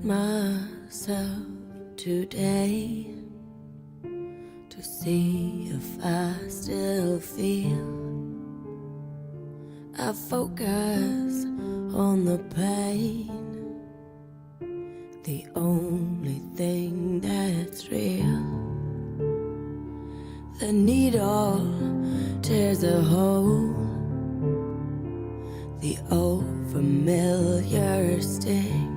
myself today to see if I still feel. I focus on the pain, the only thing that's real. The needle tears a hole, the old familiar sting.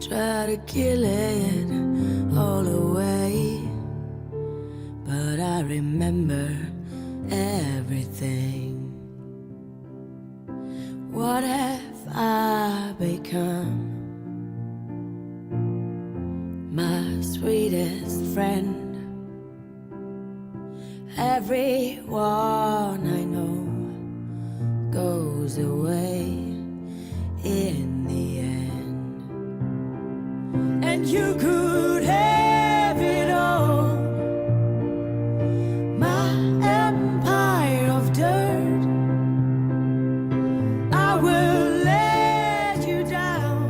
Try to kill it all away, but I remember everything. What have I become? My sweetest friend. Everyone I know goes away in the end. And you could have it all, my empire of dirt. I will let you down,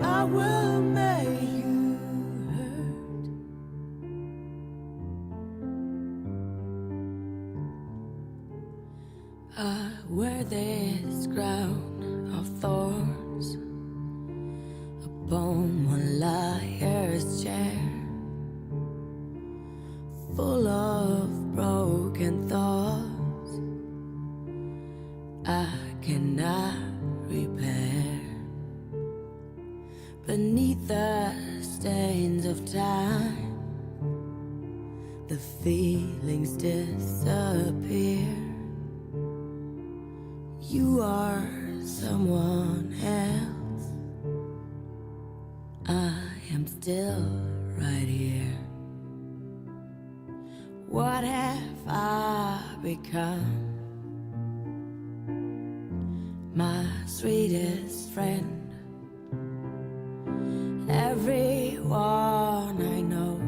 I will make you hurt. I wear this crown of thorns upon one liar's chair, full of broken thoughts I cannot repair. Beneath the stains of time, the feelings disappear. You are someone else, I am still right here. What have I become? My sweetest friend. Everyone I know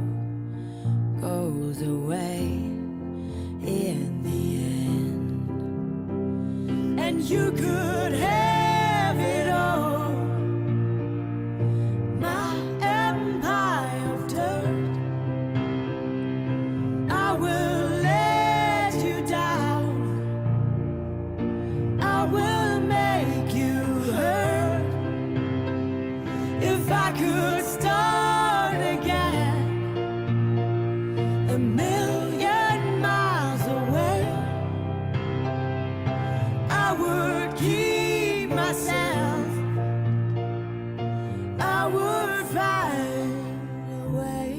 goes away in the end. And you could have it all, my empire of dirt. I will let you down, I will make you hurt. If I could start again, a million miles away, I would keep myself, I would find a way.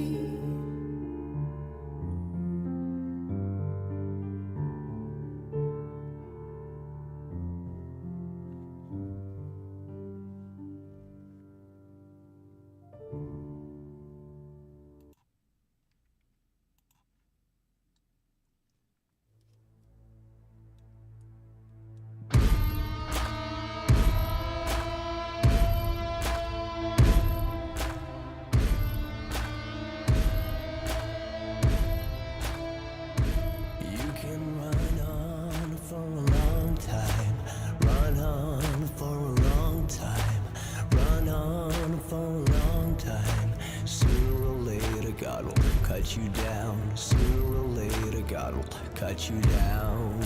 Cut you down, sooner or later God will cut you down.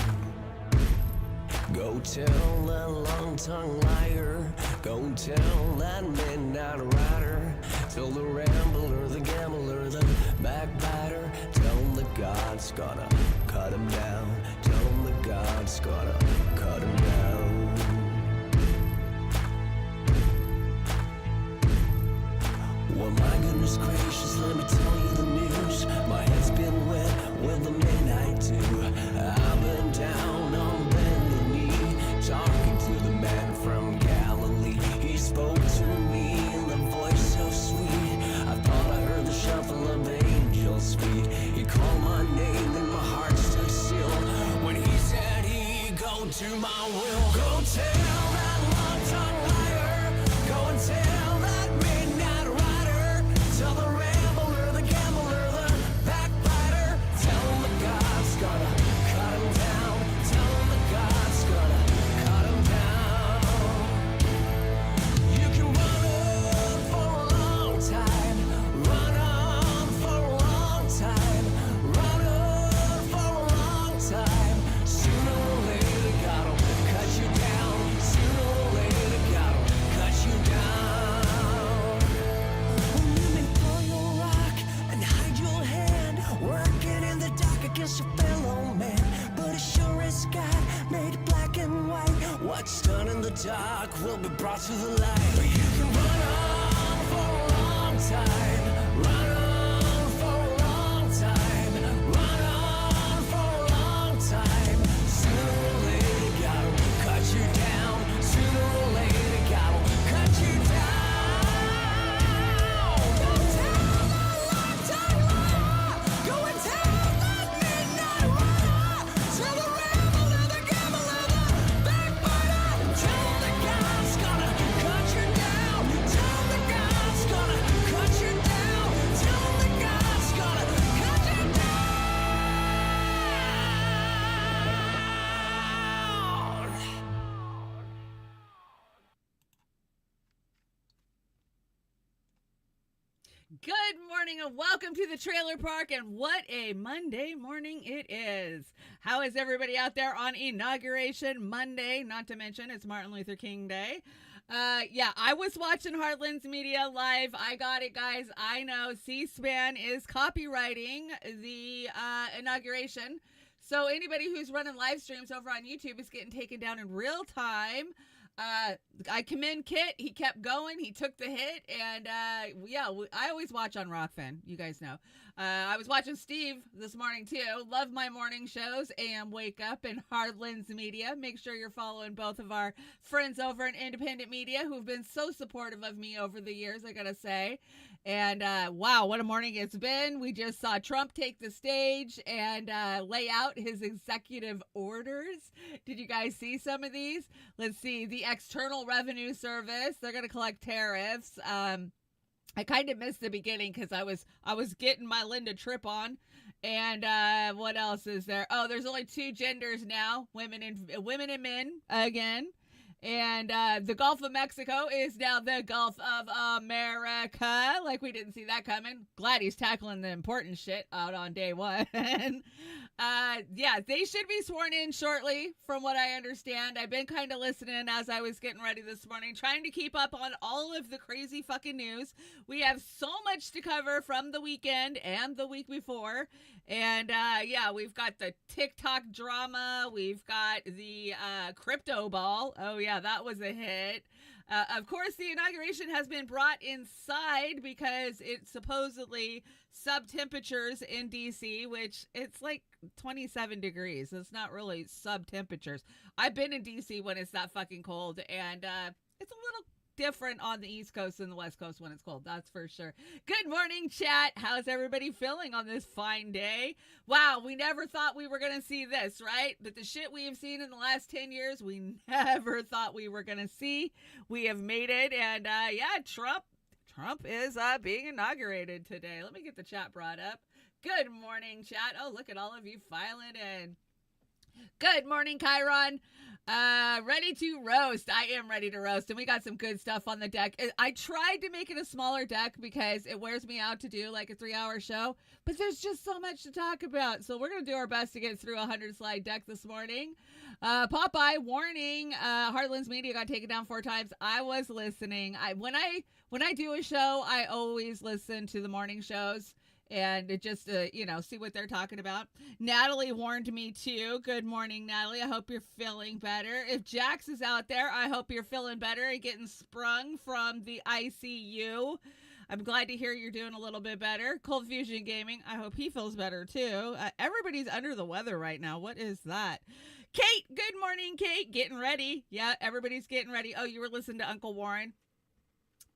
Go tell that long-tongued liar, go tell that midnight rider, tell the rambler, the gambler, the backbiter, tell him that God's gonna cut him down, tell him that God's gonna cut him down. Well, my goodness gracious, let me tell you the news. My head's been wet with the midnight dew. I've been down on bended knee, talking to the man from Galilee. He spoke to me in a voice so sweet, I thought I heard the shuffle of angels' feet. He called my name and my heart stood still when he said he'd go to my will. Go tell that long-tongued liar, go and tell that midnight rider, tell the rambler, the gambler, the backbiter, tell him that God's gonna brought to the light. But you can run on for a long time, run on for a long time, run on for a long time. Sooner or later, gotta cut you down. Sooner or later, gotta cut you down. Go tell the lifetime lie. Go and tell the midnight runner. Tell the rebel and the gambler, the backbiter. Tell the God's gonna cut you down. Tell the God's gonna cut you down. Tell the God's gonna cut you down. Good morning and welcome to the Trailer Park, and what a Monday morning it is. How is everybody out there on Inauguration Monday? Not to mention it's Martin Luther King Day. Yeah, I was watching Heartland's Media live. I got it, guys. I know C-SPAN is copywriting the inauguration. So anybody who's running live streams over on YouTube is getting taken down in real time. I commend Kit. He kept going. He took the hit. And, yeah, I always watch on Rockfin. You guys know. I was watching Steve this morning, too. Love my morning shows. AM Wake Up and Heartland's Media. Make sure you're following both of our friends over in Independent Media who've been so supportive of me over the years, I gotta say. And, wow, what a morning it's been. We just saw Trump take the stage and lay out his executive orders. Did you guys see some of these? Let's see. The External Revenue Service, they're going to collect tariffs. I kind of missed the beginning because I was getting my Linda Tripp on. And what else is there? Oh, there's only two genders now, women and men again. And the Gulf of Mexico is now the Gulf of America. Like we didn't see that coming. Glad he's tackling the important shit out on day one. Yeah, they should be sworn in shortly, from what I understand. I've been kind of listening as I was getting ready this morning, trying to keep up on all of the crazy fucking news. We have so much to cover from the weekend and the week before. And yeah, we've got the TikTok drama. We've got the crypto ball. Oh, yeah, that was a hit. Of course, the inauguration has been brought inside because it's supposedly sub-temperatures in D.C., which it's like 27 degrees. It's not really sub-temperatures. I've been in D.C. when it's that fucking cold, and it's a little different on the East Coast than the West Coast when it's cold. That's for sure. Good morning, chat. How's everybody feeling on this fine day? Wow, we never thought we were going to see this, right? But the shit we have seen in the last 10 years, we never thought we were going to see. We have made it. And yeah, Trump is being inaugurated today. Let me get the chat brought up. Good morning, chat. Oh, look at all of you filing in. Good morning, Chiron. Ready to roast. I am ready to roast, and we got some good stuff on the deck. I tried to make it a smaller deck because it wears me out to do like a 3-hour show, but there's just so much to talk about. So we're going to do our best to get through a 100-slide deck this morning. Popeye, warning, Heartland's Media got taken down 4 times. I was listening. When I do a show, I always listen to the morning shows. And it just, you know, see what they're talking about. Natalie warned me too. Good morning, Natalie. I hope you're feeling better. If Jax is out there, I hope you're feeling better and getting sprung from the ICU. I'm glad to hear you're doing a little bit better. Cold Fusion Gaming, I hope he feels better too. Everybody's under the weather right now. What is that? Kate, good morning, Kate. Getting ready. Yeah, everybody's getting ready. Oh, you were listening to Uncle Warren.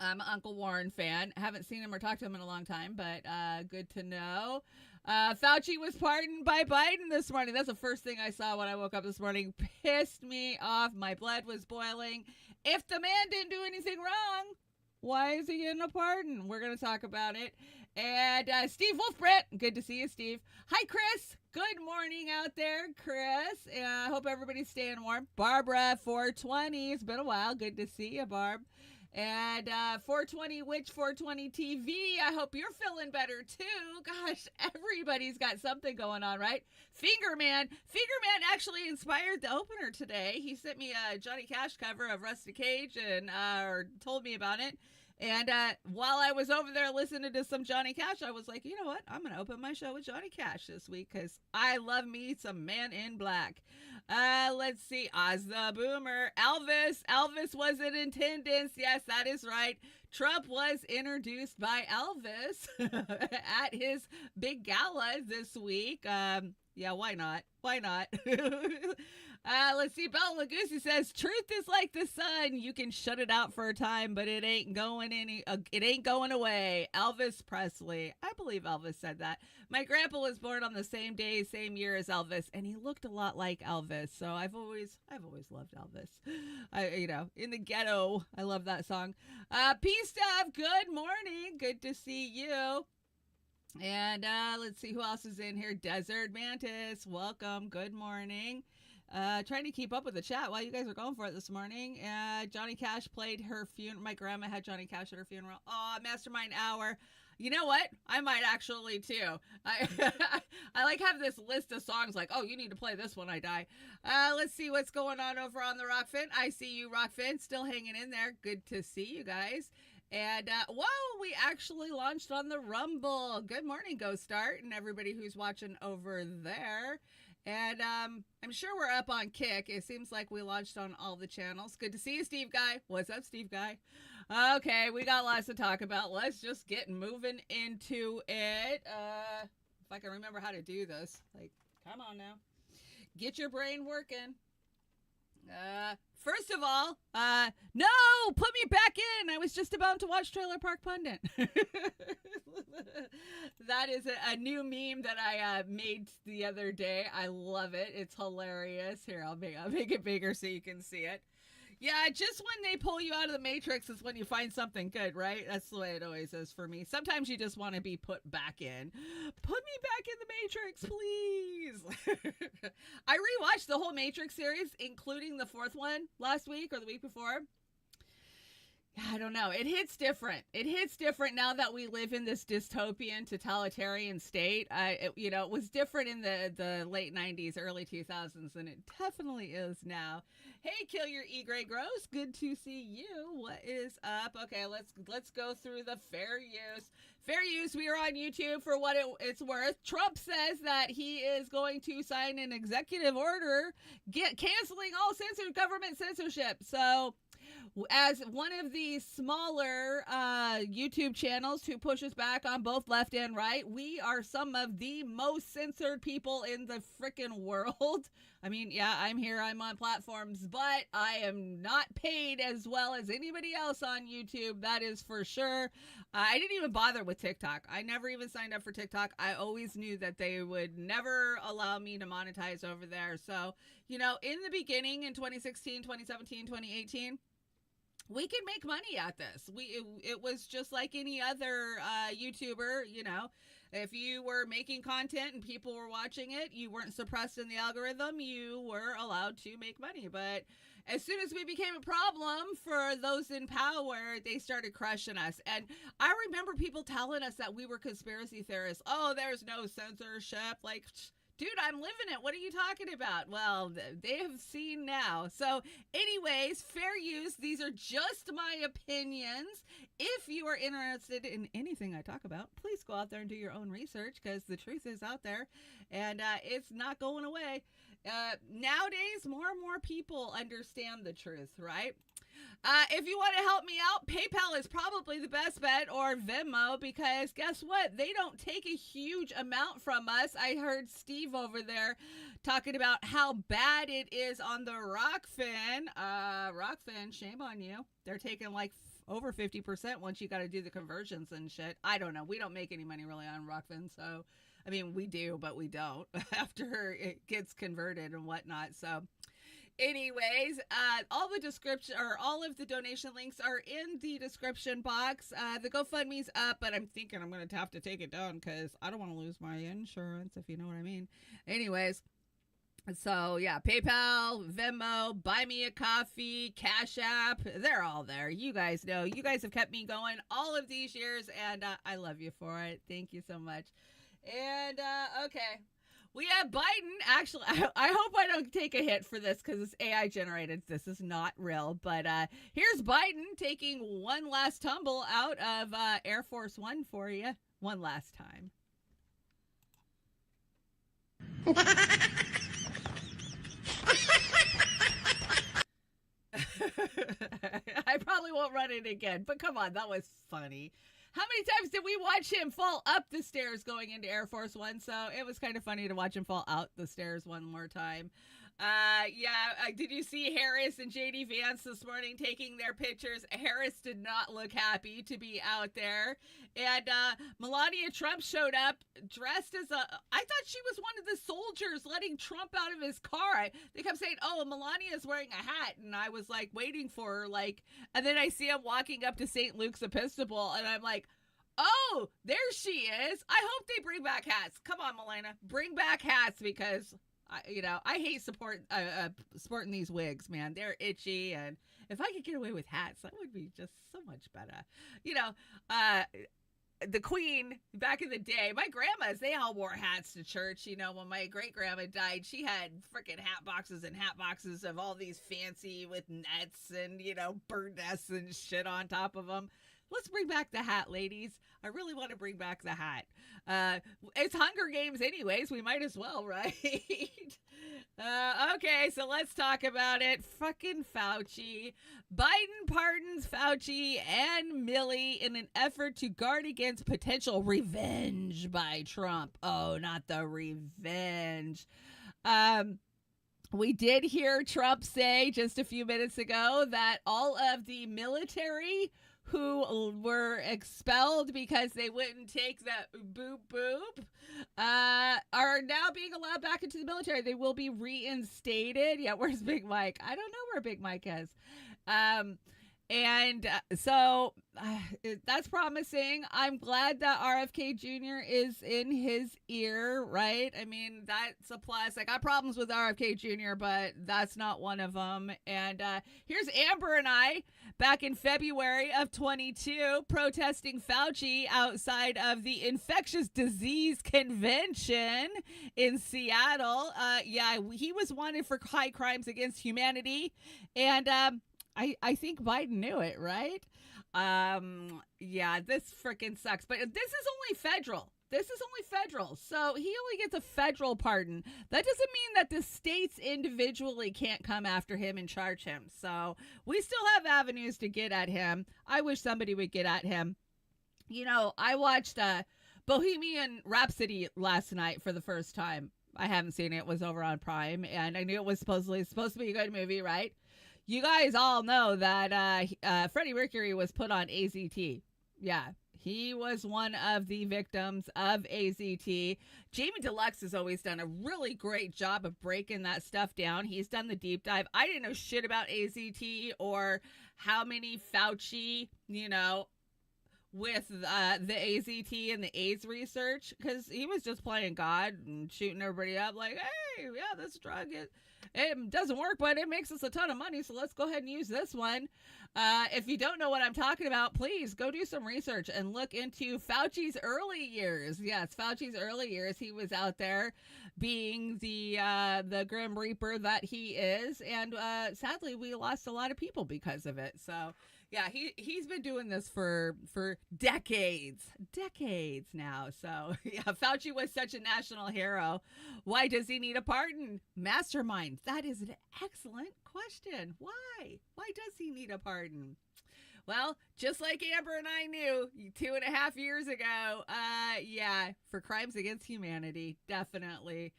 I'm an Uncle Warren fan. Haven't seen him or talked to him in a long time, but good to know. Fauci was pardoned by Biden this morning. That's the first thing I saw when I woke up this morning. Pissed me off. My blood was boiling. If the man didn't do anything wrong, why is he getting a pardon? We're going to talk about it. And Steve Wolfbrett, good to see you, Steve. Hi, Chris. Good morning out there, Chris. I hope everybody's staying warm. Barbara, 420. It's been a while. Good to see you, Barb. And 420 Witch 420 TV, I hope you're feeling better too. Gosh, everybody's got something going on, right? Fingerman actually inspired the opener today. He sent me a Johnny Cash cover of Rusty Cage and or told me about it. And while I was over there listening to some Johnny Cash, I was like, you know what? I'm going to open my show with Johnny Cash this week because I love me some Man in Black. Let's see. Oz the Boomer. Elvis was in attendance. Yes, that is right. Trump was introduced by Elvis at his big gala this week. Yeah, why not? Why not? Let's see. Bella Lugosi says, truth is like the sun. You can shut it out for a time, but it ain't going away. Elvis Presley. I believe Elvis said that. My grandpa was born on the same day, same year as Elvis, and he looked a lot like Elvis. So I've always loved Elvis. In the ghetto. I love that song. Peace Stuff. Good morning. Good to see you. And let's see who else is in here. Desert Mantis, welcome. Good morning. Trying to keep up with the chat while you guys are going for it this morning. Johnny Cash played her funeral. My grandma had Johnny Cash at her funeral. Oh, Mastermind Hour. You know what? I might actually too. I have this list of songs like, oh, you need to play this when I die. Let's see what's going on over on the Rockfin. I see you, Rockfin, still hanging in there. Good to see you guys. And, we actually launched on the Rumble. Good morning, Go Start, and everybody who's watching over there. And I'm sure we're up on Kick. It seems like we launched on all the channels. Good to see you, Steve Guy. What's up, Steve Guy? Okay, we got lots to talk about. Let's just get moving into it. If I can remember how to do this. Come on now. Get your brain working. First of all, no, put me back in. I was just about to watch Trailer Park Pundit. That is a new meme that I made the other day. I love it. It's hilarious. Here, I'll make it bigger so you can see it. Yeah, just when they pull you out of the Matrix is when you find something good, right? That's the way it always is for me. Sometimes you just want to be put back in. Put me back in the Matrix, please. I rewatched the whole Matrix series, including the fourth one last week or the week before. I don't know. It hits different. It hits different now that we live in this dystopian, totalitarian state. It was different in the late 90s, early 2000s, and it definitely is now. Hey, Kill Your E. Gray Gross. Good to see you. What is up? Okay, let's go through the fair use. Fair use, we are on YouTube for what it's worth. Trump says that he is going to sign an executive order canceling all government censorship. So, as one of the smaller YouTube channels who pushes back on both left and right, we are some of the most censored people in the freaking world. I mean, yeah, I'm here, I'm on platforms, but I am not paid as well as anybody else on YouTube. That is for sure. I didn't even bother with TikTok. I never even signed up for TikTok. I always knew that they would never allow me to monetize over there. So, in the beginning in 2016, 2017, 2018, we can make money at this. It was just like any other YouTuber, if you were making content and people were watching it, you weren't suppressed in the algorithm, you were allowed to make money. But as soon as we became a problem for those in power, they started crushing us. And I remember people telling us that we were conspiracy theorists. Oh, there's no censorship. Like, dude, I'm living it. What are you talking about? Well, they have seen now. So anyways, fair use. These are just my opinions. If you are interested in anything I talk about, please go out there and do your own research because the truth is out there and it's not going away. Nowadays, more and more people understand the truth, right? If you want to help me out, PayPal is probably the best bet, or Venmo, because guess what? They don't take a huge amount from us. I heard Steve over there talking about how bad it is on the Rockfin. Rockfin, shame on you. They're taking like over 50% once you got to do the conversions and shit. I don't know. We don't make any money really on Rockfin, so I mean, we do, but we don't after it gets converted and whatnot. So anyways, all the description or all of the donation links are in the description box. The GoFundMe's up, but I'm thinking I'm going to have to take it down because I don't want to lose my insurance, if you know what I mean. Anyways, so yeah, PayPal, Venmo, Buy Me a Coffee, Cash App, they're all there. You guys know. You guys have kept me going all of these years, and I love you for it. Thank you so much. And, okay. We have Biden. Actually, I hope I don't take a hit for this because it's AI generated. This is not real. But here's Biden taking one last tumble out of Air Force One for you. One last time. I probably won't run it again, but come on, that was funny. How many times did we watch him fall up the stairs going into Air Force One? So it was kind of funny to watch him fall out the stairs one more time. Did you see Harris and JD Vance this morning taking their pictures? Harris did not look happy to be out there. And Melania Trump showed up dressed as I thought she was one of the soldiers letting Trump out of his car. They kept saying, oh, Melania's wearing a hat. And I was like waiting for her, and then I see him walking up to St. Luke's Episcopal and I'm like, oh, there she is. I hope they bring back hats. Come on, Melania, bring back hats because I hate sporting these wigs, man. They're itchy, and if I could get away with hats, that would be just so much better. The Queen back in the day, my grandmas, they all wore hats to church. When my great grandma died, she had freaking hat boxes and hat boxes of all these fancy with nets and bird nests and shit on top of them. Let's bring back the hat, ladies. I really want to bring back the hat. It's Hunger Games anyways. We might as well, right? Okay, so let's talk about it. Fucking Fauci. Biden pardons Fauci and Milley in an effort to guard against potential revenge by Trump. Oh, not the revenge. We did hear Trump say just a few minutes ago that all of the military who were expelled because they wouldn't take the boop are now being allowed back into the military. They will be reinstated. Yeah, where's Big Mike? I don't know where Big Mike is. So that's promising. I'm glad that RFK Jr. is in his ear, right? I mean, that's a plus. I got problems with RFK Jr., but that's not one of them. And here's Amber and I back in February of 22 protesting Fauci outside of the infectious disease convention in Seattle. He was wanted for high crimes against humanity. And I think Biden knew it, right? This freaking sucks. But this is only federal. So he only gets a federal pardon. That doesn't mean that the states individually can't come after him and charge him. So we still have avenues to get at him. I wish somebody would get at him. I watched Bohemian Rhapsody last night for the first time. I haven't seen it. It was over on Prime, and I knew it was supposed to be a good movie, right? You guys all know that Freddie Mercury was put on AZT. Yeah, he was one of the victims of AZT. Jamie Deluxe has always done a really great job of breaking that stuff down. He's done the deep dive. I didn't know shit about AZT or how many Fauci, with the AZT and the AIDS research, because he was just playing God and shooting everybody up like, hey, yeah, this drug, it doesn't work, but it makes us a ton of money, so let's go ahead and use this one. If you don't know what I'm talking about, please go do some research and look into Fauci's early years. Yes, Fauci's early years. He was out there being the Grim Reaper that he is, and sadly, we lost a lot of people because of it. So yeah, he's been doing this for decades now. So yeah, Fauci was such a national hero. Why does he need a pardon? Mastermind. That is an excellent question. Why does he need a pardon? Well, just like Amber and I knew 2.5 years ago, for crimes against humanity, definitely.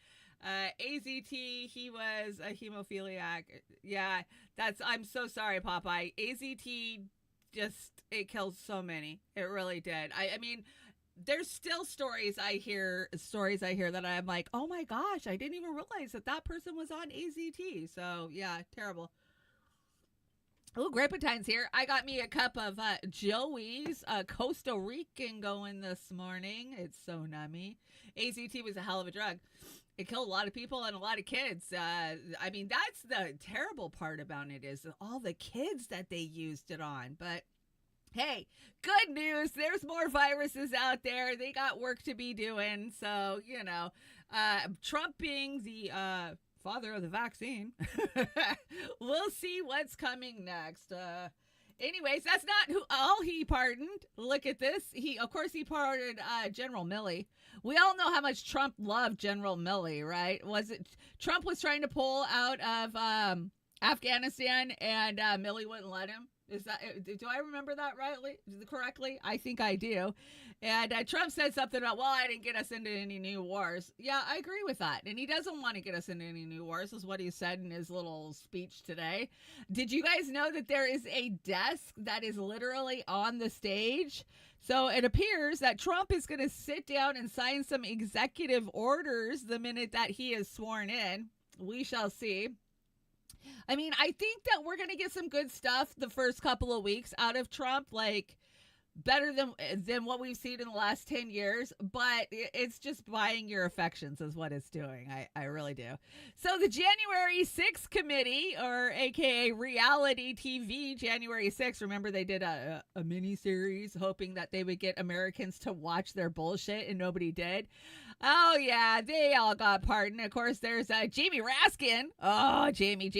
AZT, he was a hemophiliac. Yeah, I'm so sorry, Popeye. AZT it killed so many. It really did. I mean, there's still stories I hear that I'm like, oh my gosh, I didn't even realize that person was on AZT. So yeah, terrible. Oh, Grapentine's here. I got me a cup of Joey's Costa Rican going this morning. It's so nummy. AZT was a hell of a drug. It killed a lot of people and a lot of kids. I mean, that's the terrible part about it is all the kids that they used it on. But Hey, good news. There's more viruses out there. They got work to be doing. So, Trump being the father of the vaccine, we'll see what's coming next. Anyways, that's not who all he pardoned. Look at this. Of course, he pardoned General Milley. We all know how much Trump loved General Milley, right? Trump was trying to pull out of Afghanistan, and Milley wouldn't let him? Do I remember that correctly? I think I do. And Trump said something about, well, I didn't get us into any new wars. Yeah, I agree with that. And he doesn't want to get us into any new wars, is what he said in his little speech today. Did you guys know that there is a desk that is literally on the stage? So it appears that Trump is going to sit down and sign some executive orders the minute that he is sworn in. We shall see. I mean, I think that we're going to get some good stuff the first couple of weeks out of Trump, like better than what we've seen in the last 10 years, but it's just buying your affections is what it's doing. I really do. So the January 6th committee, or AKA reality TV January 6th, remember they did a mini series hoping that they would get Americans to watch their bullshit, and nobody did. Oh, yeah, they all got pardoned. Of course, there's Jamie Raskin. Oh, Jamie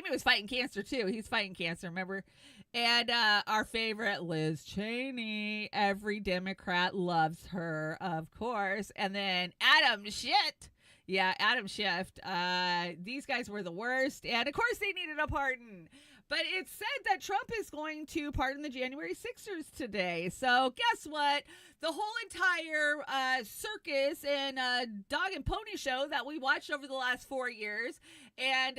was fighting cancer, too. He's fighting cancer, remember? And our favorite, Liz Cheney. Every Democrat loves her, of course. And then Adam Schiff. Yeah, Adam Schiff. These guys were the worst. And, of course, they needed a pardon. But it's said that Trump is going to pardon the January 6ers today. So guess what? The whole entire circus and dog and pony show that we watched over the last 4 years, and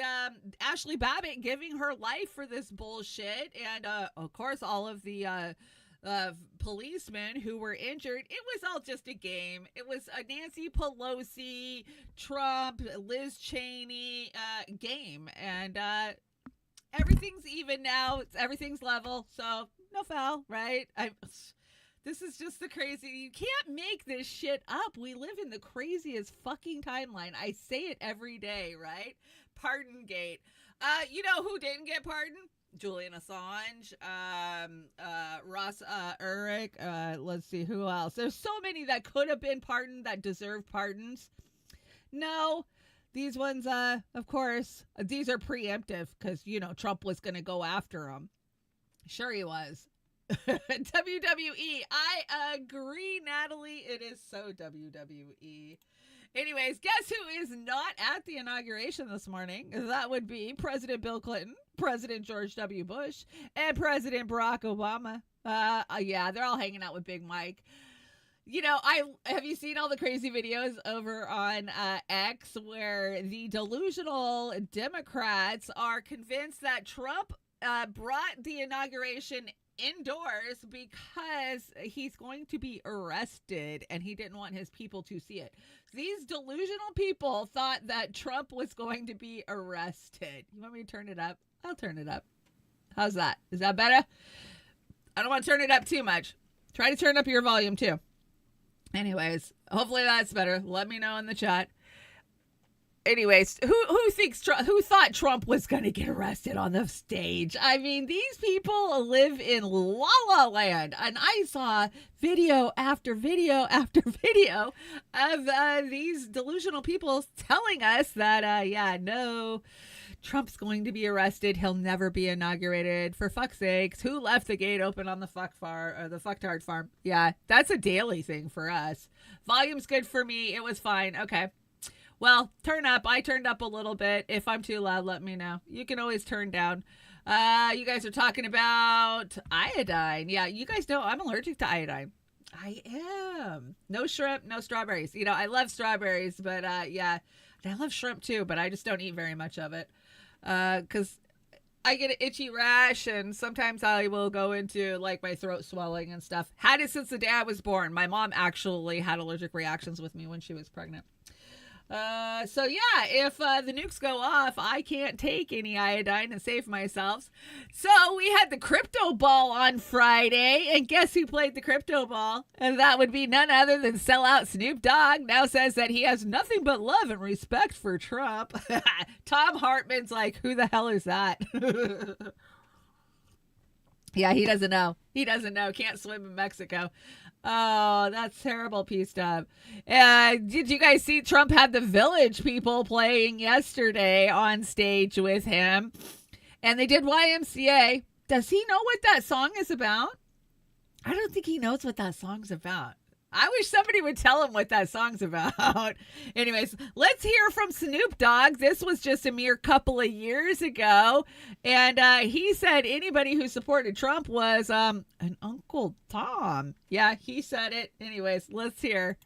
Ashley Babbitt giving her life for this bullshit, and of course all of the policemen who were injured, it was all just a game. It was a Nancy Pelosi, Trump, Liz Cheney game, and everything's even now. Everything's level, so no foul, right? This is just the crazy. You can't make this shit up. We live in the craziest fucking timeline. I say it every day, right? Pardon gate. You know who didn't get pardoned? Julian Assange, Ross Ulrich. Let's see who else. There's so many that could have been pardoned that deserve pardons. No. These ones, of course, these are preemptive because, Trump was going to go after them. Sure he was. WWE. I agree, Natalie. It is so WWE. Anyways, guess who is not at the inauguration this morning? That would be President Bill Clinton, President George W. Bush, and President Barack Obama. Yeah, they're all hanging out with Big Mike. Have you seen all the crazy videos over on X where the delusional Democrats are convinced that Trump brought the inauguration indoors because he's going to be arrested and he didn't want his people to see it. These delusional people thought that Trump was going to be arrested. You want me to turn it up? I'll turn it up. How's that? Is that better? I don't want to turn it up too much. Try to turn up your volume too. Anyways, hopefully that's better. Let me know in the chat. Anyways, who thought Trump was going to get arrested on the stage? I mean, these people live in la la land, and I saw video after video after video of these delusional people telling us that, no, Trump's going to be arrested. He'll never be inaugurated. For fuck's sakes, who left the gate open on the fucktard farm? Yeah, that's a daily thing for us. Volume's good for me. It was fine. Okay. Well, turn up. I turned up a little bit. If I'm too loud, let me know. You can always turn down. You guys are talking about iodine. Yeah, you guys know I'm allergic to iodine. I am. No shrimp, no strawberries. I love strawberries, but yeah. And I love shrimp too, but I just don't eat very much of it. Because I get an itchy rash, and sometimes I will go into like my throat swelling and stuff. Had it since the day I was born. My mom actually had allergic reactions with me when she was pregnant. So yeah, if the nukes go off, I can't take any iodine and save myself. So we had the crypto ball on Friday, and guess who played the crypto ball? And that would be none other than sellout Snoop Dogg. Now says that he has nothing but love and respect for Trump. Tom Hartman's like, who the hell is that? Yeah, he doesn't know. He doesn't know. Can't swim in Mexico. Oh, that's terrible, P-Stub. Did you guys see Trump had the Village people playing yesterday on stage with him? And they did YMCA. Does he know what that song is about? I don't think he knows what that song's about. I wish somebody would tell him what that song's about. Anyways, let's hear from Snoop Dogg. This was just a mere couple of years ago. And he said anybody who supported Trump was an Uncle Tom. Yeah, he said it. Anyways, let's hear.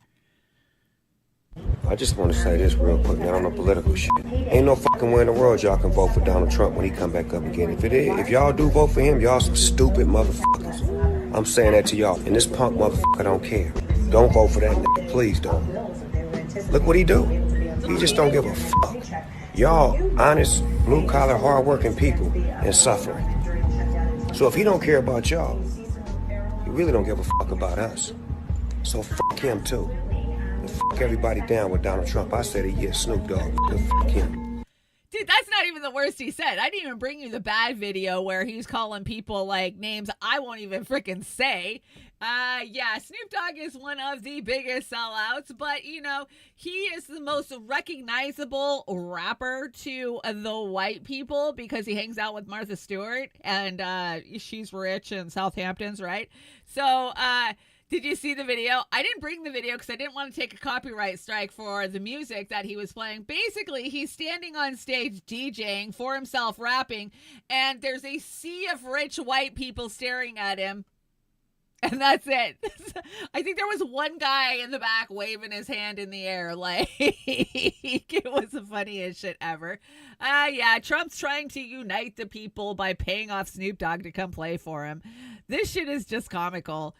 I just want to say this real quick, not on the political shit. Ain't no fucking way in the world y'all can vote for Donald Trump when he come back up again. If y'all do vote for him, y'all some stupid motherfuckers. I'm saying that to y'all. And this punk motherfucker don't care. Don't vote for that nigga. Please don't. Look what he do. He just don't give a fuck. Y'all honest, blue-collar, hard-working people and suffering. So if he don't care about y'all, he really don't give a fuck about us. So fuck him too. And fuck everybody down with Donald Trump. I said it, yeah, Snoop Dogg. Fuck him. Dude, that's not even the worst he said. I didn't even bring you the bad video where he's calling people like names I won't even freaking say. Yeah, Snoop Dogg is one of the biggest sellouts, but you know, he is the most recognizable rapper to the white people because he hangs out with Martha Stewart and she's rich in Southampton's, right? So, did you see the video? I didn't bring the video because I didn't want to take a copyright strike for the music that he was playing. Basically, he's standing on stage DJing for himself, rapping, and there's a sea of rich white people staring at him. And that's it. I think there was one guy in the back waving his hand in the air. Like, it was the funniest shit ever. Yeah, Trump's trying to unite the people by paying off Snoop Dogg to come play for him. This shit is just comical.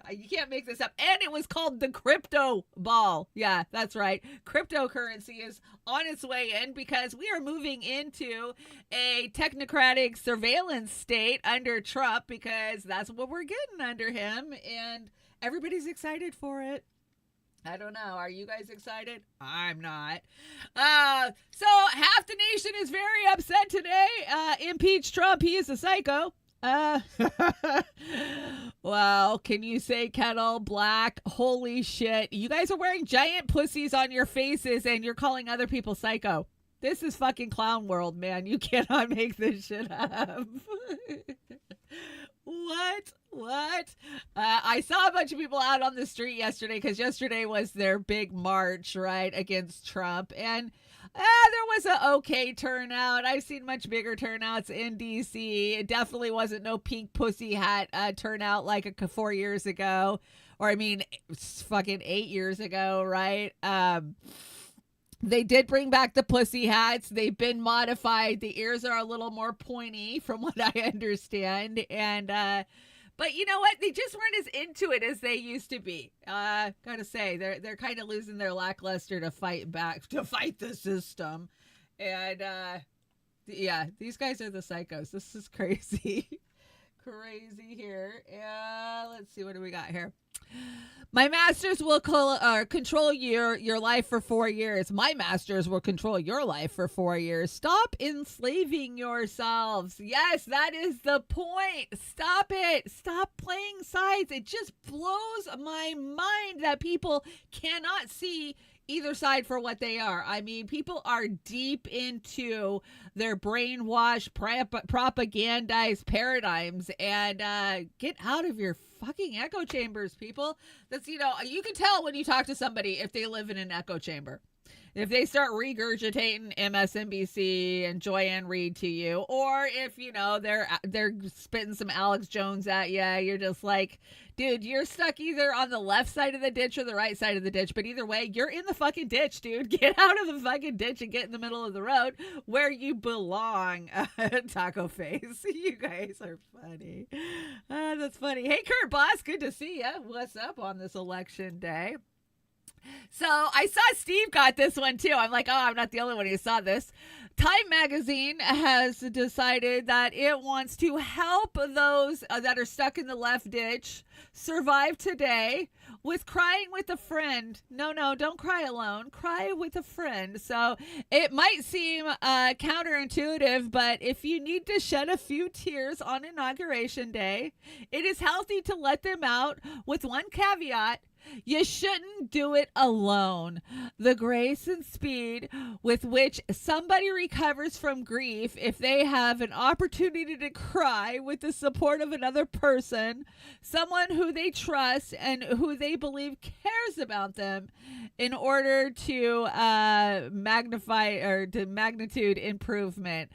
You can't make this up. And it was called the crypto ball. Yeah, that's right. Cryptocurrency is on its way in because we are moving into a technocratic surveillance state under Trump because that's what we're getting under him. And everybody's excited for it. I don't know. Are you guys excited? I'm not. So half the nation is very upset today. Impeach Trump. He is a psycho. Well, can you say kettle black? Holy shit. You guys are wearing giant pussies on your faces and you're calling other people psycho. This is fucking clown world, man. You cannot make this shit up. What? I saw a bunch of people out on the street yesterday because yesterday was their big march, right, against Trump. And there was an okay turnout. I've seen much bigger turnouts in D.C. It definitely wasn't no pink pussy hat turnout like 4 years ago. Or, I mean, fucking 8 years ago, right? They did bring back the pussy hats. They've been modified. The ears are a little more pointy from what I understand. And, but you know what? They just weren't as into it as they used to be. Gotta say, they're kind of losing their lackluster to fight the system. And, yeah, these guys are the psychos. This is crazy. Crazy here. Let's see, what do we got here? My masters will control your life for 4 years. My masters will control your life for 4 years. Stop enslaving yourselves. Yes, that is the point. Stop it. Stop playing sides. It just blows my mind that people cannot see either side for what they are. I mean, people are deep into their brainwashed, propagandized paradigms and get out of your fucking echo chambers, people. That's, you know, you can tell when you talk to somebody if they live in an echo chamber. If they start regurgitating MSNBC and Joyanne Reid to you, or if, you know, they're spitting some Alex Jones at you, you're just like, dude, you're stuck either on the left side of the ditch or the right side of the ditch. But either way, you're in the fucking ditch, dude. Get out of the fucking ditch and get in the middle of the road where you belong. Taco face. You guys are funny. That's funny. Hey, Kurt Boss, good to see you. What's up on this election day? So I saw Steve got this one too. I'm like, oh, I'm not the only one who saw this. Time magazine has decided that it wants to help those that are stuck in the left ditch survive today with crying with a friend. No, don't cry alone. Cry with a friend. So it might seem counterintuitive, but if you need to shed a few tears on Inauguration Day, it is healthy to let them out with one caveat. You shouldn't do it alone. The grace and speed with which somebody recovers from grief if they have an opportunity to cry with the support of another person, someone who they trust and who they believe cares about them, in order to magnify or to magnitude improvement,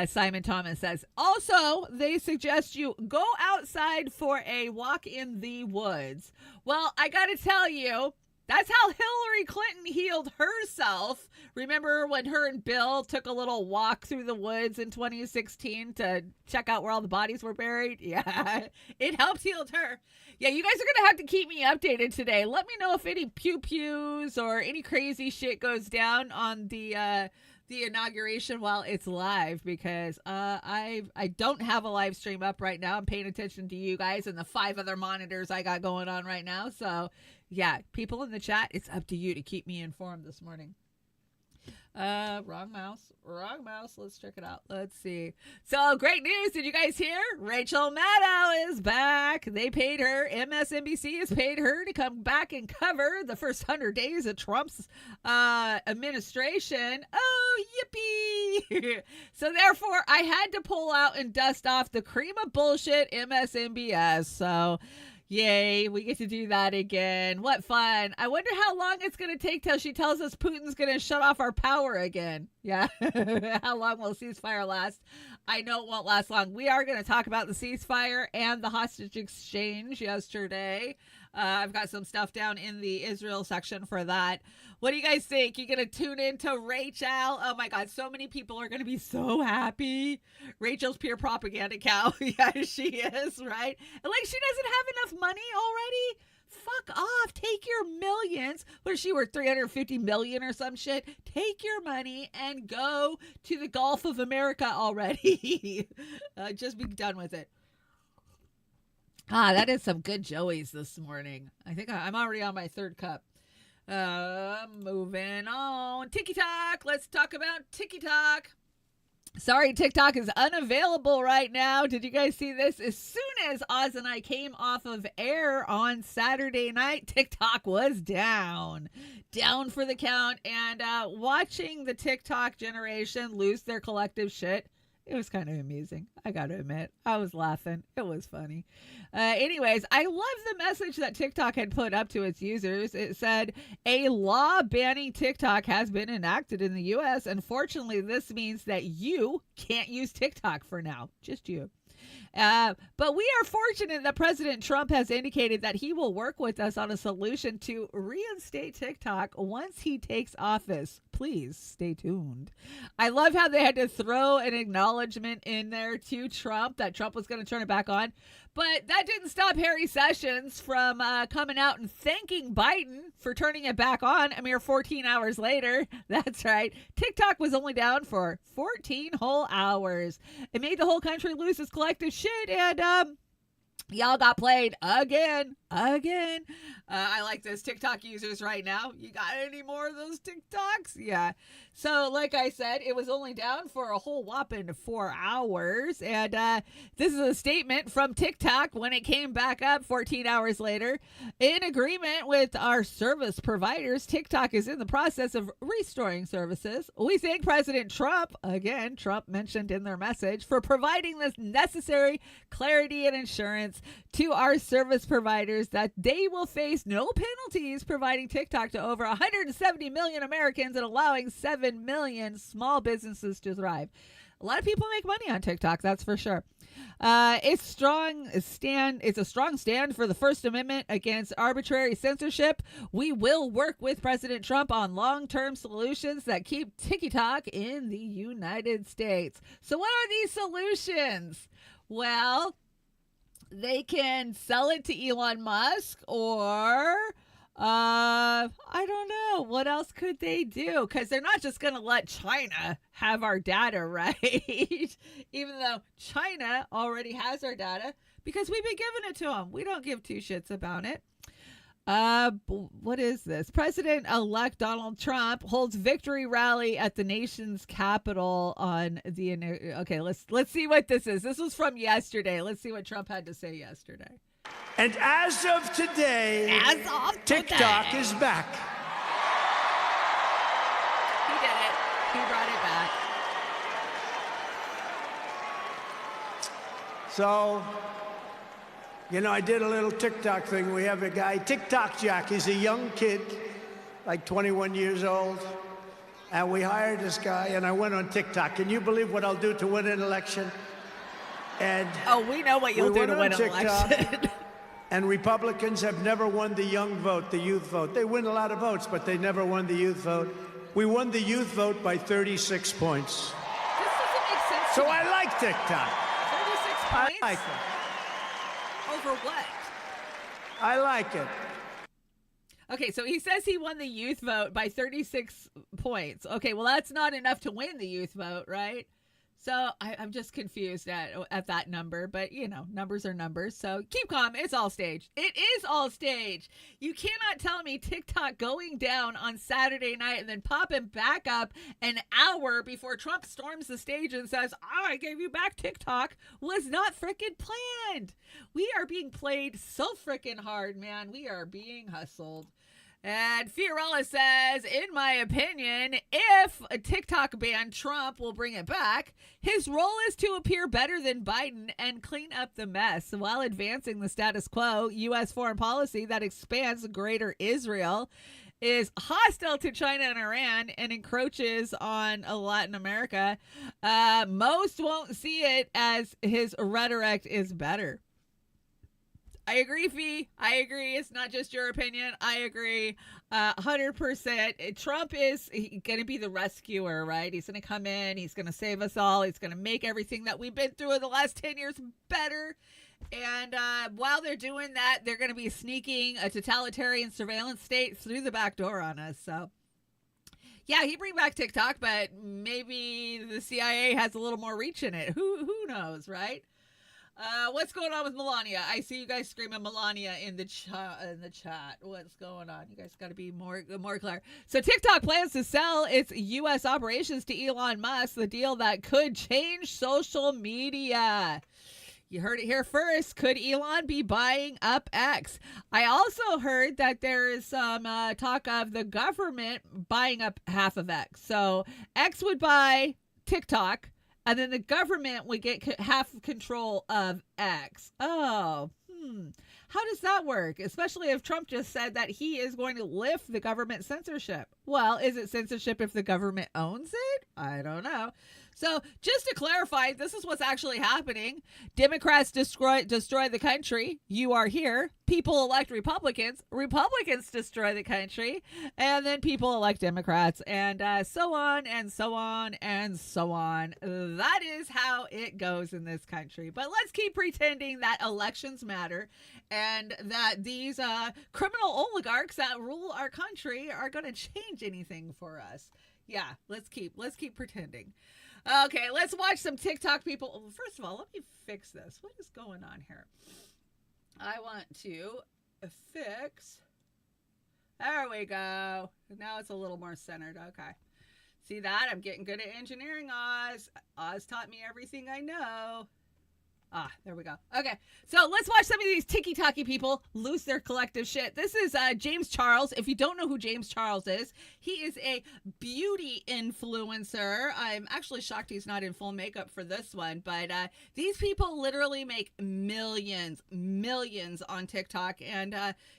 Simon Thomas says. Also, they suggest you go outside for a walk in the woods. Well, I got to tell you, that's how Hillary Clinton healed herself. Remember when her and Bill took a little walk through the woods in 2016 to check out where all the bodies were buried? Yeah, it helped heal her. Yeah, you guys are going to have to keep me updated today. Let me know if any pew-pews or any crazy shit goes down on the inauguration while it's live, because I don't have a live stream up right now. I'm paying attention to you guys and the 5 other monitors I got going on right now. So yeah, people in the chat, it's up to you to keep me informed this morning. Wrong mouse. Let's check it out. Let's see. So great news. Did you guys hear? Rachel Maddow is back. They paid her. MSNBC has paid her to come back and cover the first 100 days of Trump's administration. Oh, yippee. So therefore, I had to pull out and dust off the cream of bullshit MSNBS. So yay, we get to do that again. What fun. I wonder how long it's going to take till she tells us Putin's going to shut off our power again. Yeah. How long will ceasefire last? I know it won't last long. We are going to talk about the ceasefire and the hostage exchange yesterday. I've got some stuff down in the Israel section for that. What do you guys think? You going to tune in to Rachel? Oh my God, so many people are going to be so happy. Rachel's pure propaganda cow. Yeah, she is, right? And like, she doesn't have enough money already. Fuck off. Take your millions. What is she worth? 350 million or some shit? Take your money and go to the Gulf of America already. Just be done with it. That is some good Joey's this morning. I think I'm already on my 3rd cup. Moving on. TikTok. Let's talk about TikTok. Sorry, TikTok is unavailable right now. Did you guys see this? As soon as Oz and I came off of air on Saturday night, TikTok was down for the count. And watching the TikTok generation lose their collective shit, it was kind of amusing. I got to admit, I was laughing. It was funny. Anyways, I love the message that TikTok had put up to its users. It said, a law banning TikTok has been enacted in the U.S. Unfortunately, this means that you can't use TikTok for now. Just you. But we are fortunate that President Trump has indicated that he will work with us on a solution to reinstate TikTok once he takes office. Please stay tuned. I love how they had to throw an acknowledgement in there to Trump that Trump was going to turn it back on. But that didn't stop Harry Sessions from coming out and thanking Biden for turning it back on a mere 14 hours later. That's right. TikTok was only down for 14 whole hours. It made the whole country lose its collective shit, and y'all got played again. I like those TikTok users right now. You got any more of those TikToks? Yeah. So like I said, it was only down for a whole whopping 4 hours. And this is a statement from TikTok when it came back up 14 hours later. In agreement with our service providers, TikTok is in the process of restoring services. We thank President Trump, again, Trump mentioned in their message, for providing this necessary clarity and insurance to our service providers that they will face no penalties providing TikTok to over 170 million Americans and allowing 7 million small businesses to thrive. A lot of people make money on TikTok, that's for sure. It's a strong stand for the First Amendment against arbitrary censorship. We will work with President Trump on long-term solutions that keep TikTok in the United States. So what are these solutions? Well, they can sell it to Elon Musk, or I don't know. What else could they do? Because they're not just going to let China have our data, right? Even though China already has our data, because we've been giving it to them. We don't give two shits about it. What is this? President-elect Donald Trump holds victory rally at the nation's capital on the. Okay, let's see what this is. This was from yesterday. Let's see what Trump had to say yesterday. And as of today, TikTok is back. He did it. He brought it back. So, you know, I did a little TikTok thing. We have a guy, TikTok Jack. He's a young kid, like 21 years old. And we hired this guy, and I went on TikTok. Can you believe what I'll do to win an election? And we know what you'll do to win an election. And Republicans have never won the young vote, the youth vote. They win a lot of votes, but they never won the youth vote. We won the youth vote by 36 points. This doesn't make sense. So I like TikTok. 36 points? I like it. Over what? I like it. Okay, so he says he won the youth vote by 36 points. Okay, well, that's not enough to win the youth vote, right? So I'm just confused at that number, but you know, numbers are numbers. So keep calm. It's all staged. It is all staged. You cannot tell me TikTok going down on Saturday night and then popping back up an hour before Trump storms the stage and says, "Oh, I gave you back TikTok," was not frickin' planned. We are being played so frickin' hard, man. We are being hustled. And Fiorella says, in my opinion, if a TikTok banned Trump will bring it back, his role is to appear better than Biden and clean up the mess while advancing the status quo. U.S. foreign policy that expands greater Israel is hostile to China and Iran and encroaches on Latin America. Most won't see it as his rhetoric is better. I agree, Fee. I agree. It's not just your opinion. I agree 100%. Trump is going to be the rescuer, right? He's going to come in. He's going to save us all. He's going to make everything that we've been through in the last 10 years better. And while they're doing that, they're going to be sneaking a totalitarian surveillance state through the back door on us. So, yeah, he bring back TikTok, but maybe the CIA has a little more reach in it. Who knows, right? What's going on with Melania? I see you guys screaming Melania in the chat. What's going on? You guys got to be more clear. So TikTok plans to sell its U.S. operations to Elon Musk, the deal that could change social media. You heard it here first. Could Elon be buying up X? I also heard that there is some talk of the government buying up half of X. So X would buy TikTok, and then the government would get half control of X. Oh, how does that work? Especially if Trump just said that he is going to lift the government censorship. Well, is it censorship if the government owns it? I don't know. So just to clarify, this is what's actually happening. Democrats destroy the country. You are here. People elect Republicans. Republicans destroy the country. And then people elect Democrats. And so on and so on and so on. That is how it goes in this country. But let's keep pretending that elections matter and that these criminal oligarchs that rule our country are going to change anything for us. Yeah, let's keep pretending. Okay, let's watch some TikTok people. First of all, let me fix this. What is going on here? I want to fix. There we go. Now it's a little more centered. Okay. See that? I'm getting good at engineering, Oz. Oz taught me everything I know. There we go. Okay, so let's watch some of these tiki-taki people lose their collective shit. This is James Charles. If you don't know who James Charles is, he is a beauty influencer. I'm actually shocked he's not in full makeup for this one, but these people literally make millions on TikTok, and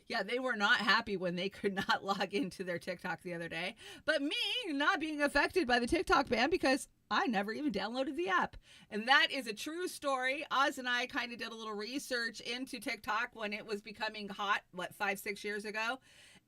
yeah, they were not happy when they could not log into their TikTok the other day. But me not being affected by the TikTok ban because I never even downloaded the app. And that is a true story. Oz and I kind of did a little research into TikTok when it was becoming hot, 5-6 years ago.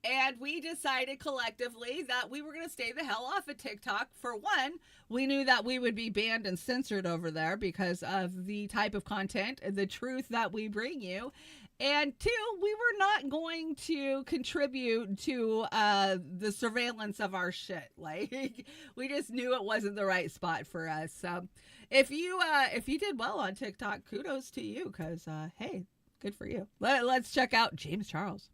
And we decided collectively that we were going to stay the hell off of TikTok. For one, we knew that we would be banned and censored over there because of the type of content, the truth that we bring you. And two, we were not going to contribute to the surveillance of our shit. Like, we just knew it wasn't the right spot for us. So if you did well on TikTok, kudos to you, because hey, good for you. Let's check out James Charles.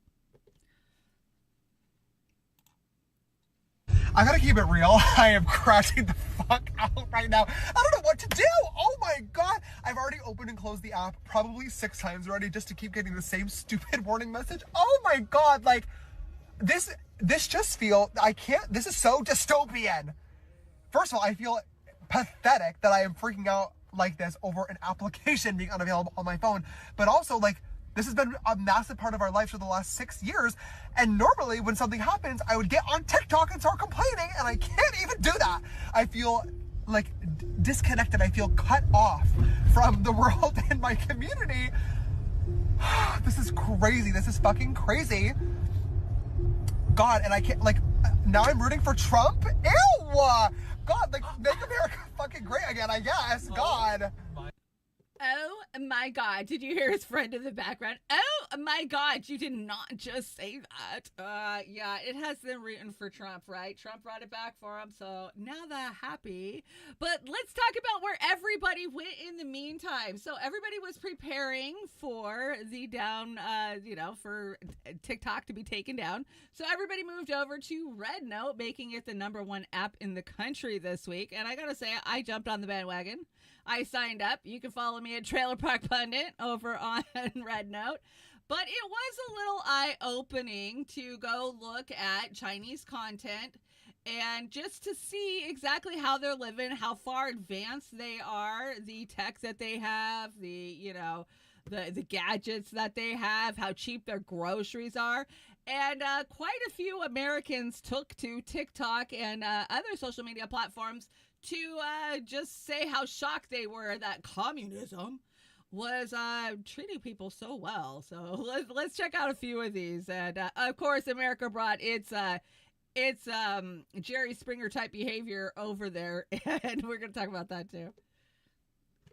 I gotta keep it real. I am crashing the fuck out right now. I don't know what to do. Oh my God. I've already opened and closed the app probably 6 times already just to keep getting the same stupid warning message. Oh my God. Like, this just this is so dystopian. First of all, I feel pathetic that I am freaking out like this over an application being unavailable on my phone. But also, like, this has been a massive part of our lives for the last 6 years. And normally when something happens, I would get on TikTok and start complaining, and I can't even do that. I feel like disconnected. I feel cut off from the world and my community. This is crazy. This is fucking crazy. God, and I can't, like, now I'm rooting for Trump? Ew! God, like, make America fucking great again, I guess. God. Oh my God. Did you hear his friend in the background? Oh my God. You did not just say that. Yeah, it has them rooting for Trump, right? Trump brought it back for him. So now they're happy. But let's talk about where everybody went in the meantime. So everybody was preparing for the for TikTok to be taken down. So everybody moved over to Red Note, making it the #1 app in the country this week. And I got to say, I jumped on the bandwagon. I signed up. You can follow me at Trailer Park Pundit over on Red Note. But it was a little eye-opening to go look at Chinese content and just to see exactly how they're living, how far advanced they are, the tech that they have, the gadgets that they have, how cheap their groceries are. And quite a few Americans took to TikTok and other social media platforms to just say how shocked they were that communism was treating people so well. So let's check out a few of these. And of course, America brought its Jerry Springer type behavior over there, and we're going to talk about that too.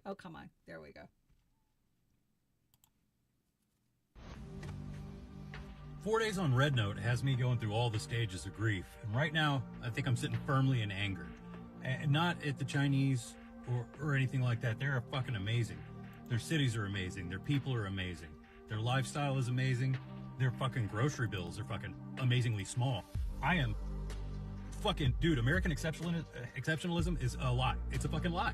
Oh, come on. There we go. 4 days on Red Note has me going through all the stages of grief. And right now, I think I'm sitting firmly in anger. And not at the Chinese or anything like that. They're fucking amazing. Their cities are amazing. Their people are amazing. Their lifestyle is amazing. Their fucking grocery bills are fucking amazingly small. I am fucking... Dude, American exceptionalism is a lie. It's a fucking lie.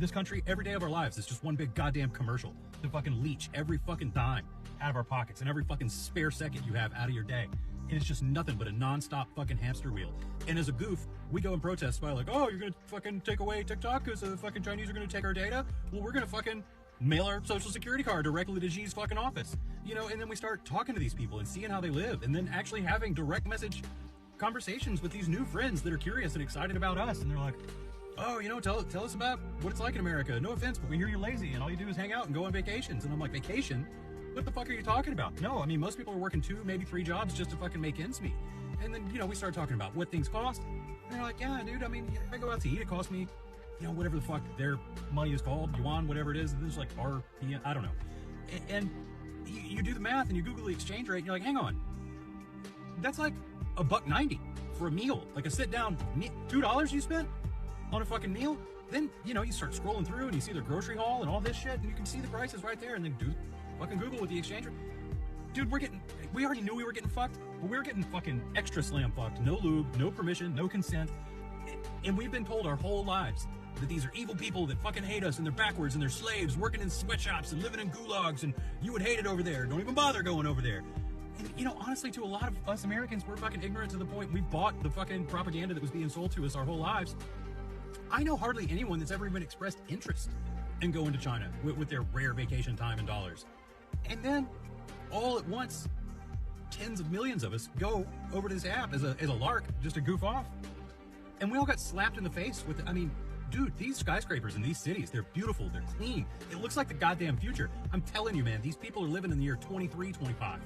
This country, every day of our lives, is just one big goddamn commercial to fucking leech every fucking dime out of our pockets and every fucking spare second you have out of your day. And it's just nothing but a non-stop fucking hamster wheel. And as a goof, we go and protest by like, oh, you're gonna fucking take away TikTok because the fucking Chinese are gonna take our data? Well, we're gonna fucking mail our social security card directly to Xi's fucking office. You know, and then we start talking to these people and seeing how they live, and then actually having direct message conversations with these new friends that are curious and excited about us. And they're like, oh, you know, tell us about what it's like in America. No offense, but we hear you're lazy and all you do is hang out and go on vacations. And I'm like, vacation? What the fuck are you talking about? No, I mean, most people are working 2, maybe 3 jobs just to fucking make ends meet. And then, you know, we start talking about what things cost. And they're like, yeah, dude, I mean, if I go out to eat, it costs me, you know, whatever the fuck their money is called, yuan, whatever it is. And there's like RP, I don't know. And you do the math and you Google the exchange rate and you're like, hang on. That's like $1.90 for a meal. Like a sit-down $2 you spent on a fucking meal. Then, you know, you start scrolling through and you see their grocery haul and all this shit, and you can see the prices right there. And then fucking Google with the exchange rate. Dude, we already knew we were getting fucked, but we were getting fucking extra slam fucked. No lube, no permission, no consent. And we've been told our whole lives that these are evil people that fucking hate us and they're backwards and they're slaves working in sweatshops and living in gulags and you would hate it over there. Don't even bother going over there. And, you know, honestly, to a lot of us Americans, we're fucking ignorant to the point we've bought the fucking propaganda that was being sold to us our whole lives. I know hardly anyone that's ever even expressed interest in going to China with their rare vacation time and dollars. And then, all at once, tens of millions of us go over to this app as a lark, just to goof off. And we all got slapped in the face with, I mean, dude, these skyscrapers in these cities, they're beautiful, they're clean. It looks like the goddamn future. I'm telling you, man, these people are living in the year 2325.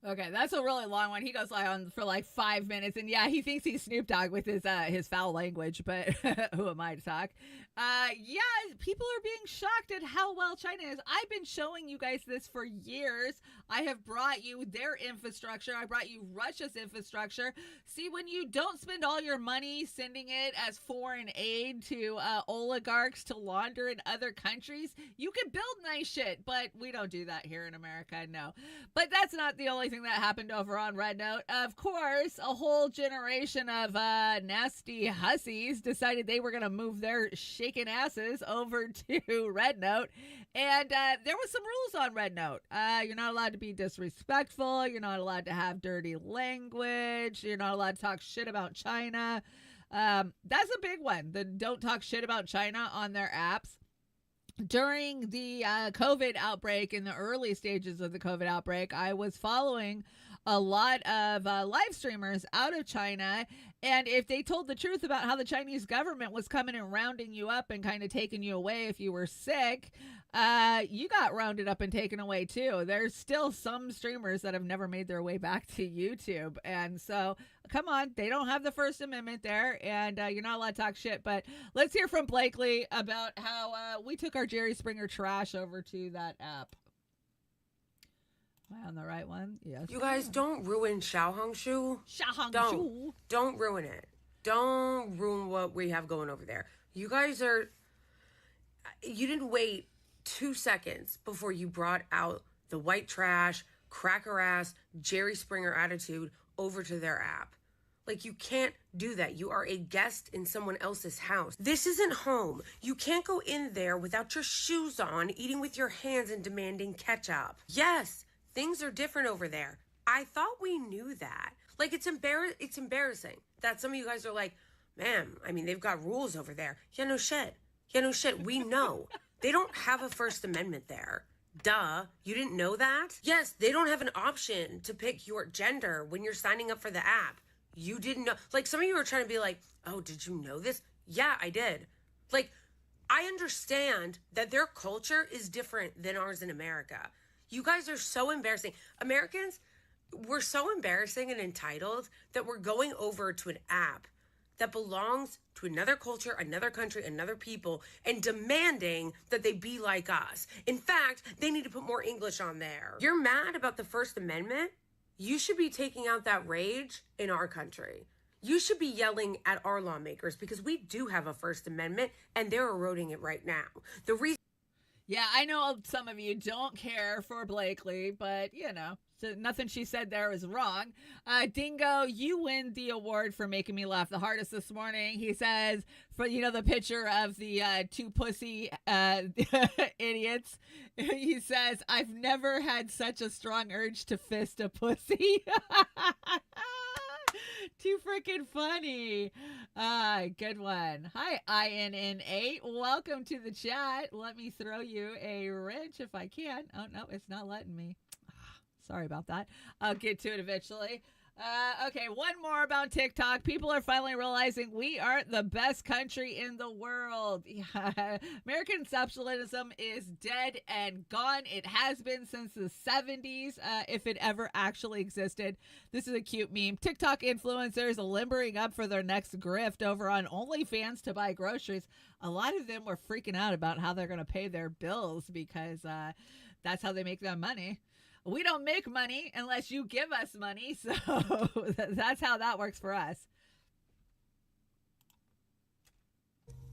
Okay, that's a really long one. He goes on for like 5 minutes, and yeah, he thinks he's Snoop Dogg with his foul language, but who am I to talk? Yeah, people are being shocked at how well China is. I've been showing you guys this for years. I have brought you their infrastructure. I brought you Russia's infrastructure. See, when you don't spend all your money sending it as foreign aid to oligarchs to launder in other countries, you can build nice shit, but we don't do that here in America, no. But that's not the only thing thing that happened over on Red Note. Of course, a whole generation of nasty hussies decided they were going to move their shaking asses over to Red Note. And there was some rules on Red Note. You're not allowed to be disrespectful. You're not allowed to have dirty language. You're not allowed to talk shit about China. That's a big one. The don't talk shit about China on their apps. During the COVID outbreak, in the early stages of the COVID outbreak, I was following a lot of live streamers out of China. And if they told the truth about how the Chinese government was coming and rounding you up and kind of taking you away if you were sick, you got rounded up and taken away too. There's still some streamers that have never made their way back to YouTube. And so, come on, they don't have the First Amendment there, and you're not allowed to talk shit. But let's hear from Blakely about how we took our Jerry Springer trash over to that app. Am I on the right one? Yes. You guys don't ruin Xiaohongshu. Xiaohongshu. Don't ruin it. Don't ruin what we have going over there. You guys are... You didn't wait 2 seconds before you brought out the white trash, cracker ass, Jerry Springer attitude over to their app. Like, you can't do that. You are a guest in someone else's house. This isn't home. You can't go in there without your shoes on, eating with your hands and demanding ketchup. Yes, things are different over there. I thought we knew that. Like, it's embarrassing that some of you guys are like, man, I mean, they've got rules over there. Yeah, no shit. We know. They don't have a First Amendment there. Duh. You didn't know that? Yes, they don't have an option to pick your gender when you're signing up for the app. You didn't know. Like, some of you are trying to be like, oh, did you know this? Yeah, I did. Like, I understand that their culture is different than ours in America. You guys are so embarrassing. Americans, we're so embarrassing and entitled that we're going over to an app that belongs to another culture, another country, another people, and demanding that they be like us. In fact, they need to put more English on there. You're mad about the First Amendment? You should be taking out that rage in our country. You should be yelling at our lawmakers because we do have a First Amendment and they're eroding it right now. The reason... Yeah, I know some of you don't care for Blakely, but, you know, so nothing she said there was wrong. Dingo, you win the award for making me laugh the hardest this morning. He says, for, you know, the picture of the two pussy idiots, he says, I've never had such a strong urge to fist a pussy. Too freaking funny. Good one. Hi, INN8. Welcome to the chat. Let me throw you a wrench if I can. Oh, no, it's not letting me. Sorry about that. I'll get to it eventually. Okay, one more about TikTok. People are finally realizing we aren't the best country in the world. Yeah. American exceptionalism is dead and gone. It has been since the 70s, if it ever actually existed. This is a cute meme. TikTok influencers limbering up for their next grift over on OnlyFans to buy groceries. A lot of them were freaking out about how they're going to pay their bills because that's how they make their money. We don't make money unless you give us money, so that's how that works for us.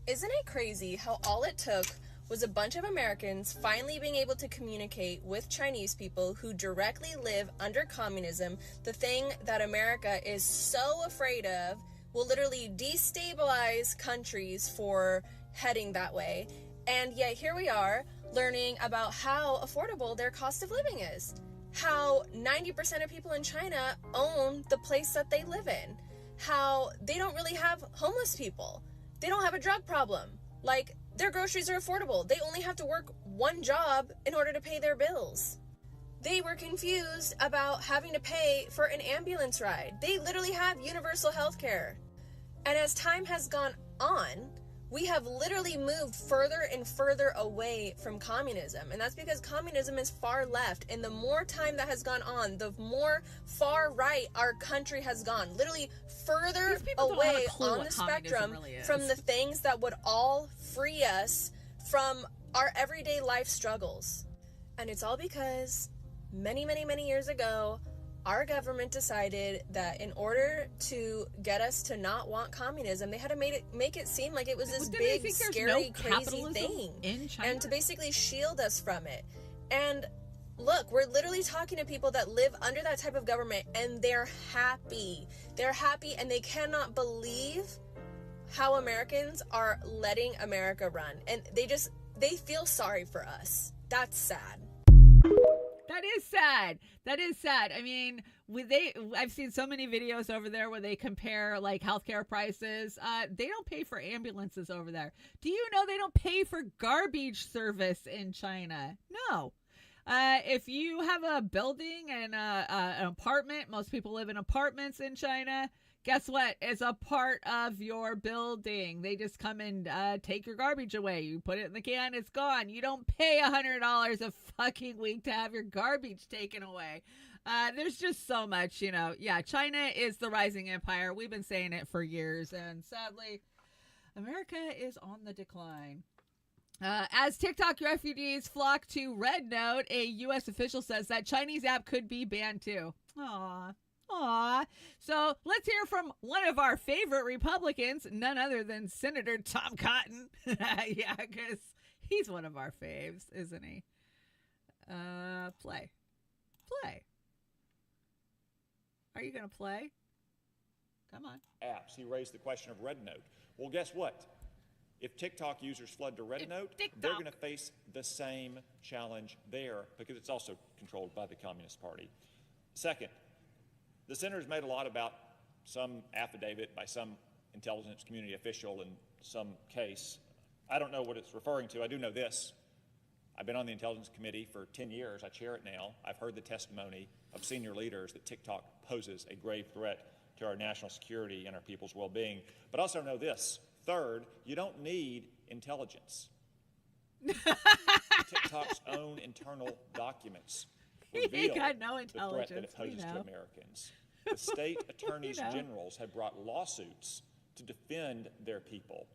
Isn't it crazy how all it took was a bunch of Americans finally being able to communicate with Chinese people who directly live under communism, the thing that America is so afraid of, will literally destabilize countries for heading that way. And yet here we are, learning about how affordable their cost of living is. How 90% of people in China own the place that they live in. How they don't really have homeless people. They don't have a drug problem. Like, their groceries are affordable. They only have to work one job in order to pay their bills. They were confused about having to pay for an ambulance ride. They literally have universal health care. And as time has gone on, we have literally moved further and further away from communism. And that's because communism is far left. And the more time that has gone on, the more far right our country has gone. Literally further away on the spectrum really from the things that would all free us from our everyday life struggles. And it's all because many, many, many years ago, our government decided that in order to get us to not want communism, they had to make it seem like it was this big, scary, crazy thing. And to basically shield us from it. And Look, we're literally talking to people that live under that type of government, and they're happy. They're happy, and they cannot believe how Americans are letting America run. And they feel sorry for us. That's sad. That is sad. That is sad. I mean, I've seen so many videos over there where they compare like healthcare prices. They don't pay for ambulances over there. Do you know they don't pay for garbage service in China? No. If you have a building and an apartment, most people live in apartments in China. Guess what? It's a part of your building. They just come and take your garbage away. You put it in the can, it's gone. You don't pay $100 a fucking week to have your garbage taken away. There's just so much, you know. Yeah, China is the rising empire. We've been saying it for years. And sadly, America is on the decline. As TikTok refugees flock to Red Note, a U.S. official says that Chinese app could be banned too. Aww. So let's hear from one of our favorite Republicans, none other than Senator Tom Cotton. Yeah, because he's one of our faves, isn't he? Play. Are you going to play? Come on. Apps. He raised the question of Red Note. Well, guess what? If TikTok users flood to Red Note, they're going to face the same challenge there because it's also controlled by the Communist Party. Second, the senator's made a lot about some affidavit by some intelligence community official in some case. I don't know what it's referring to. I do know this. I've been on the Intelligence Committee for 10 years. I chair it now. I've heard the testimony of senior leaders that TikTok poses a grave threat to our national security and our people's well-being. But I also know this. Third, you don't need intelligence. TikTok's own internal documents reveal no the threat that it poses to Americans. The state attorneys generals have brought lawsuits to defend their people.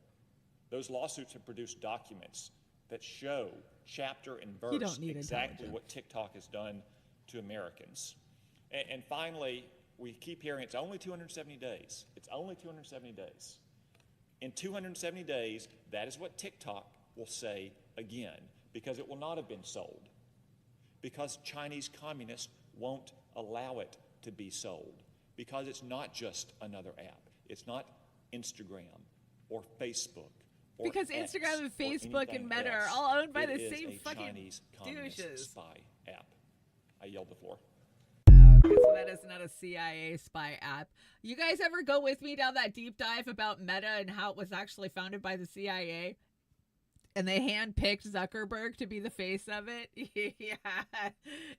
Those lawsuits have produced documents that show chapter and verse exactly what TikTok has done to Americans. And finally, we keep hearing it's only 270 days. It's only 270 days. In 270 days, that is what TikTok will say again, because it will not have been sold. Because Chinese communists won't allow it to be sold. Because it's not just another app. It's not Instagram or Facebook or because X Instagram and Facebook and Meta are all owned by the same fucking Chinese communist douches. spy app. I yield the floor. Okay, so that is not a CIA spy app. You guys ever go with me down that deep dive about Meta and how it was actually founded by the CIA? And they handpicked Zuckerberg to be the face of it? Yeah,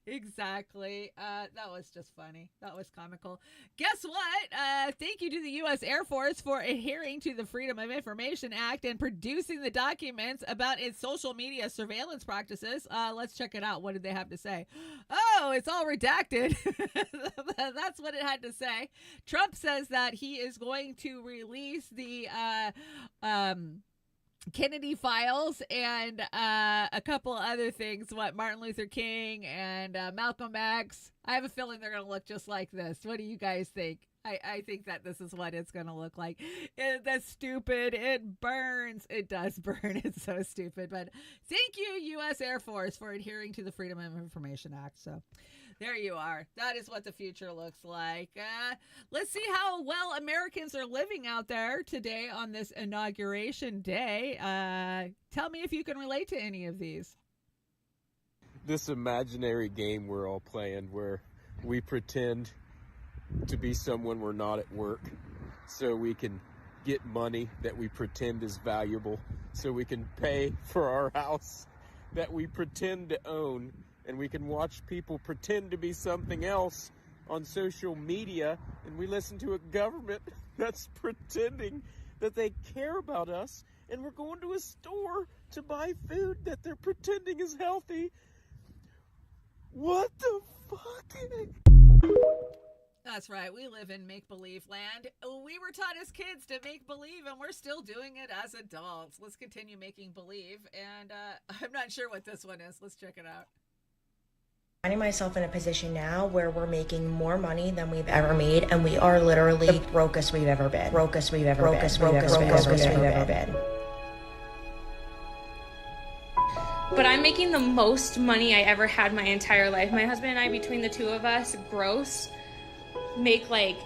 exactly. That was just funny. That was comical. Guess what? Thank you to the U.S. Air Force for adhering to the Freedom of Information Act and producing the documents about its social media surveillance practices. Let's check it out. What did they have to say? Oh, it's all redacted. That's what it had to say. Trump says that he is going to release the Kennedy files and a couple other things, Martin Luther King and Malcolm X. I have a feeling they're going to look just like this. What do you guys think? I think that this is what it's going to look like. That's stupid. It burns. It does burn. It's so stupid. But thank you, U.S. Air Force, for adhering to the Freedom of Information Act. So there you are. That is what the future looks like. Let's see how well Americans are living out there today on this Inauguration Day. Tell me if you can relate to any of these. This imaginary game we're all playing where we pretend to be someone we're not at work so we can get money that we pretend is valuable, so we can pay for our house that we pretend to own, and we can watch people pretend to be something else on social media, and we listen to a government that's pretending that they care about us, and we're going to a store to buy food that they're pretending is healthy. What the fuck? That's right. We live in make-believe land. We were taught as kids to make believe, and we're still doing it as adults. Let's continue making believe. And I'm not sure what this one is. Let's check it out. Finding myself in a position now where we're making more money than we've ever made, and we are literally the brokest we've ever been. Brokest we've ever been. but I'm making the most money I ever had my entire life. My husband and I, between the two of us, gross, make like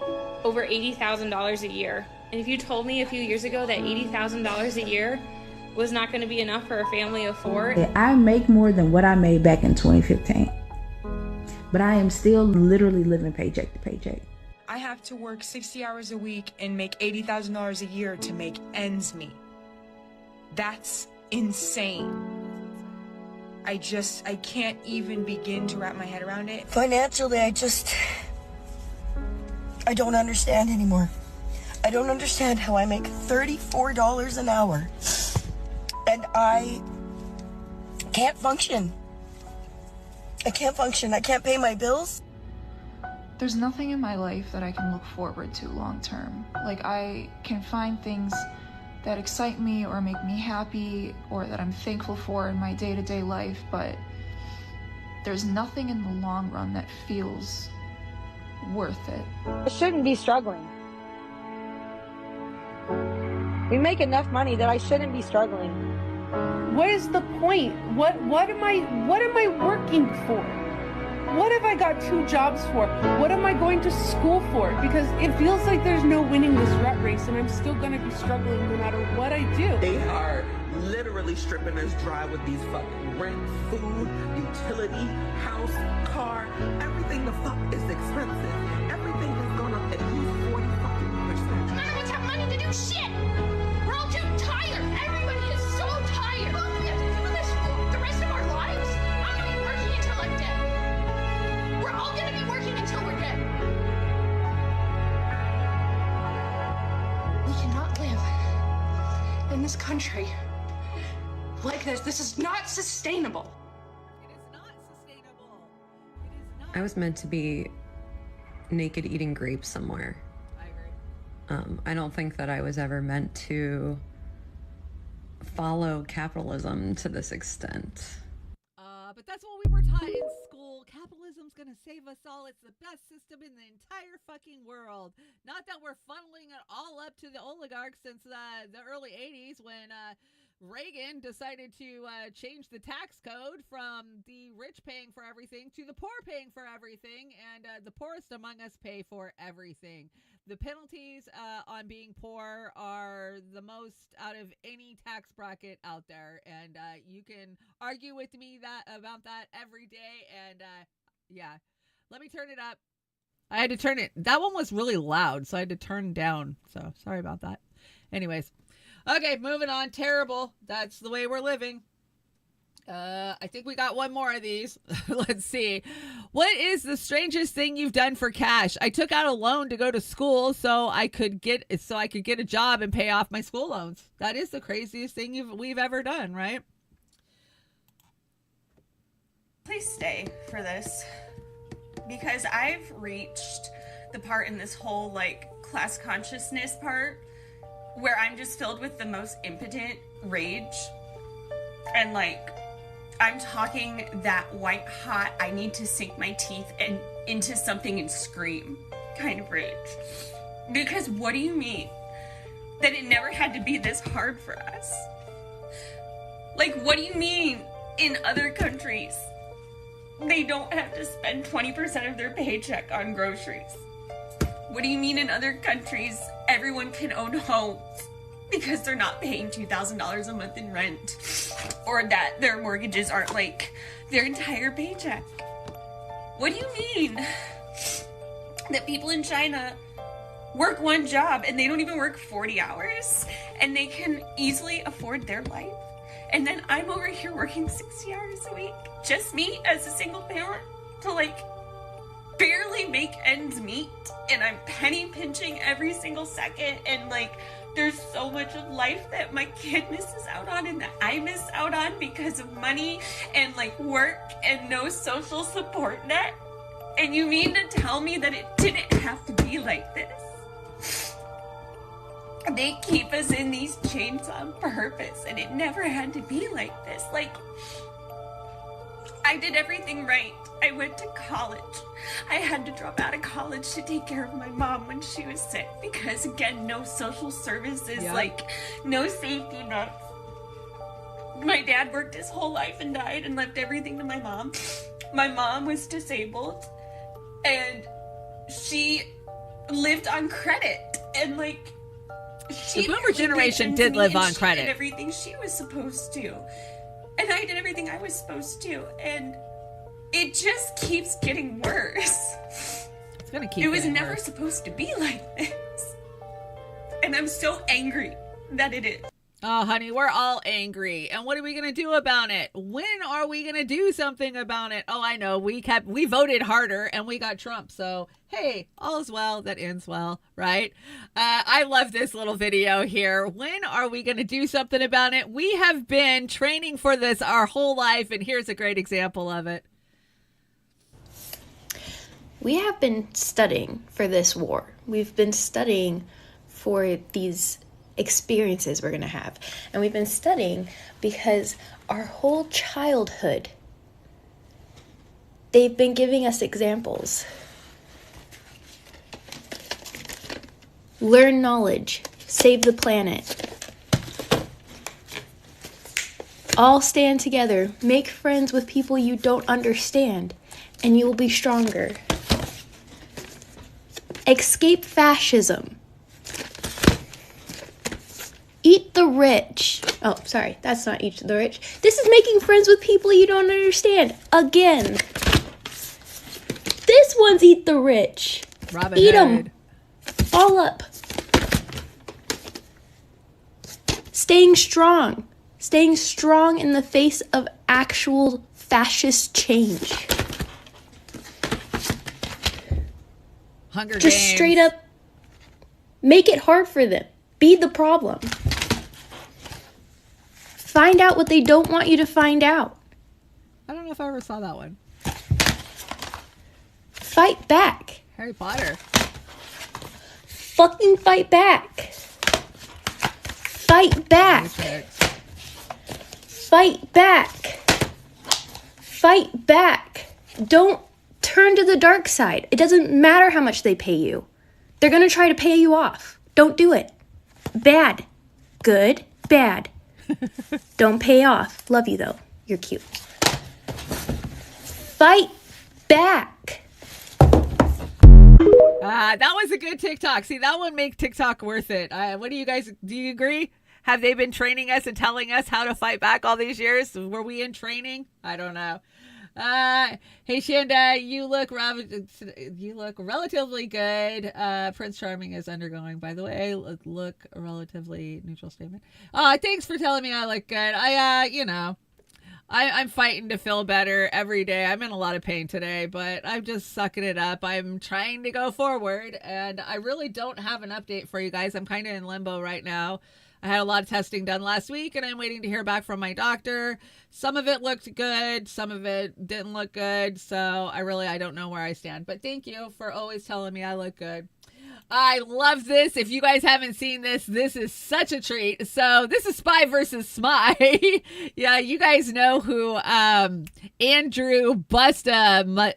over $80,000 a year. And if you told me a few years ago that $80,000 a year was not going to be enough for a family of four. I make more than what I made back in 2015. But I am still literally living paycheck to paycheck. I have to work 60 hours a week and make $80,000 a year to make ends meet. That's insane. I can't even begin to wrap my head around it. Financially, I don't understand anymore. I don't understand how I make $34 an hour and I can't function. I can't function. I can't pay my bills. There's nothing in my life that I can look forward to long term. Like, I can find things that excite me or make me happy or that I'm thankful for in my day-to-day life, but there's nothing in the long run that feels worth it. I shouldn't be struggling. We make enough money that I shouldn't be struggling. What is the point? What am I working for? What have I got 2 jobs for? What am I going to school for? Because it feels like there's no winning this rat race and I'm still gonna be struggling no matter what I do. They are literally stripping us dry with these fucking rent, food, utility, house, car, everything the fuck is expensive. Everything has gone up at least 40 fucking %. None of us have money to do shit. We're all too tired. Everybody is so tired. What do we have to do this for? The rest of our lives? I'm gonna be working until I'm dead. We're all gonna be working until we're dead. We cannot live in this country like this. This is not sustainable. It is not sustainable. I was meant to be naked eating grapes somewhere. I agree. I don't think that I was ever meant to follow capitalism to this extent. But that's what we were taught in school. Capitalism's gonna save us all. It's the best system in the entire fucking world. Not that we're funneling it all up to the oligarchs since the early 80s when Reagan decided to change the tax code from the rich paying for everything to the poor paying for everything, and the poorest among us pay for everything. The penalties on being poor are the most out of any tax bracket out there, and you can argue with me about that every day, and yeah. Let me turn it up. I had to turn it. That one was really loud, so I had to turn down, so sorry about that. Anyways. Okay, moving on. Terrible. That's the way we're living. I think we got one more of these. Let's see. What is the strangest thing you've done for cash? I took out a loan to go to school so I could get a job and pay off my school loans. That is the craziest thing we've ever done, right? Please stay for this, because I've reached the part in this whole class consciousness part where I'm just filled with the most impotent rage, and I'm talking that white hot, I need to sink my teeth into something and scream kind of rage. Because what do you mean that it never had to be this hard for us? What do you mean in other countries they don't have to spend 20% of their paycheck on groceries? What do you mean in other countries everyone can own homes because they're not paying $2,000 a month in rent, or that their mortgages aren't their entire paycheck? What do you mean that people in China work one job and they don't even work 40 hours and they can easily afford their life? And then I'm over here working 60 hours a week, just me as a single parent, to barely make ends meet, and I'm penny pinching every single second, and there's so much of life that my kid misses out on and that I miss out on because of money and work and no social support net. And you mean to tell me that it didn't have to be like this? They keep us in these chains on purpose, and it never had to be like this. I did everything right. I went to college. I had to drop out of college to take care of my mom when she was sick because, again, no social services, no safety nets. My dad worked his whole life and died and left everything to my mom. My mom was disabled and she lived on credit, and like the boomer generation did live on credit. She did everything she was supposed to, and I did everything I was supposed to, and it just keeps getting worse. It's gonna keep. It was never worse. supposed to be like this, and I'm so angry that it is. Oh, honey, we're all angry. And what are we going to do about it? When are we going to do something about it? Oh, I know. We voted harder and we got Trump. So, hey, all is well that ends well, right? I love this little video here. When are we going to do something about it? We have been training for this our whole life, and here's a great example of it. We have been studying for this war. We've been studying for these experiences we're going to have. And we've been studying because our whole childhood, they've been giving us examples. Learn knowledge, save the planet. All stand together, make friends with people you don't understand, and you will be stronger. Escape fascism. Eat the rich. Oh, sorry, that's not eat the rich. This is making friends with people you don't understand. Again. This one's eat the rich. Robin Eat Hood. them. All up. Staying strong. Staying strong in the face of actual fascist change. Hunger Just Games. straight up make it hard for them. Be the problem. Find out what they don't want you to find out. I don't know if I ever saw that one. Fight back. Harry Potter. Fucking fight back. Fight back. Fight back. Fight back. Don't turn to the dark side. It doesn't matter how much they pay you. They're going to try to pay you off. Don't do it. Bad. Good. Bad. Don't pay off. Love you, though. You're cute. Fight back. That was a good TikTok. See, that one makes TikTok worth it. What do you guys, do you agree? Have they been training us and telling us how to fight back all these years? Were we in training? I don't know. Hey, Chanda, you look relatively good. Prince Charming is undergoing, by the way. Look a relatively neutral statement. Thanks for telling me I look good. I'm fighting to feel better every day. I'm in a lot of pain today, but I'm just sucking it up. I'm trying to go forward, and I really don't have an update for you guys. I'm kind of in limbo right now. I had a lot of testing done last week, and I'm waiting to hear back from my doctor. Some of it looked good. Some of it didn't look good. So I don't know where I stand. But thank you for always telling me I look good. I love this. If you guys haven't seen this, this is such a treat. So this is Spy versus Smy. Yeah, you guys know who Andrew Bustamante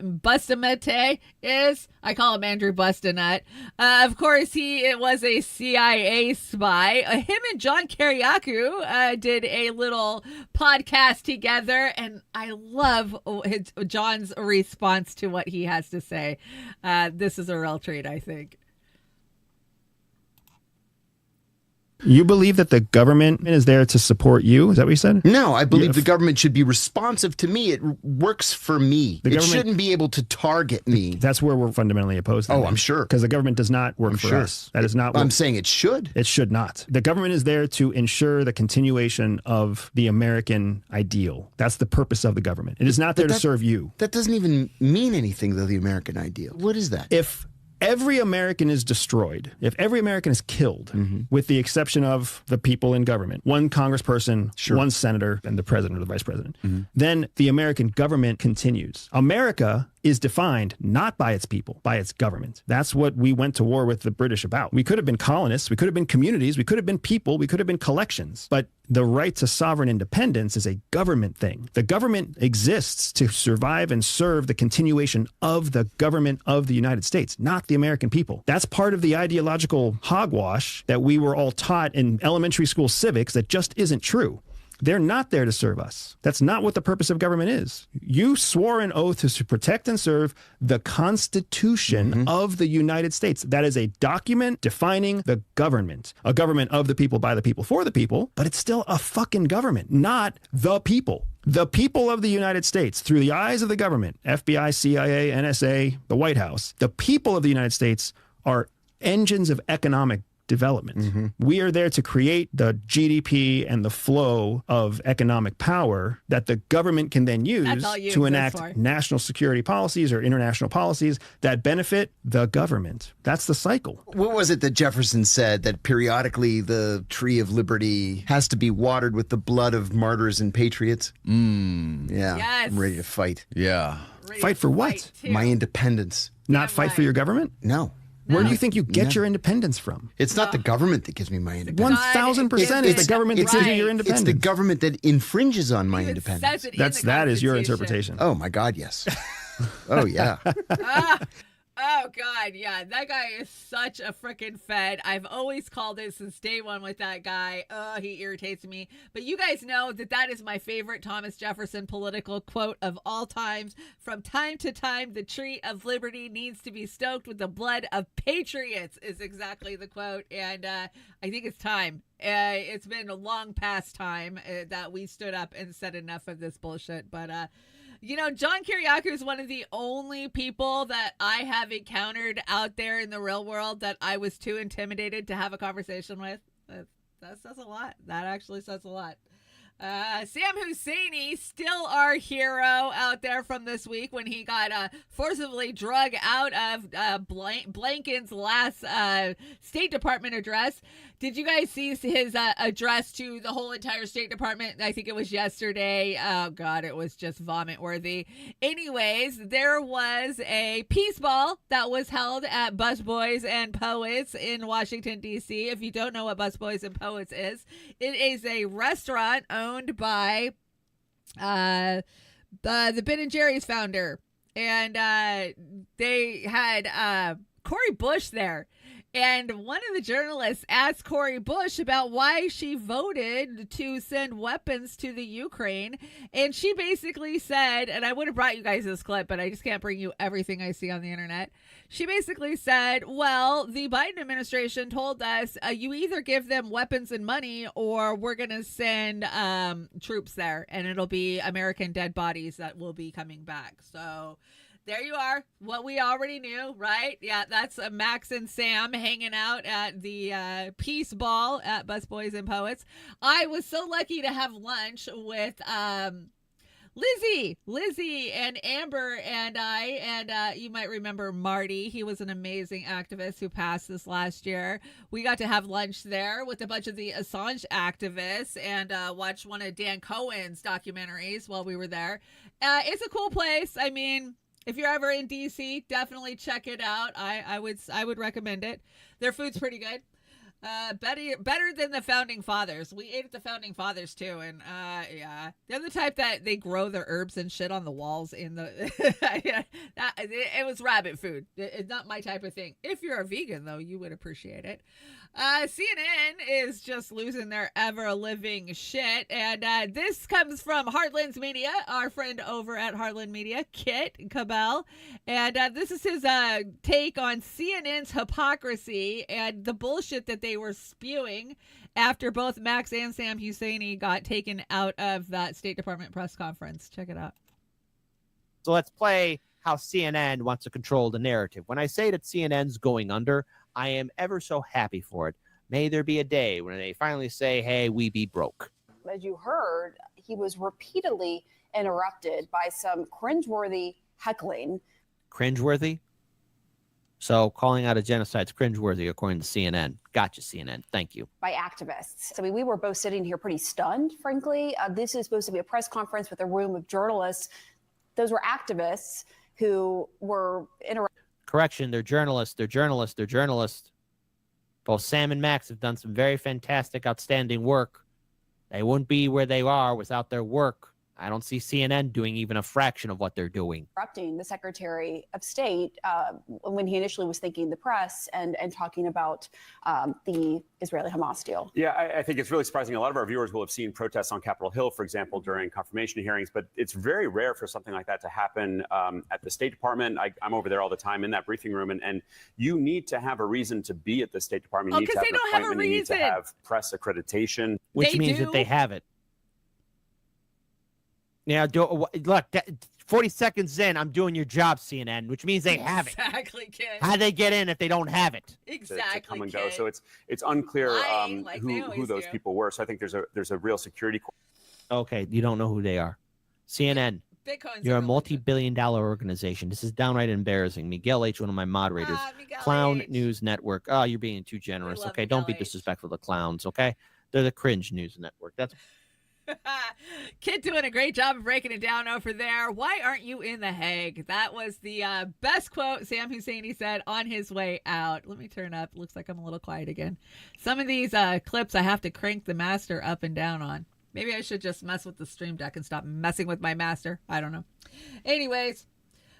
is. I call him Andrew Bustanut. Of course, it was a CIA spy. Him and John Kiriakou did a little podcast together, and I love John's response to what he has to say. This is a real treat, I think. You believe that the government is there to support you? Is that what you said? No, I believe the government should be responsive to me. It works for me. The it shouldn't be able to target me. That's where we're fundamentally opposed to. Oh, I'm sure. Because the government does not work for us. That is not what I'm saying. It should. It should not. The government is there to ensure the continuation of the American ideal. That's the purpose of the government. It is not there to serve you. That doesn't even mean anything, though, the American ideal. What is that? If every American is destroyed, if every American is killed, with the exception of the people in government, one congressperson, one senator, and the president or the vice president, then the American government continues. America is defined not by its people, by its government. That's what we went to war with the British about. We could have been colonists, we could have been communities, we could have been people, we could have been collections. But the right to sovereign independence is a government thing. The government exists to survive and serve the continuation of the government of the United States, not the American people. That's part of the ideological hogwash that we were all taught in elementary school civics that just isn't true. They're not there to serve us. That's not what the purpose of government is. You swore an oath to protect and serve the Constitution of the United States. That is a document defining the government. A government of the people, by the people, for the people, but it's still a fucking government, not the people. The people of the United States, through the eyes of the government, FBI, CIA, NSA, the White House, the people of the United States are engines of economic development. We are there to create the GDP and the flow of economic power that the government can then use to enact national security policies or international policies that benefit the government. That's the cycle. What was it that Jefferson said, that periodically the tree of liberty has to be watered with the blood of martyrs and patriots? Yeah, Yes. I'm ready to fight. Yeah. Fight for what? My independence. Not fight for your government? No. Where do you think you get your independence from? It's not the government that gives me my independence. 1000% is the government that gives you your independence. It's the government that infringes on my independence. That is your interpretation. Oh my God, yes. Oh yeah. Oh God, yeah, that guy is such a freaking fed. I've always called it since day one with that guy. He irritates me. But you guys know that is my favorite Thomas Jefferson political quote of all times. From time to time, the tree of liberty needs to be stoked with the blood of patriots is exactly the quote. And I think it's time. It's been a long past time that we stood up and said enough of this bullshit. But you know, John Kiriakou is one of the only people that I have encountered out there in the real world that I was too intimidated to have a conversation with. That says a lot. That actually says a lot. Sam Husseini, still our hero out there from this week when he got forcibly drug out of Blinken's last State Department address. Did you guys see his address to the whole entire State Department? I think it was yesterday. Oh, God, it was just vomit-worthy. Anyways, there was a peace ball that was held at Busboys and Poets in Washington, D.C. If you don't know what Busboys and Poets is, it is a restaurant owned by the Ben & Jerry's founder. And they had Cori Bush there. And one of the journalists asked Cori Bush about why she voted to send weapons to the Ukraine. And she basically said, and I would have brought you guys this clip, but I just can't bring you everything I see on the internet. She basically said, well, the Biden administration told us you either give them weapons and money or we're going to send troops there. And it'll be American dead bodies that will be coming back. So there you are. What we already knew, right? Yeah, that's Max and Sam hanging out at the Peace Ball at Busboys and Poets. I was so lucky to have lunch with Lizzie and Amber and I, and you might remember Marty. He was an amazing activist who passed this last year. We got to have lunch there with a bunch of the Assange activists and watch one of Dan Cohen's documentaries while we were there. It's a cool place. I mean, if you're ever in DC, definitely check it out. I would recommend it. Their food's pretty good. Better than the Founding Fathers. We ate at the Founding Fathers too, and yeah, they're the type that they grow their herbs and shit on the walls in the. It was rabbit food. It's not my type of thing. If you're a vegan, though, you would appreciate it. CNN is just losing their ever-living shit, and this comes from Heartland's Media, our friend over at Heartland Media, Kit Cabell, and this is his take on CNN's hypocrisy and the bullshit that they were spewing after both Max and Sam Husseini got taken out of that State Department press conference. Check it out. So let's play how CNN wants to control the narrative. When I say that CNN's going under, I am ever so happy for it. May there be a day when they finally say, hey, we be broke. As you heard, he was repeatedly interrupted by some cringeworthy heckling. Cringeworthy? So calling out a genocide's cringeworthy, according to CNN. Gotcha, CNN. Thank you. By activists. I mean, we were both sitting here pretty stunned, frankly. This is supposed to be a press conference with a room of journalists. Those were activists who were interrupted. Correction, they're journalists. They're journalists. They're journalists. Both Sam and Max have done some very fantastic, outstanding work. They wouldn't be where they are without their work. I don't see CNN doing even a fraction of what they're doing. Interrupting the Secretary of State when he initially was thanking the press and talking about the Israeli-Hamas deal. Yeah, I think it's really surprising. A lot of our viewers will have seen protests on Capitol Hill, for example, during confirmation hearings, but it's very rare for something like that to happen at the State Department. I'm over there all the time in that briefing room, and you need to have a reason to be at the State Department. You need to have an appointment. You need to have press accreditation. Which means that they have it. Now, look, 40 seconds in, I'm doing your job, CNN, which means they have it. Exactly, kid. How do they get in if they don't have it? Exactly, to come and kid. go. So it's unclear Like who those people were. So I think there's a real security. Okay, you don't know who they are. CNN. Bitcoin's You're a multi-billion-dollar organization. This is downright embarrassing. Miguel H., one of my moderators. Clown News Network. Oh, you're being too generous. Okay, don't be disrespectful to clowns, okay? They're the cringe news network. That's Kid doing a great job of breaking it down over there. Why aren't you in The Hague? That was the best quote Sam Husseini said on his way out. Let me turn up. Looks like I'm a little quiet again. Some of these clips I have to crank the master up and down on. Maybe I should just mess with the Stream Deck and stop messing with my master. I don't know. Anyways,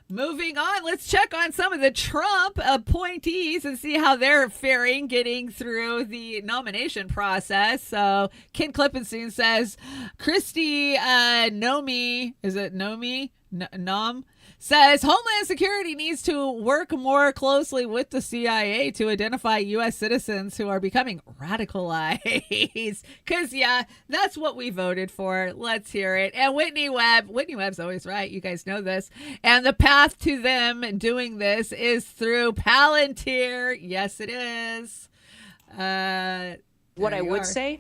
moving on, let's check on some of the Trump appointees and see how they're faring getting through the nomination process. So Ken Klippenstein says, Christy Nomi, is it Nomi? Nom? Says Homeland Security needs to work more closely with the CIA to identify U.S. citizens who are becoming radicalized. Because, yeah, that's what we voted for. Let's hear it. And Whitney Webb's always right. You guys know this. And the path to them doing this is through Palantir. Yes, it is. What I would say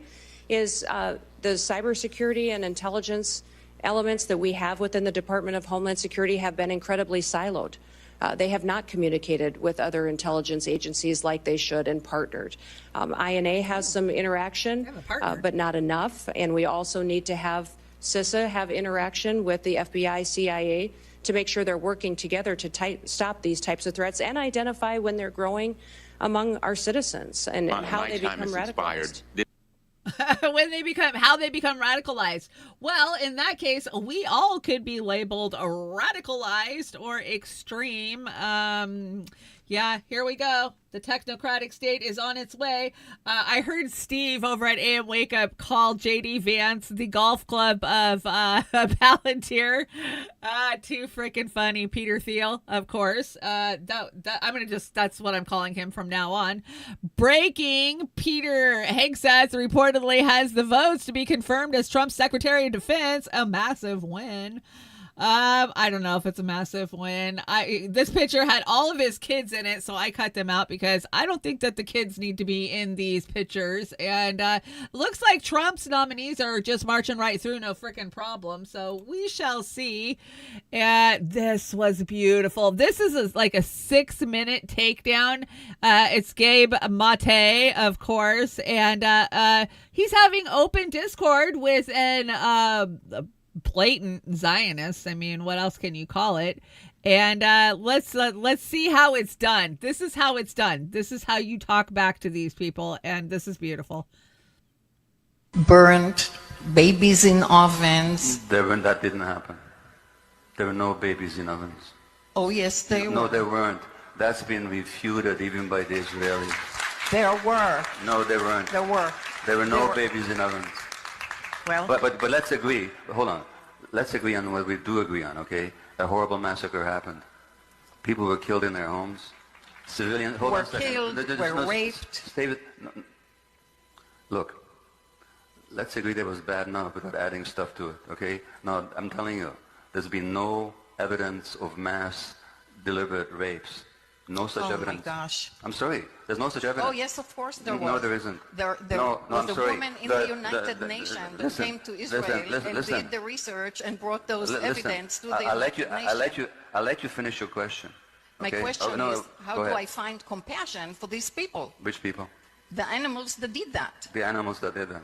is the cybersecurity and intelligence elements that we have within the Department of Homeland Security have been incredibly siloed. They have not communicated with other intelligence agencies like they should and partnered. INA has some interaction, but not enough. And we also need to have CISA have interaction with the FBI, CIA to make sure they're working together to stop these types of threats and identify when they're growing among our citizens and how they become radicalized. How they become radicalized. Well, in that case, we all could be labeled radicalized or extreme. Yeah, here we go. The technocratic state is on its way. I heard Steve over at AM Wake Up call JD Vance the golf club of Palantir. Too freaking funny. Peter Thiel, of course. That's what I'm calling him from now on. Breaking: Peter Hegseth reportedly has the votes to be confirmed as Trump's Secretary of Defense. A massive win. I don't know if it's a massive win. This picture had all of his kids in it, so I cut them out because I don't think that the kids need to be in these pictures. And looks like Trump's nominees are just marching right through, no freaking problem. So we shall see. This was beautiful. This is like a 6-minute takedown. It's Gabe Mate, of course, and he's having open Discord with an blatant Zionist. I mean, what else can you call it? And let's see how it's done. This is how it's done. This is how you talk back to these people, and this is beautiful. Burnt babies in ovens. That didn't happen. There were no babies in ovens. Oh yes, they were. No, there weren't. That's been refuted even by the Israelis. There were. No, there weren't. There were. There were no babies in ovens. Well, but let's agree. Hold on. Let's agree on what we do agree on, okay? A horrible massacre happened. People were killed in their homes. Civilians were killed, were raped. David, look, let's agree that was bad enough without adding stuff to it, okay? Now, I'm telling you, there's been no evidence of mass deliberate rapes. No such evidence. Oh my gosh. I'm sorry. There's no such evidence. Oh yes, of course there was. No, there isn't. There was a woman in the United Nations that came to Israel and did the research and brought those evidence to the United Nations. I'll let you finish your question. Okay? My question is, how do I find compassion for these people? Which people? The animals that did that. The animals that did that.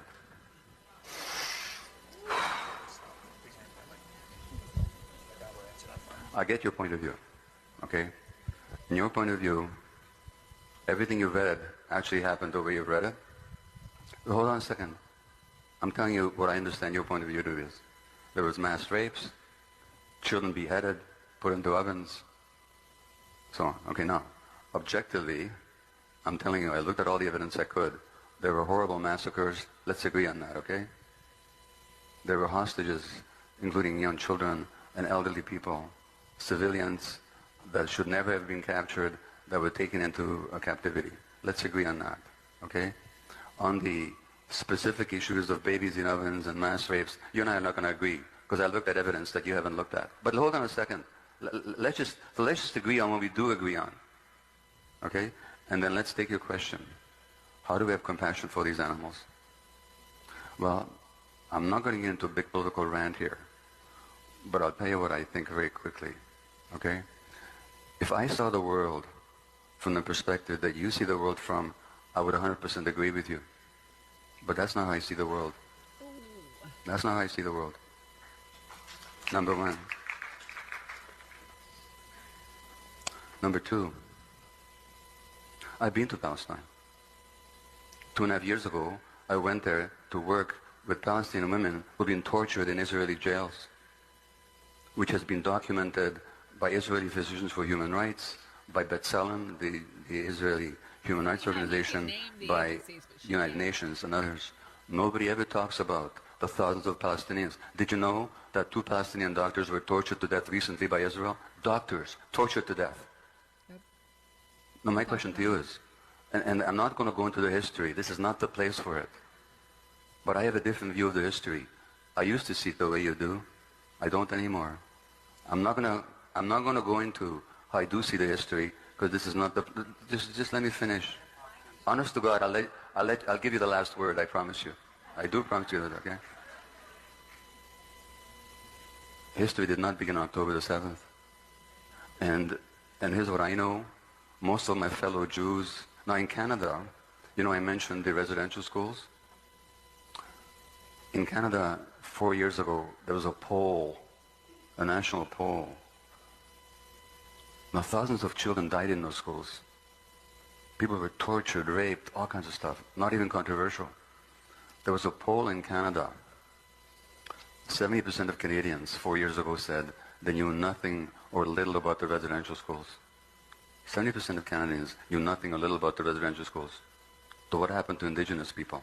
I get your point of view, okay? In your point of view, everything you've read actually happened the way you've read it. But hold on a second. I'm telling you what I understand your point of view to is. There was mass rapes, children beheaded, put into ovens, so on. Okay, now, objectively, I'm telling you, I looked at all the evidence I could. There were horrible massacres. Let's agree on that, okay? There were hostages, including young children and elderly people, civilians that should never have been captured, that were taken into captivity. Let's agree on that, okay? On the specific issues of babies in ovens and mass rapes, you and I are not going to agree, because I looked at evidence that you haven't looked at. But hold on a second. Let's just agree on what we do agree on, okay? And then let's take your question. How do we have compassion for these animals? Well, I'm not going to get into a big political rant here, but I'll tell you what I think very quickly, okay? If I saw the world from the perspective that you see the world from, I would 100% agree with you. But that's not how I see the world. That's not how I see the world. Number one. Number two, I've been to Palestine. 2.5 years ago, I went there to work with Palestinian women who've been tortured in Israeli jails, which has been documented by Israeli Physicians for Human Rights, by B'Tselem, the Israeli human rights organization, by United Nations and others. Nobody ever talks about the thousands of Palestinians. Did you know that 2 Palestinian doctors were tortured to death recently by Israel? Doctors tortured to death. Yep. Now my question to you is, and I'm not going to go into the history, this is not the place for it, but I have a different view of the history. I used to see it the way you do. I don't anymore. I'm not going to go into how I do see the history, because this is not the, just let me finish. Honest to God, I'll give you the last word, I promise you. I do promise you that, okay? History did not begin on October the 7th. And here's what I know. Most of my fellow Jews, now in Canada, you know, I mentioned the residential schools. In Canada, 4 years ago, there was a poll, a national poll. Now, thousands of children died in those schools. People were tortured, raped, all kinds of stuff, not even controversial. There was a poll in Canada. 70% of Canadians 4 years ago said they knew nothing or little about the residential schools. 70% of Canadians knew nothing or little about the residential schools. So what happened to indigenous people?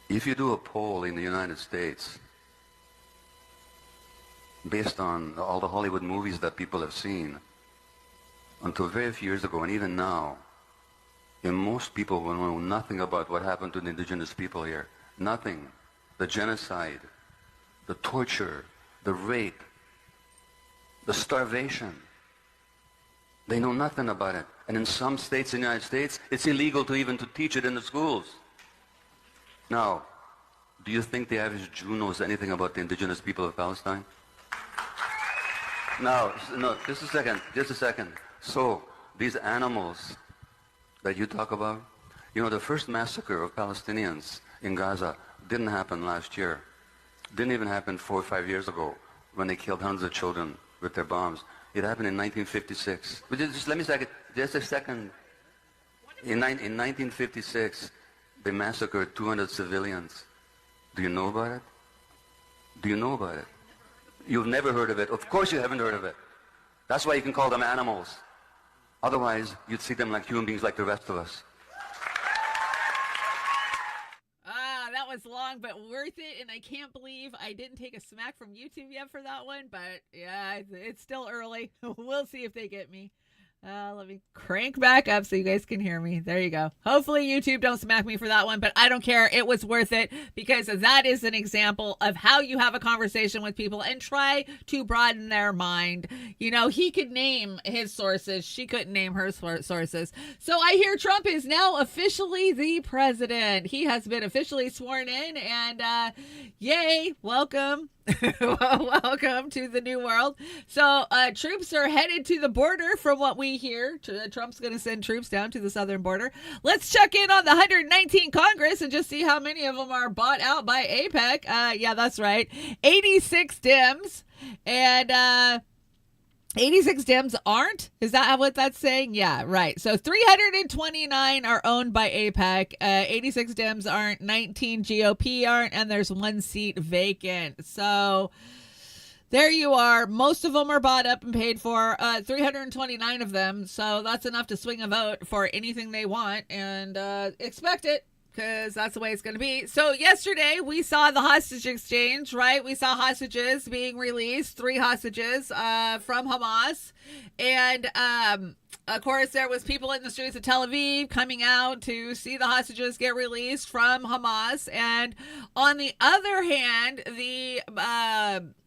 If you do a poll in the United States based on all the Hollywood movies that people have seen, until very few years ago and even now, most people will know nothing about what happened to the indigenous people here. Nothing. The genocide, the torture, the rape, the starvation. They know nothing about it. And in some states in the United States, it's illegal to even to teach it in the schools. Now, do you think the average Jew knows anything about the indigenous people of Palestine? No, just a second. So, these animals that you talk about, you know, the first massacre of Palestinians in Gaza didn't happen last year. Didn't even happen 4 or 5 years ago when they killed hundreds of children with their bombs. It happened in 1956. But just let me just a second. In 1956, they massacred 200 civilians. Do you know about it? Do you know about it? You've never heard of it. Of course you haven't heard of it. That's why you can call them animals. Otherwise, you'd see them like human beings like the rest of us. That was long, but worth it, and I can't believe I didn't take a smack from YouTube yet for that one, but yeah, it's still early. We'll see if they get me. Let me crank back up so you guys can hear me. There you go. Hopefully YouTube don't smack me for that one, but I don't care. It was worth it because that is an example of how you have a conversation with people and try to broaden their mind. You know, he could name his sources. She couldn't name her sources. So I hear Trump is now officially the president. He has been officially sworn in, and yay, welcome. Welcome to the new world. So troops are headed to the border from what we hear. Trump's going to send troops down to the southern border. Let's check in on the 119 Congress and just see how many of them are bought out by AIPAC. Yeah, that's right. 86 Dems. And 86 Dems aren't? Is that what that's saying? Yeah, right. So 329 are owned by AIPAC. 86 Dems aren't. 19 GOP aren't. And there's 1 seat vacant. So there you are. Most of them are bought up and paid for. 329 of them. So that's enough to swing a vote for anything they want. And expect it, because that's the way it's going to be. So yesterday we saw the hostage exchange, right? We saw hostages being released, 3 hostages from Hamas. And of course, there was people in the streets of Tel Aviv coming out to see the hostages get released from Hamas. And on the other hand,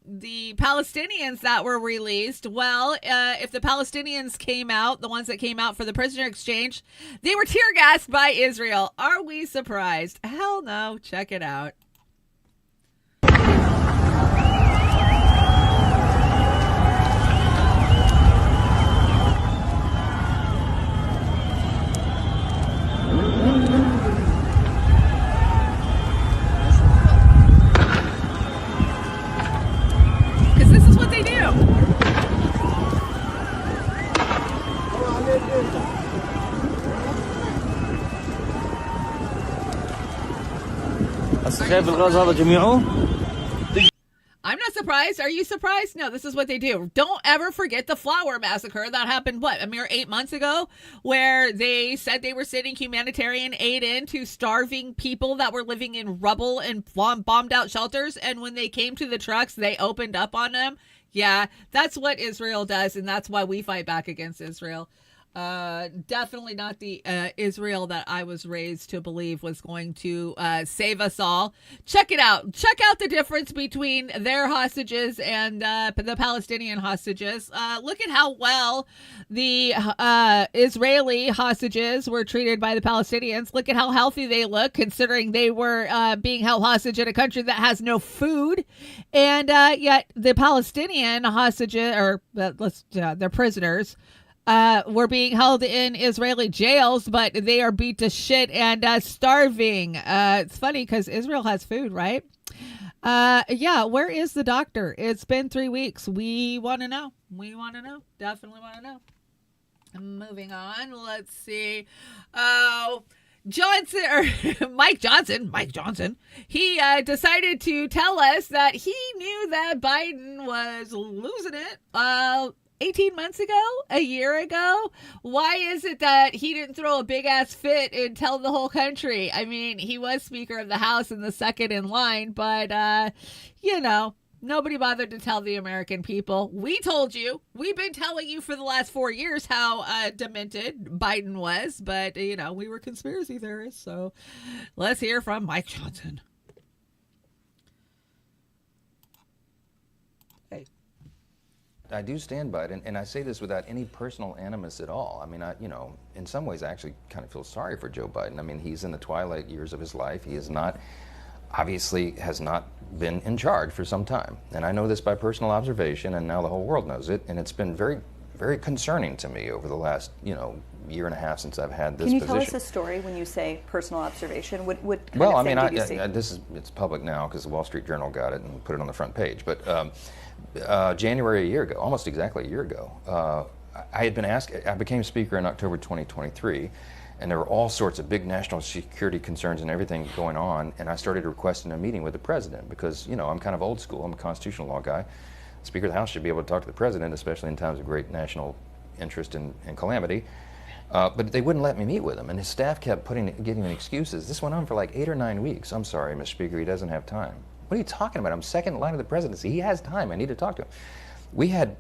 the Palestinians that were released, well, if the Palestinians came out, the ones that came out for the prisoner exchange, they were tear gassed by Israel. Are we surprised? Hell no. Check it out. This is what they do. I'm not surprised. Are you surprised? No, this is what they do. Don't ever forget the flower massacre that happened, a mere 8 months ago, where they said they were sending humanitarian aid in to starving people that were living in rubble and bombed out shelters. And when they came to the trucks, they opened up on them. Yeah, that's what Israel does, and that's why we fight back against Israel. Definitely not the Israel that I was raised to believe was going to save us all. Check it out. Check out the difference between their hostages and the Palestinian hostages. Look at how well the Israeli hostages were treated by the Palestinians. Look at how healthy they look, considering they were being held hostage in a country that has no food. And yet the Palestinian hostages, or they're prisoners, were being held in Israeli jails, but they are beat to shit and starving. It's funny because Israel has food, right? Yeah, where is the doctor? It's been 3 weeks. We want to know. We want to know. Definitely want to know. Moving on. Let's see. Mike Johnson, he decided to tell us that he knew that Biden was losing it 18 months ago, a year ago. Why is it that he didn't throw a big ass fit and tell the whole country? I mean, he was Speaker of the House and the second in line, but, nobody bothered to tell the American people. We told you. We've been telling you for the last 4 years how demented Biden was, but, we were conspiracy theorists. So let's hear from Mike Johnson. I do stand by it, and I say this without any personal animus at all. I mean, in some ways, I actually kind of feel sorry for Joe Biden. I mean, he's in the twilight years of his life. He is not, obviously, has not been in charge for some time. And I know this by personal observation, and now the whole world knows it. And it's been very, very concerning to me over the last, year and a half since I've had this position. Can you tell us a story when you say personal observation? What kind well, of I mean, thing did you see? it's public now because the Wall Street Journal got it and put it on the front page. But January a year ago, almost exactly a year ago, I had been asked, I became Speaker in October 2023, and there were all sorts of big national security concerns and everything going on, and I started requesting a meeting with the President because, I'm kind of old school. I'm a constitutional law guy. The Speaker of the House should be able to talk to the President, especially in times of great national interest and calamity. But they wouldn't let me meet with him, and his staff kept giving me excuses. This went on for like 8 or 9 weeks. I'm sorry, Mr. Speaker, he doesn't have time. What are you talking about? I'm second in line of the presidency. He has time. I need to talk to him. We had,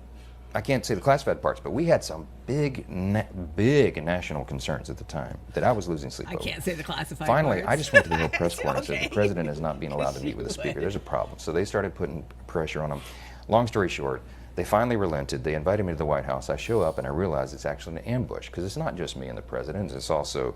I can't say the classified parts, but we had some big national concerns at the time that I was losing sleep over. I can't say the classified Finally, parts. I just went to the Hill press corps and Okay. said, the president is not being allowed to meet with the speaker. There's a problem. So they started putting pressure on him. Long story short, they finally relented. They invited me to the White House. I show up and I realize it's actually an ambush because it's not just me and the president. It's also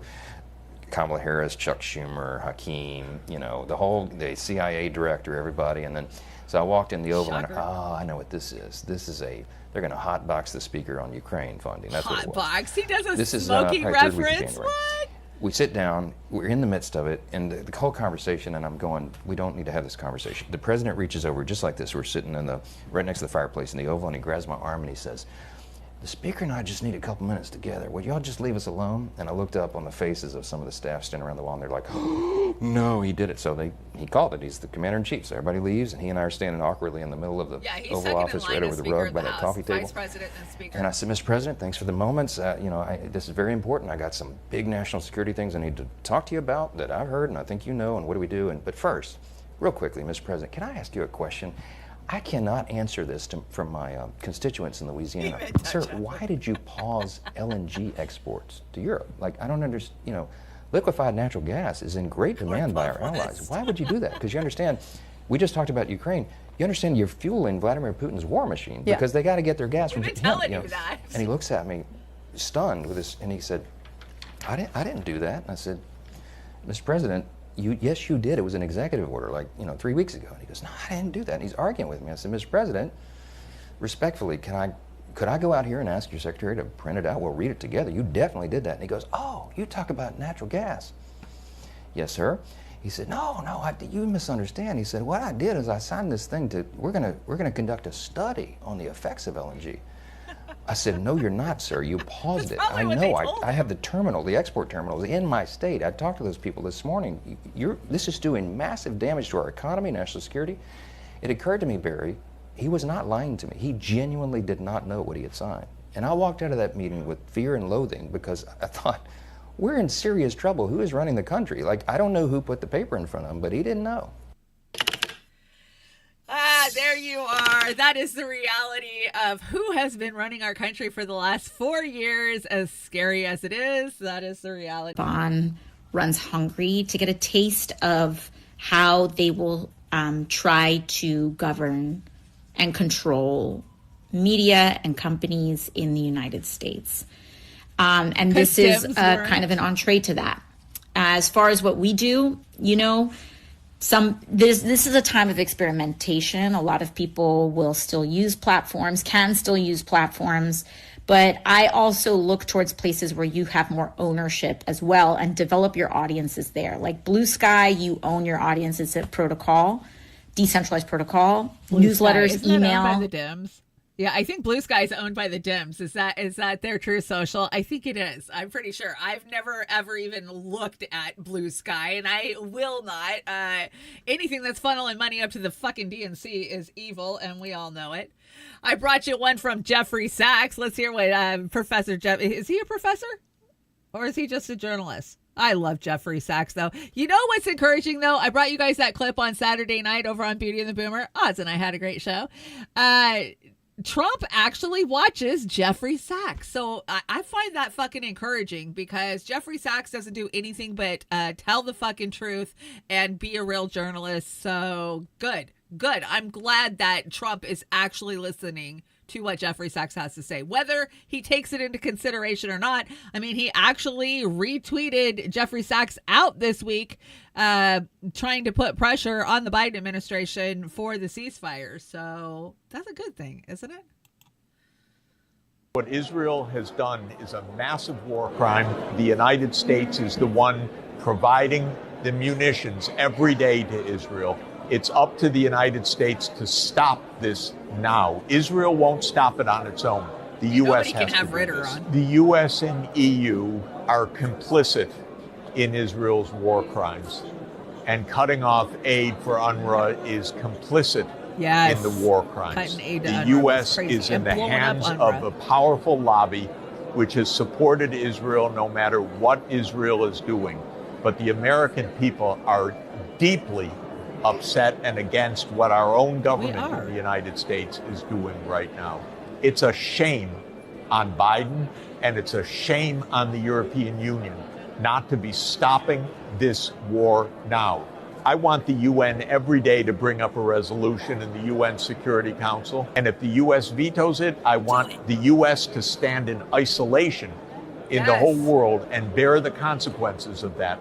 Kamala Harris, Chuck Schumer, Hakeem, the CIA director, everybody. And then, so I walked in the Oval and, I know what this is. They're going to hotbox the speaker on Ukraine funding. That's what it was. Hotbox? He does a This is, smoking probably third week of reference? January. What? we sit down, we're in the midst of it, and the whole conversation, and I'm going, we don't need to have this conversation. The president reaches over just like this. We're sitting right next to the fireplace in the Oval, and he grabs my arm and he says, the speaker and I just need a couple minutes together. Would y'all just leave us alone? And I looked up on the faces of some of the staff standing around the wall, and they're like, oh, no, he did it. So he called it. He's the commander-in-chief. So everybody leaves, and he and I are standing awkwardly in the middle of the Oval Office, right over the rug by that coffee table. Vice President and Speaker. And I said, Mr. President, thanks for the moments. This is very important. I got some big national security things I need to talk to you about that I've heard, and I think you know, and what do we do? But first, real quickly, Mr. President, can I ask you a question? I cannot answer this from my constituents in Louisiana. Sir, why did you pause LNG exports to Europe? Like, I don't understand, liquefied natural gas is in great demand by our allies. Why would you do that? Because you understand, we just talked about Ukraine. You understand you're fueling Vladimir Putin's war machine because they got to get their gas from him. That. And he looks at me stunned with this, and he said, I didn't do that. And I said, Mr. President, yes, you did. It was an executive order, 3 weeks ago. And he goes, no, I didn't do that. And he's arguing with me. I said, Mr. President, respectfully, could I go out here and ask your secretary to print it out? We'll read it together. You definitely did that. And he goes, oh, you talk about natural gas. Yes, sir. He said, no, you misunderstand. He said, what I did is I signed this thing we're gonna conduct a study on the effects of LNG. I said, no, you're not, sir. You paused it. I know. I have the export terminals in my state. I talked to those people this morning. This is doing massive damage to our economy, national security. It occurred to me, Barry, he was not lying to me. He genuinely did not know what he had signed. And I walked out of that meeting with fear and loathing because I thought, we're in serious trouble. Who is running the country? I don't know who put the paper in front of him, but he didn't know. There you are. That is the reality of who has been running our country for the last 4 years. As scary as it is, that is the reality. Bonn runs hungry to get a taste of how they will try to govern and control media and companies in the United States. And this is kind of an entree to that. As far as what we do, this is a time of experimentation. A lot of people will still use platforms, can still use platforms, but I also look towards places where you have more ownership as well and develop your audiences there. Like Blue Sky, you own your audience. It's a protocol, decentralized protocol, newsletters, email. By the Dems? Yeah, I think Blue Sky is owned by the Dems. Is that their True Social? I think it is. I'm pretty sure. I've never, ever even looked at Blue Sky, and I will not. Anything that's funneling money up to the fucking DNC is evil, and we all know it. I brought you one from Jeffrey Sachs. Let's hear what Professor Jeff... Is he a professor? Or is he just a journalist? I love Jeffrey Sachs, though. You know what's encouraging, though? I brought you guys that clip on Saturday night over on Beauty and the Boomer. Oz and I had a great show. Trump actually watches Jeffrey Sachs. So I find that fucking encouraging because Jeffrey Sachs doesn't do anything but tell the fucking truth and be a real journalist. So good. I'm glad that Trump is actually listening to what Jeffrey Sachs has to say, whether he takes it into consideration or not. I mean, he actually retweeted Jeffrey Sachs out this week, trying to put pressure on the Biden administration for the ceasefire. So that's a good thing, isn't it? What Israel has done is a massive war crime. The United States is the one providing the munitions every day to Israel. It's up to the United States to stop this now. Israel won't stop it on its own. The U.S. has to do this. The U.S. and EU are complicit in Israel's war crimes. And cutting off aid for UNRWA is complicit in the war crimes. The U.S. is in the hands of a powerful lobby which has supported Israel no matter what Israel is doing. But the American people are deeply upset and against what our own government in the United States is doing right now. It's a shame on Biden, and it's a shame on the European Union not to be stopping this war now. I want the UN every day to bring up a resolution in the UN Security Council, and if the U.S. vetoes it, I want the U.S. to stand in isolation in the whole world and bear the consequences of that.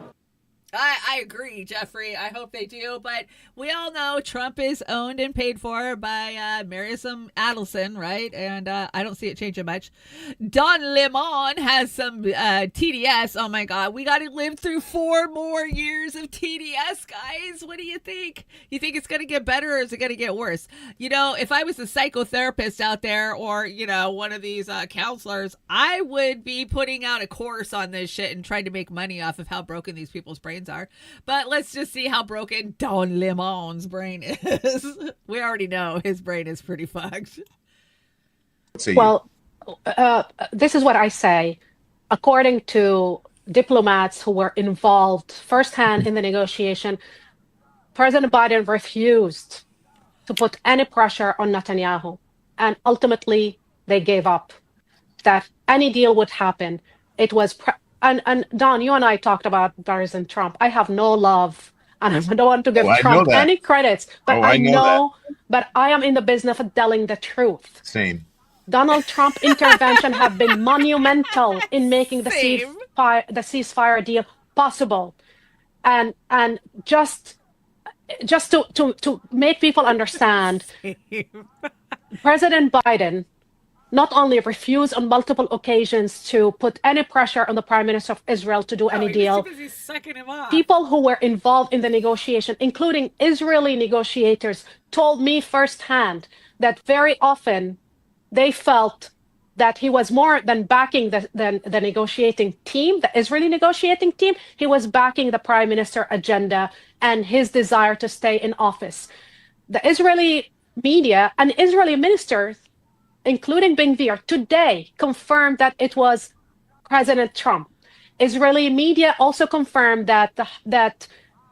I agree, Jeffrey. I hope they do. But we all know Trump is owned and paid for by Marison Adelson, right? And I don't see it changing much. Don Lemon has some TDS. Oh, my God. We got to live through 4 more years of TDS, guys. What do you think? You think it's going to get better or is it going to get worse? You know, if I was a psychotherapist out there or, you know, one of these counselors, I would be putting out a course on this shit and trying to make money off of how broken these people's brains are. But let's just see how broken Don Lemon's brain is. We already know his brain is pretty fucked. Well, this is what I say. According to diplomats who were involved firsthand in the negotiation, President Biden refused to put any pressure on Netanyahu. And ultimately, they gave up that any deal would happen. It was... And Don, you and I talked about President Trump. I have no love, and I don't want to give Trump any credits, but I know but I am in the business of telling the truth. Same. Donald Trump intervention have been monumental in making the ceasefire deal possible, and just to make people understand, President Biden not only refused on multiple occasions to put any pressure on the Prime Minister of Israel to do any deal. People who were involved in the negotiation, including Israeli negotiators, told me firsthand that very often they felt that he was more than backing the negotiating team, the Israeli negotiating team. He was backing the Prime Minister agenda and his desire to stay in office. The Israeli media and Israeli ministers, including Ben-Gvir, today confirmed that it was President Trump. Israeli media also confirmed that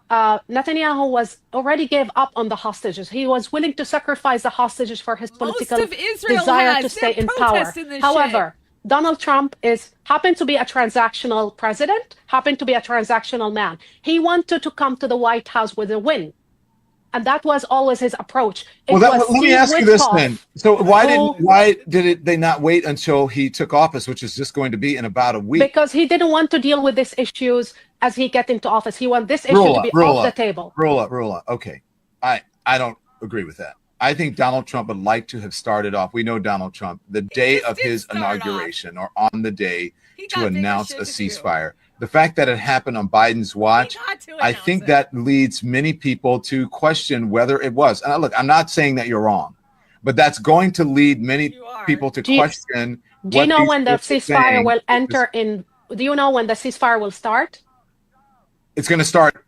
Netanyahu was already gave up on the hostages. He was willing to sacrifice the hostages for his political desire to stay in power. However, Donald Trump happened to be a transactional president, happened to be a transactional man. He wanted to come to the White House with a win. And that was always his approach. Let me ask you this then. So why did they not wait until he took office, which is just going to be in about a week? Because he didn't want to deal with these issues as he get into office. He wanted this issue to be off the table. Roll up. Okay. I don't agree with that. I think Donald Trump would like to have started off. We know Donald Trump, the day of his inauguration or on the day to announce a ceasefire. The fact that it happened on Biden's watch, I think that leads many people to question whether it was. And look, I'm not saying that you're wrong, but that's going to lead many people to question. Do you know when the ceasefire will enter in? Do you know when the ceasefire will start? It's going to start.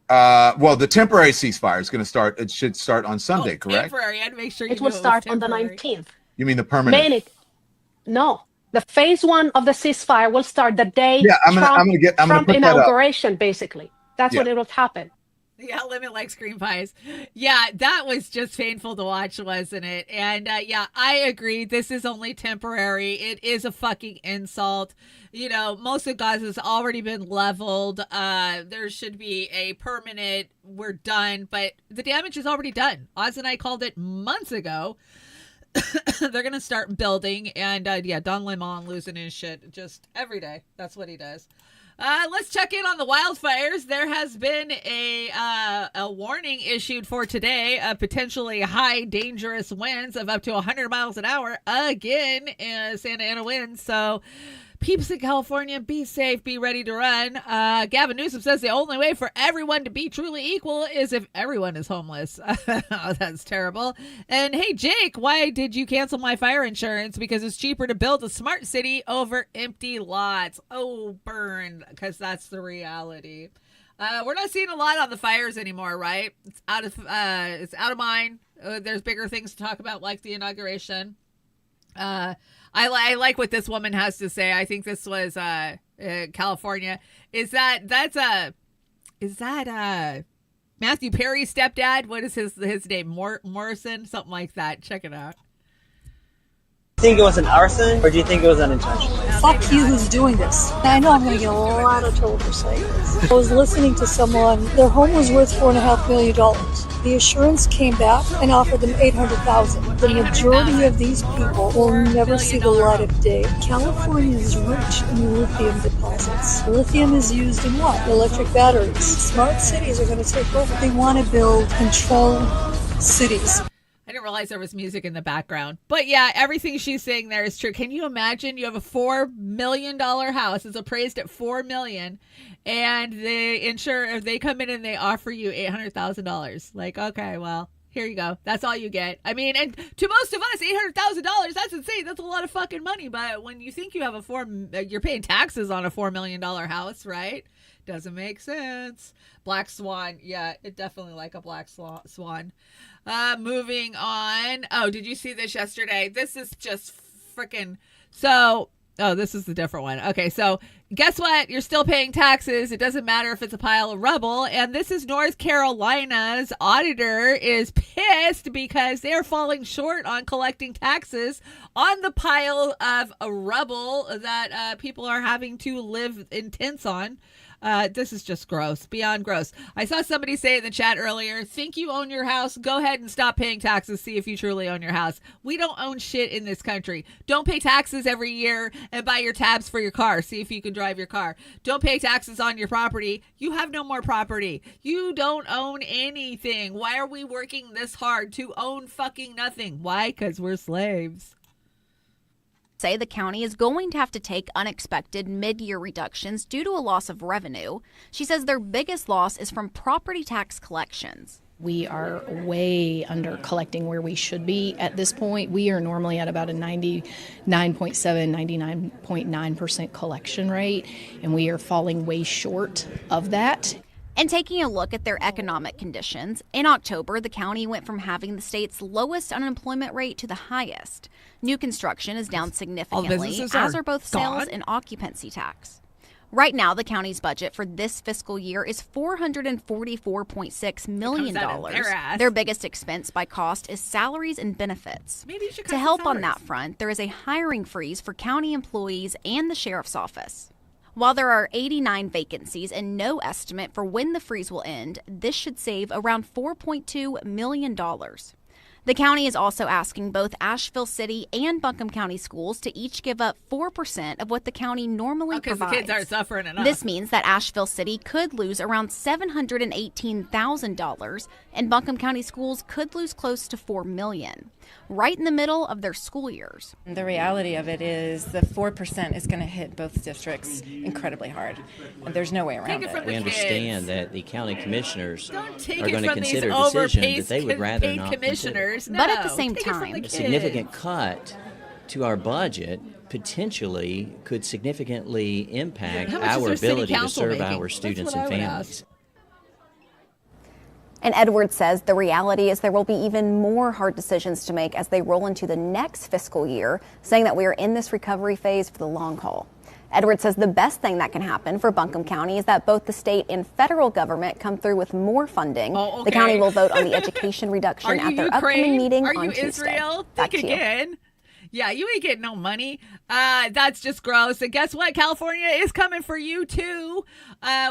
Well, the temporary ceasefire is going to start. It should start on Sunday, correct? Temporary. I'd make sure it will start on the 19th. You mean the permanent? No. The phase 1 of the ceasefire will start the day Trump inauguration, basically. That's when it will happen. Yeah, Lemon likes green pies. Yeah, that was just painful to watch, wasn't it? And yeah, I agree. This is only temporary. It is a fucking insult. You know, most of Gaza has already been leveled. There should be a permanent, we're done. But the damage is already done. Oz and I called it months ago. They're going to start building. And Don Lemon losing his shit just every day. That's what he does. Let's check in on the wildfires. There has been a warning issued for today of potentially high dangerous winds of up to 100 miles an hour again in Santa Ana winds. So peeps in California, be safe, be ready to run. Gavin Newsom says the only way for everyone to be truly equal is if everyone is homeless. Oh, that's terrible. And hey, Jake, why did you cancel my fire insurance? Because it's cheaper to build a smart city over empty lots. Oh, burn, because that's the reality. We're not seeing a lot on the fires anymore, right? It's out of mind. There's bigger things to talk about, like the inauguration. I like what this woman has to say. I think this was California. Is that Matthew Perry's stepdad? What is his name? Morrison, something like that. Check it out. Think it was an arson, or do you think it was unintentional? Fuck you who's doing this. I know I'm going to get a lot of trouble for saying this. I was listening to someone, their home was worth $4.5 million. The assurance came back and offered them $800,000. The majority of these people will never see the light of day. California is rich in lithium deposits. Lithium is used in what? Electric batteries. Smart cities are going to take over. They want to build controlled cities. I didn't realize there was music in the background. But yeah, everything she's saying there is true. Can you imagine you have a $4 million house. It's appraised at $4 million. And if they come in and they offer you $800,000. Like, okay, well, here you go. That's all you get. I mean, and to most of us, $800,000, that's insane. That's a lot of fucking money. But when you think you have you're paying taxes on a $4 million house, right? Doesn't make sense. Black Swan. Yeah, it definitely like a black swan. Moving on. Oh, did you see this yesterday? This is just freaking this is the different one. Okay, so guess what? You're still paying taxes. It doesn't matter if it's a pile of rubble. And this is North Carolina's auditor is pissed because they're falling short on collecting taxes on the pile of rubble that people are having to live in tents on. This is just gross, beyond gross. I saw somebody say in the chat earlier, think you own your house? Go ahead and stop paying taxes. See if you truly own your house. We don't own shit in this country. Don't pay taxes every year and buy your tabs for your car. See if you can drive your car. Don't pay taxes on your property. You have no more property. You don't own anything. Why are we working this hard to own fucking nothing? Why? Because we're slaves. Say the county is going to have to take unexpected mid-year reductions due to a loss of revenue. She says their biggest loss is from property tax collections. We are way under collecting where we should be at this point. We are normally at about a 99.7, 99.9% collection rate, and we are falling way short of that. And taking a look at their economic conditions, in October, the county went from having the state's lowest unemployment rate to the highest. New construction is down significantly, as are both sales and occupancy tax. Right now, the county's budget for this fiscal year is $444.6 million. Their biggest expense by cost is salaries and benefits. To help on that front, there is a hiring freeze for county employees and the sheriff's office. While there are 89 vacancies and no estimate for when the freeze will end, this should save around $4.2 million. The county is also asking both Asheville City and Buncombe County schools to each give up 4% of what the county normally provides. The kids aren't suffering enough. This means that Asheville City could lose around $718,000, and Buncombe County schools could lose close to $4 million, right in the middle of their school years. The reality of it is the 4% is going to hit both districts incredibly hard. There's no way around it. We understand that the county commissioners are going to consider a decision that they would rather not consider. No, but at the same time, a significant cut to our budget potentially could significantly impact our ability to serve our students and families. And Edwards says the reality is there will be even more hard decisions to make as they roll into the next fiscal year, saying that we are in this recovery phase for the long haul. Edwards says the best thing that can happen for Buncombe County is that both the state and federal government come through with more funding. Oh, okay. The county will vote on the education reduction at their upcoming meeting on Tuesday. Israel? Think again. Yeah, you ain't getting no money. That's just gross. And guess what? California is coming for you, too.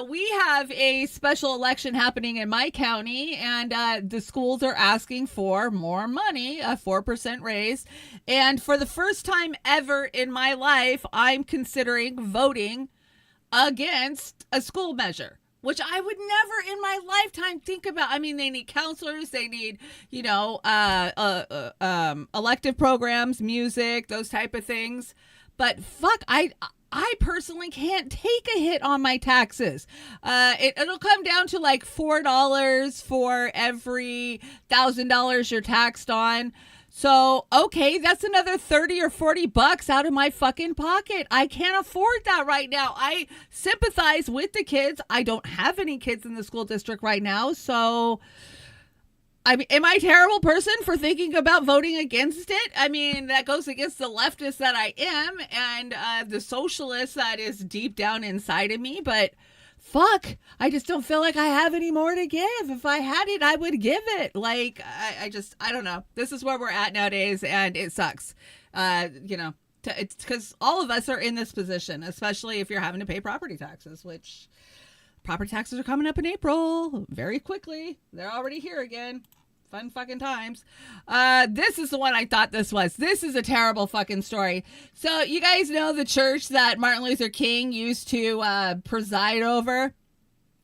We have a special election happening in my county, and the schools are asking for more money, a 4% raise. And for the first time ever in my life, I'm considering voting against a school measure, which I would never in my lifetime think about. I mean, they need counselors, they need, elective programs, music, those type of things. But fuck, I personally can't take a hit on my taxes. It'll come down to like $4 for every $1,000 you're taxed on. So, okay, that's another $30 or $40 out of my fucking pocket. I can't afford that right now. I sympathize with the kids. I don't have any kids in the school district right now. So, I mean, am I a terrible person for thinking about voting against it? I mean, that goes against the leftist that I am and the socialist that is deep down inside of me. But fuck, I just don't feel like I have any more to give. If I had it, I would give it. Like, I don't know. This is where we're at nowadays, and it sucks. It's because all of us are in this position, especially if you're having to pay property taxes, which property taxes are coming up in April very quickly. They're already here again. Fun fucking times. This is the one I thought this was. This is a terrible fucking story. So you guys know the church that Martin Luther King used to preside over?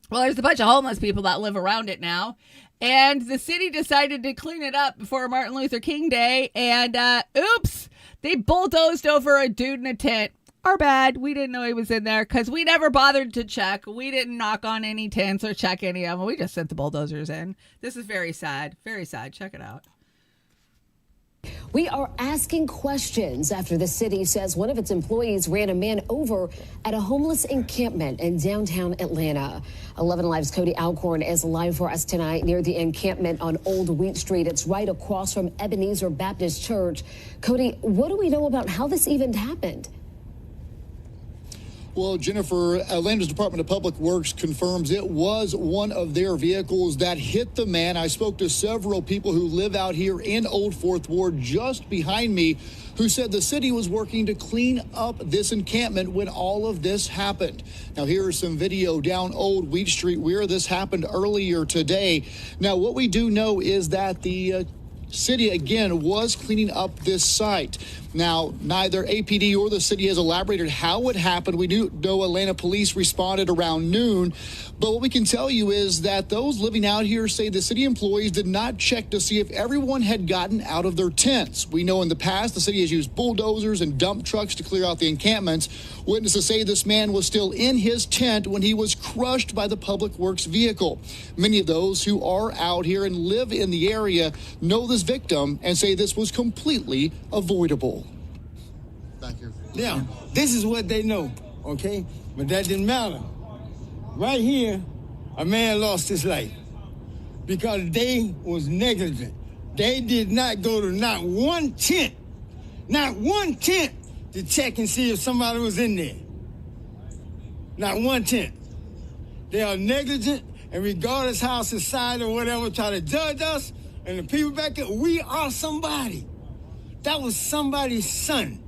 Well, there's a bunch of homeless people that live around it now. And the city decided to clean it up before Martin Luther King Day. And oops, they bulldozed over a dude in a tent. Our bad. We didn't know he was in there because we never bothered to check. We didn't knock on any tents or check any of them. We just sent the bulldozers in. This is very sad. Very sad. Check it out. We are asking questions after the city says one of its employees ran a man over at a homeless encampment in downtown Atlanta. 11 Alive's Cody Alcorn is live for us tonight near the encampment on Old Wheat Street. It's right across from Ebenezer Baptist Church. Cody, what do we know about how this event happened? Well, Jennifer, Atlanta's Department of Public Works confirms it was one of their vehicles that hit the man. I spoke to several people who live out here in Old Fourth Ward just behind me who said the city was working to clean up this encampment when all of this happened. Now, here is some video down Old Wheat Street where this happened earlier today. Now, what we do know is that the city, again, was cleaning up this site. Now, neither APD or the city has elaborated how it happened. We do know Atlanta police responded around noon. But what we can tell you is that those living out here say the city employees did not check to see if everyone had gotten out of their tents. We know in the past the city has used bulldozers and dump trucks to clear out the encampments. Witnesses say this man was still in his tent when he was crushed by the Public Works vehicle. Many of those who are out here and live in the area know this victim and say this was completely avoidable. Thank you. Yeah, this is what they know, okay? But that didn't matter. Right here, a man lost his life because they was negligent. They did not go to not one tent to check and see if somebody was in there. Not one tent. They are negligent, and regardless how society or whatever try to judge us and the people back there, we are somebody. That was somebody's son.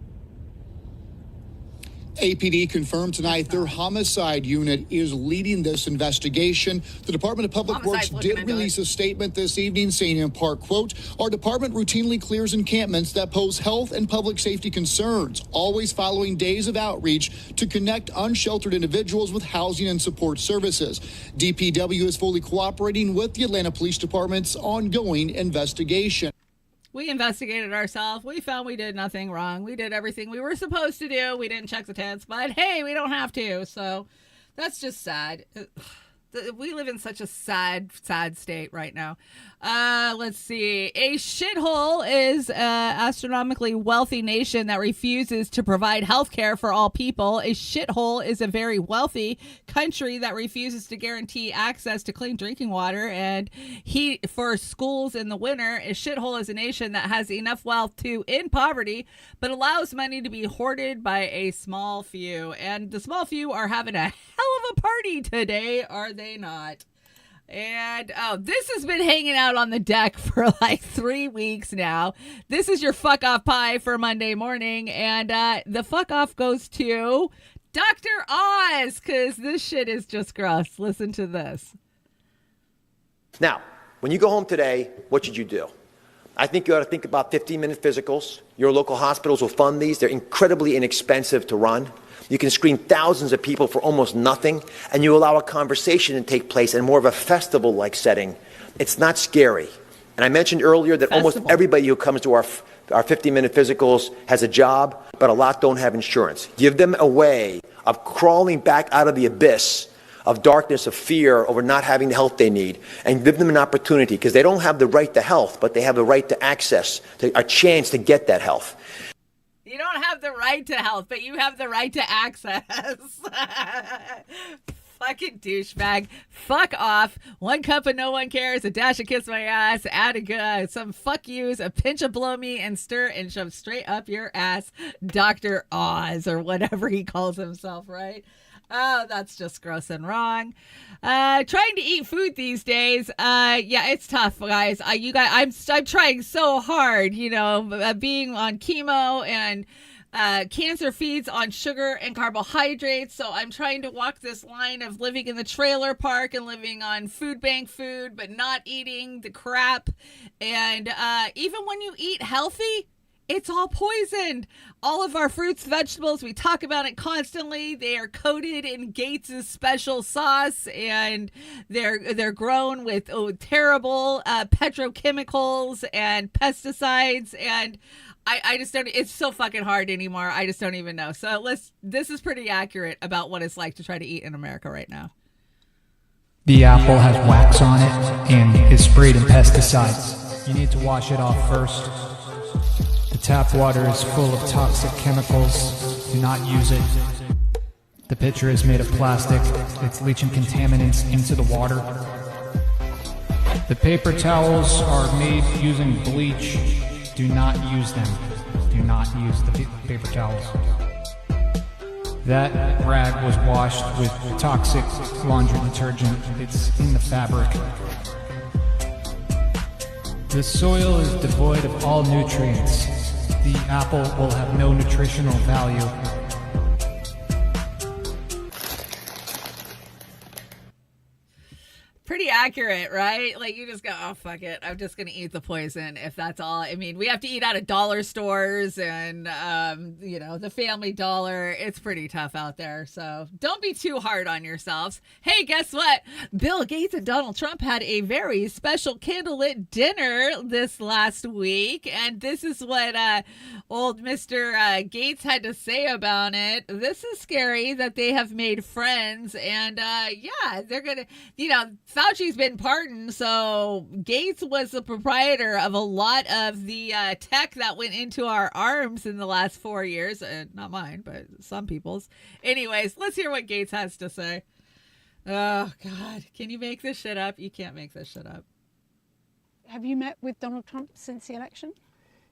APD confirmed tonight their homicide unit is leading this investigation. The Department of Public Works did release a statement this evening saying in part, quote, our department routinely clears encampments that pose health and public safety concerns, always following days of outreach to connect unsheltered individuals with housing and support services. DPW is fully cooperating with the Atlanta Police Department's ongoing investigation. We investigated ourselves. We found we did nothing wrong. We did everything we were supposed to do. We didn't check the tents, but hey, we don't have to. So that's just sad. We live in such a sad state right now. Let's see. A shithole is an astronomically wealthy nation that refuses to provide health care for all people. A shithole is a very wealthy country that refuses to guarantee access to clean drinking water and heat for schools in the winter. A shithole is a nation that has enough wealth to end poverty, but allows money to be hoarded by a small few. And the small few are having a hell of a party today, are they not? And this has been hanging out on the deck for like 3 weeks now. This is your fuck off pie for Monday morning, and the fuck off goes to Dr. Oz, because this shit is just gross. Listen to this. Now, when you go home today, what should you do? I think you ought to think about 15-minute physicals. Your local hospitals will fund these. They're incredibly inexpensive to run. You can screen thousands of people for almost nothing, and you allow a conversation to take place in more of a festival-like setting. It's not scary. And I mentioned earlier that almost everybody who comes to our 15-minute physicals has a job, but a lot don't have insurance. Give them a way of crawling back out of the abyss of darkness, of fear over not having the help they need, and give them an opportunity, because they don't have the right to health, but they have the right to access, a chance to get that health. You don't have the right to health, but you have the right to access. Fucking douchebag. Fuck off. 1 cup of no one cares, a dash of kiss my ass, add some fuck yous, a pinch of blow me, and stir and shove straight up your ass. Dr. Oz, or whatever he calls himself, right? Oh, that's just gross and wrong. Trying to eat food these days. Yeah, it's tough, guys. I'm trying so hard, being on chemo and cancer feeds on sugar and carbohydrates. So I'm trying to walk this line of living in the trailer park and living on food bank food, but not eating the crap. And even when you eat healthy, it's all poisoned. All of our fruits, vegetables, we talk about it constantly. They are coated in Gates' special sauce, and they're grown with terrible petrochemicals and pesticides. And I just don't. It's so fucking hard anymore. I just don't even know. So this is pretty accurate about what it's like to try to eat in America right now. The apple has wax on it and is sprayed in pesticides. You need to wash it off first. The tap water is full of toxic chemicals. Do not use it. The pitcher is made of plastic. It's leaching contaminants into the water. The paper towels are made using bleach. Do not use them. Do not use the paper towels. That rag was washed with toxic laundry detergent. It's in the fabric. The soil is devoid of all nutrients. The apple will have no nutritional value. Pretty accurate, right? Like, you just go, oh, fuck it. I'm just going to eat the poison if that's all. I mean, we have to eat out of dollar stores and, the Family Dollar. It's pretty tough out there. So don't be too hard on yourselves. Hey, guess what? Bill Gates and Donald Trump had a very special candlelit dinner this last week. And this is what old Mr. Gates had to say about it. This is scary that they have made friends. And, they're going to, Fauci's been pardoned, so Gates was the proprietor of a lot of the tech that went into our arms in the last 4 years. Not mine, but some people's. Anyways, let's hear what Gates has to say. Oh, God. Can you make this shit up? You can't make this shit up. Have you met with Donald Trump since the election?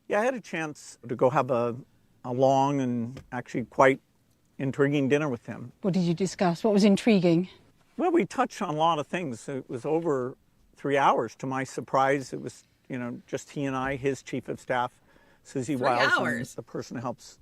Yeah, I had a chance to go have a long and actually quite intriguing dinner with him. What did you discuss? What was intriguing? Well, we touched on a lot of things. It was over 3 hours. To my surprise, it was, just he and I, his chief of staff, Susie Wiles, and the person who helps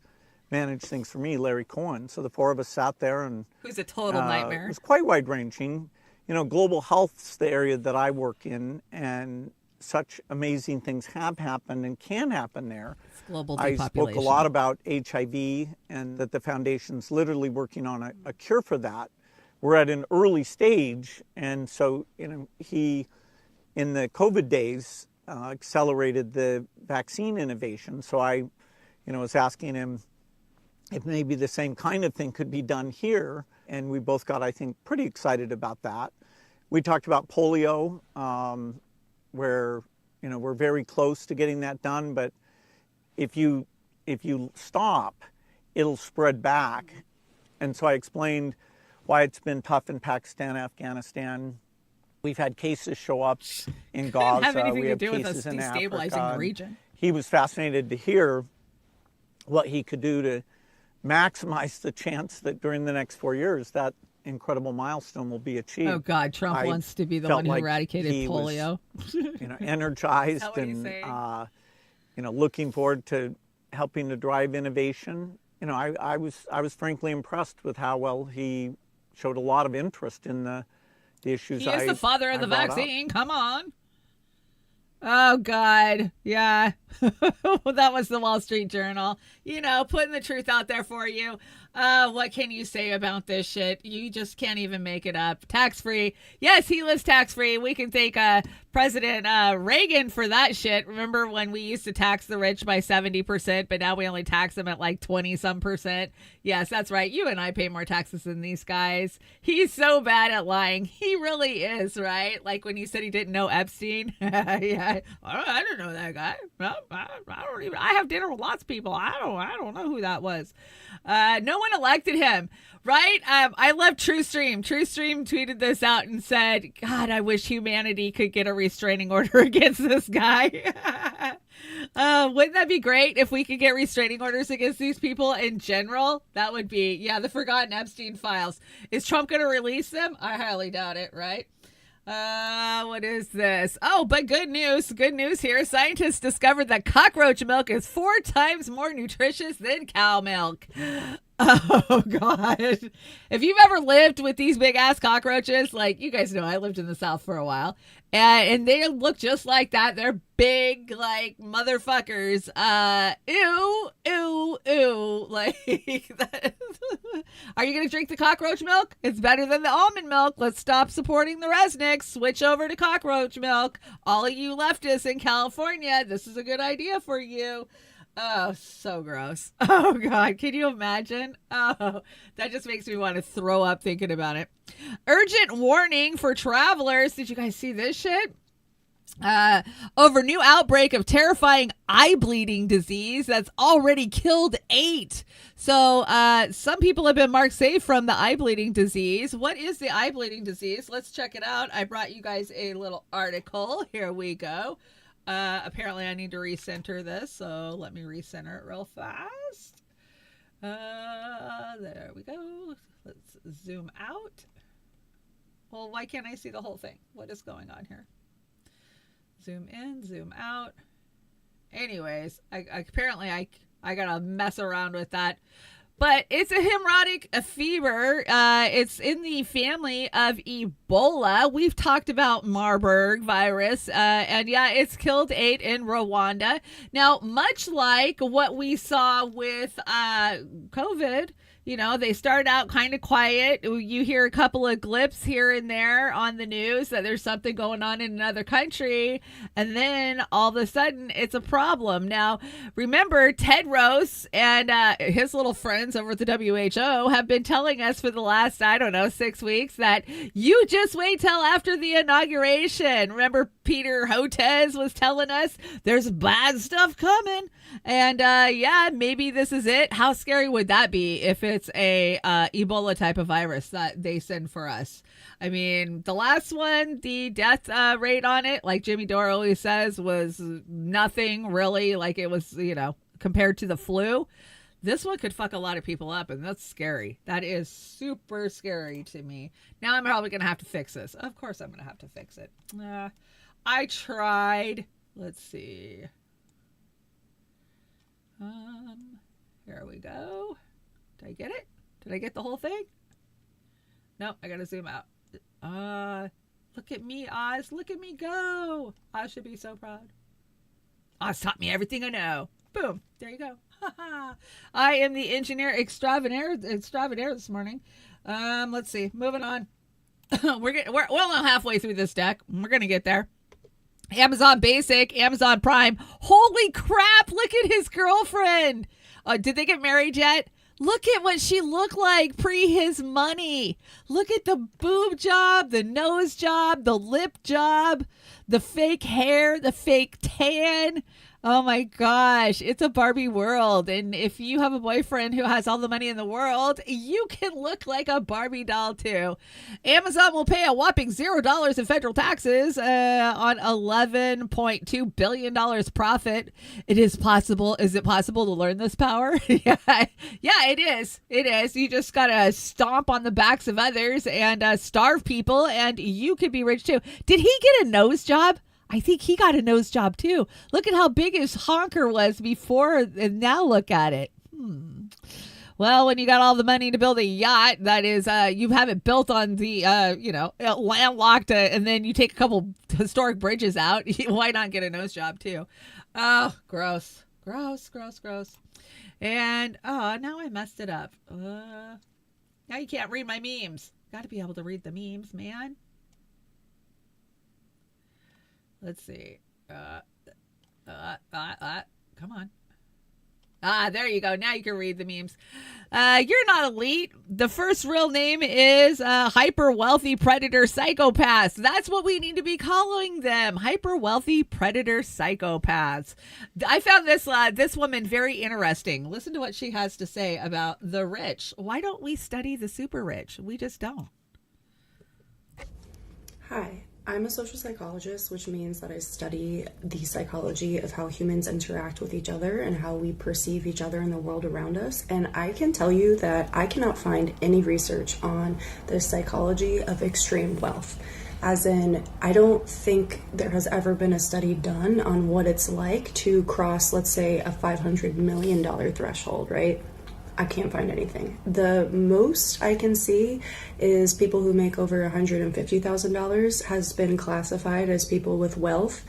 manage things for me, Larry Cohen. So the four of us sat there and... Who's a total nightmare. It was quite wide-ranging. Global health's the area that I work in, and such amazing things have happened and can happen there. It's global I depopulation. spoke a lot about HIV and that the foundation's literally working on a cure for that. We're at an early stage, and so he, in the COVID days, accelerated the vaccine innovation. So I, was asking him if maybe the same kind of thing could be done here, and we both got, I think, pretty excited about that. We talked about polio, where we're very close to getting that done, but if you stop, it'll spread back, and so I explained why it's been tough in Pakistan, Afghanistan. We've had cases show up in Gaza. We have cases in Africa. The region. He was fascinated to hear what he could do to maximize the chance that during the next 4 years that incredible milestone will be achieved. Oh God, Trump wants to be the one who eradicated polio. Energized and looking forward to helping to drive innovation. I was frankly impressed with how well he showed a lot of interest in the issues. He is the father of the vaccine. Come on. Oh, God. Yeah. That was the Wall Street Journal. Putting the truth out there for you. What can you say about this shit? You just can't even make it up. Tax-free. Yes, he lives tax-free. We can thank President Reagan for that shit. Remember when we used to tax the rich by 70%, but now we only tax them at like 20-some%? Yes, that's right. You and I pay more taxes than these guys. He's so bad at lying. He really is, right? Like when you said he didn't know Epstein. Yeah, I don't know that guy. No, I don't even. I have dinner with lots of people. I don't know who that was. No one elected him, right? I love TrueStream. TrueStream tweeted this out and said, God, I wish humanity could get a restraining order against this guy. Wouldn't that be great if we could get restraining orders against these people in general? That would be, the forgotten Epstein files. Is Trump going to release them? I highly doubt it, right? What is this? Oh, but good news. Good news here. Scientists discovered that cockroach milk is 4 times more nutritious than cow milk. Oh, God. If you've ever lived with these big ass cockroaches, like you guys know, I lived in the South for a while, and they look just like that. They're big, like motherfuckers. Ew, ew, ew. Like, are you going to drink the cockroach milk? It's better than the almond milk. Let's stop supporting the Resnicks. Switch over to cockroach milk. All of you leftists in California, this is a good idea for you. Oh, so gross. Oh, God. Can you imagine? Oh, that just makes me want to throw up thinking about it. Urgent warning for travelers. Did you guys see this shit? Over new outbreak of terrifying eye bleeding disease that's already killed 8. So some people have been marked safe from the eye bleeding disease. What is the eye bleeding disease? Let's check it out. I brought you guys a little article. Here we go. Apparently I need to recenter this, so let me recenter it real fast. There we go. Let's zoom out. Well, why can't I see the whole thing? What is going on here? Zoom in, zoom out. Anyways, I gotta mess around with that. But it's a hemorrhagic fever. It's in the family of Ebola. We've talked about Marburg virus. And it's killed 8 in Rwanda. Now, much like what we saw with COVID, they start out kind of quiet. You hear a couple of blips here and there on the news that there's something going on in another country. And then all of a sudden, it's a problem. Now, remember, Tedros and his little friends over at the WHO have been telling us for the last, 6 weeks that you just wait till after the inauguration. Remember, Peter Hotez was telling us there's bad stuff coming. And maybe this is it. How scary would that be if it's a Ebola type of virus that they send for us? I mean, the last one, the death rate on it, like Jimmy Dore always says, was nothing really. Like it was, compared to the flu. This one could fuck a lot of people up, and that's scary. That is super scary to me. Now I'm probably going to have to fix this. Of course I'm going to have to fix it. I tried. Let's see. Here we go. Did I get it? Did I get the whole thing? Nope, I gotta zoom out. Look at me, Oz. Look at me go. Oz should be so proud. Oz taught me everything I know. Boom. There you go. I am the engineer extraordinaire this morning. Let's see. Moving on. We're only halfway through this deck. We're gonna get there. Amazon Basic, Amazon Prime. Holy crap, look at his girlfriend. Did they get married yet? Look at what she looked like pre his money. Look at the boob job, the nose job, the lip job, the fake hair, the fake tan. Oh my gosh, it's a Barbie world. And if you have a boyfriend who has all the money in the world, you can look like a Barbie doll too. Amazon will pay a whopping $0 in federal taxes on $11.2 billion profit. It is possible. Is it possible to learn this power? Yeah, it is. It is. You just got to stomp on the backs of others and starve people, and you could be rich too. Did he get a nose job? I think he got a nose job too. Look at how big his honker was before, and now look at it. Well, when you got all the money to build a yacht, that is, you have it built on the, landlocked, and then you take a couple historic bridges out. Why not get a nose job too? Oh, gross. And, now I messed it up. Now you can't read my memes. Got to be able to read the memes, man. Let's see. Come on. There you go. Now you can read the memes. You're not elite. The first real name is hyper wealthy predator psychopaths. That's what we need to be calling them. Hyper wealthy predator psychopaths. I found this woman very interesting. Listen to what she has to say about the rich. Why don't we study the super rich? We just don't. Hi. I'm a social psychologist, which means that I study the psychology of how humans interact with each other and how we perceive each other in the world around us. And I can tell you that I cannot find any research on the psychology of extreme wealth. As in, I don't think there has ever been a study done on what it's like to cross, let's say, a $500 million threshold, right? I can't find anything. The most I can see is people who make over $150,000 has been classified as people with wealth.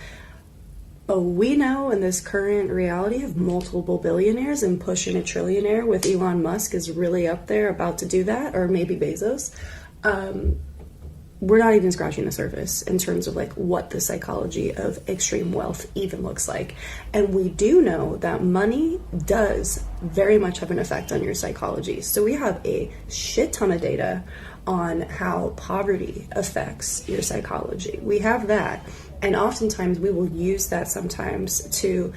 But we know in this current reality of multiple billionaires and pushing a trillionaire with Elon Musk is really up there about to do that, or maybe Bezos. We're not even scratching the surface in terms of like what the psychology of extreme wealth even looks like. And we do know that money does very much have an effect on your psychology. So we have a shit ton of data on how poverty affects your psychology. We have that. And oftentimes we will use that sometimes to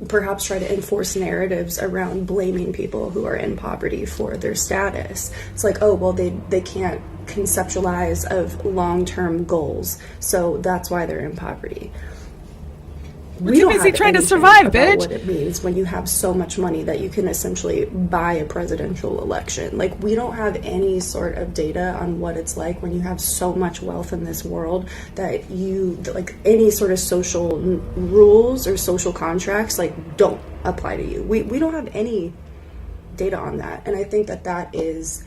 perhaps try to enforce narratives around blaming people who are in poverty for their status. It's like, oh, well, they can't conceptualize of long-term goals, so that's why they're in poverty. We're too busy trying to survive, bitch. What it means when you have so much money that you can essentially buy a presidential election. Like, we don't have any sort of data on what it's like when you have so much wealth in this world that you, like, any sort of social rules or social contracts, like, don't apply to you. We don't have any data on that. And I think that that is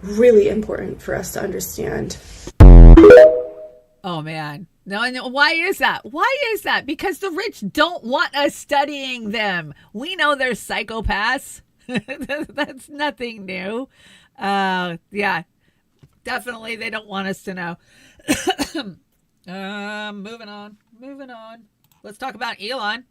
really important for us to understand. Oh, man. No, and why is that? Why is that? Because the rich don't want us studying them. We know they're psychopaths. That's nothing new. Yeah, definitely they don't want us to know. Moving on. Let's talk about Elon.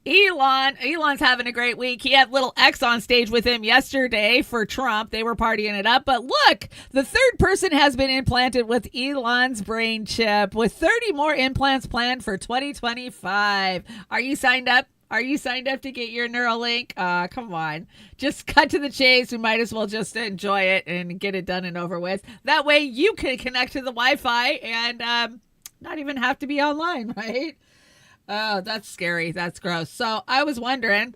Elon's having a great week. He had little X on stage with him yesterday for Trump. They were partying it up. But look, the third person has been implanted with Elon's brain chip, with 30 more implants planned for 2025. Are you signed up? Are you signed up to get your Neuralink? Come on. Just cut to the chase. We might as well just enjoy it and get it done and over with. That way you can connect to the Wi-Fi and not even have to be online, right? Oh, that's scary. That's gross. So I was wondering,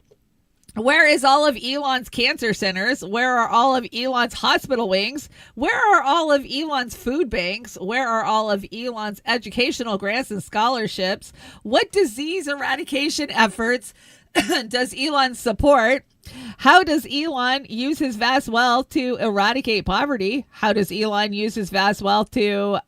where is all of Elon's cancer centers? Where are all of Elon's hospital wings? Where are all of Elon's food banks? Where are all of Elon's educational grants and scholarships? What disease eradication efforts does Elon support? How does Elon use his vast wealth to eradicate poverty? How does Elon use his vast wealth to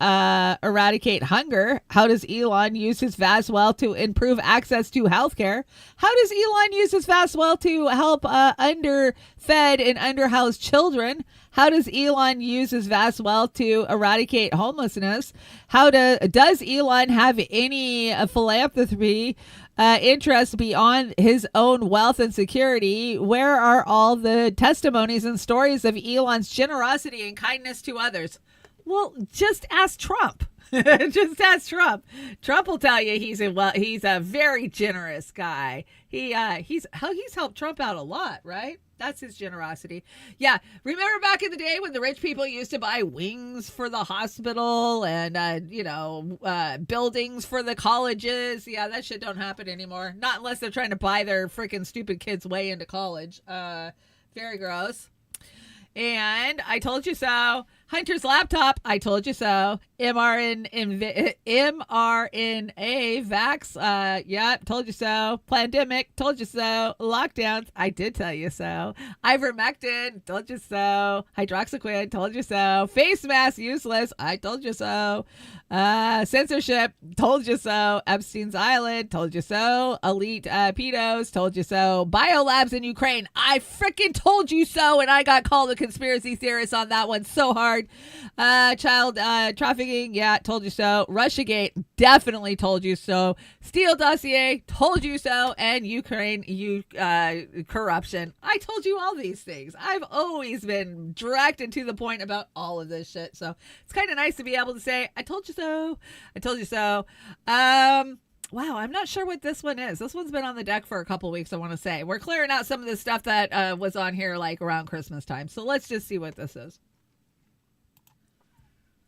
eradicate hunger? How does Elon use his vast wealth to improve access to healthcare? How does Elon use his vast wealth to help underfed and underhoused children? How does Elon use his vast wealth to eradicate homelessness? Does Elon have any philanthropy interest beyond his own wealth and security? Where are all the testimonies and stories of Elon's generosity and kindness to others? Well, just ask Trump. Just ask Trump. Trump will tell you he's a very generous guy. He's helped Trump out a lot, right? That's his generosity. Yeah. Remember back in the day when the rich people used to buy wings for the hospital and, buildings for the colleges? Yeah, that shit don't happen anymore. Not unless they're trying to buy their freaking stupid kids way into college. Very gross. And I told you so. Hunter's laptop, I told you so. mRNA vax, yeah, told you so. Pandemic, told you so. Lockdowns, I did tell you so. Ivermectin, told you so. Hydroxyquin, told you so. Face mask, useless, I told you so. Censorship, told you so. Epstein's Island, told you so. Elite pedos, told you so. Biolabs in Ukraine, I freaking told you so, and I got called a conspiracy theorist on that one so hard. hard. Child trafficking, yeah, told you so. Russiagate, definitely told you so. Steele dossier, told you so. And Ukraine, corruption. I told you all these things. I've always been direct and to the point about all of this shit. So it's kind of nice to be able to say, I told you so. I told you so. Wow, I'm not sure what this one is. This one's been on the deck for a couple weeks, I want to say. We're clearing out some of the stuff that was on here like around Christmas time. So let's just see what this is.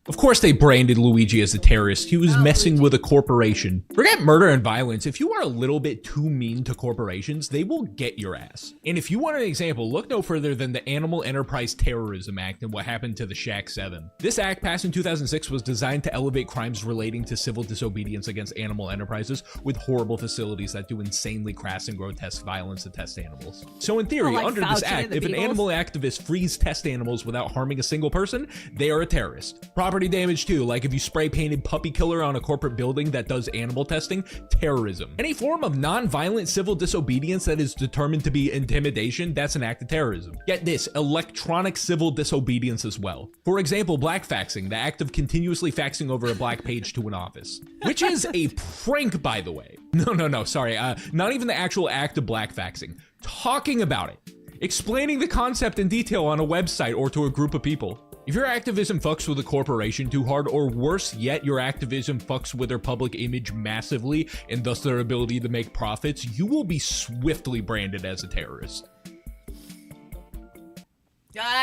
Of course they branded Luigi as a terrorist. He was messing with a corporation. Forget murder and violence. If you are a little bit too mean to corporations, they will get your ass. And if you want an example, look no further than the Animal Enterprise Terrorism Act and what happened to the Shack 7. This act, passed in 2006, was designed to elevate crimes relating to civil disobedience against animal enterprises with horrible facilities that do insanely crass and grotesque violence to test animals. So in theory, under this act, if an animal activist frees test animals without harming a single person, they are a terrorist. Property damage too, like if you spray painted puppy killer on a corporate building that does animal testing, terrorism. Any form of non-violent civil disobedience that is determined to be intimidation, that's an act of terrorism. Get this, electronic civil disobedience as well. For example, black faxing, the act of continuously faxing over a black page to an office. Which is a prank, by the way. No, sorry, not even the actual act of black faxing. Talking about it. Explaining the concept in detail on a website or to a group of people. If your activism fucks with a corporation too hard, or worse yet, your activism fucks with their public image massively and thus their ability to make profits, you will be swiftly branded as a terrorist.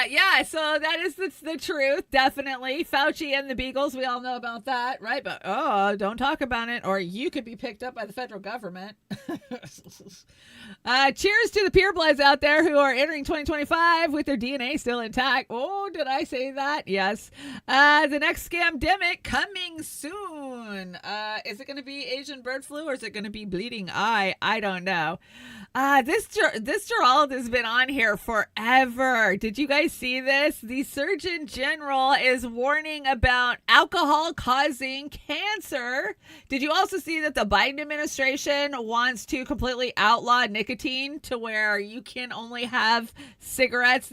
Yeah, so that is the truth, definitely. Fauci and the Beagles, we all know about that, right? But, don't talk about it, or you could be picked up by the federal government. Cheers to the purebloods out there who are entering 2025 with their DNA still intact. Oh, did I say that? Yes. The next scamdemic coming soon. Is it going to be Asian bird flu, or is it going to be bleeding eye? I don't know. This Gerald has been on here forever. Did you guys see this? The Surgeon General is warning about alcohol causing cancer. Did you also see that the Biden administration wants to completely outlaw nicotine to where you can only have cigarettes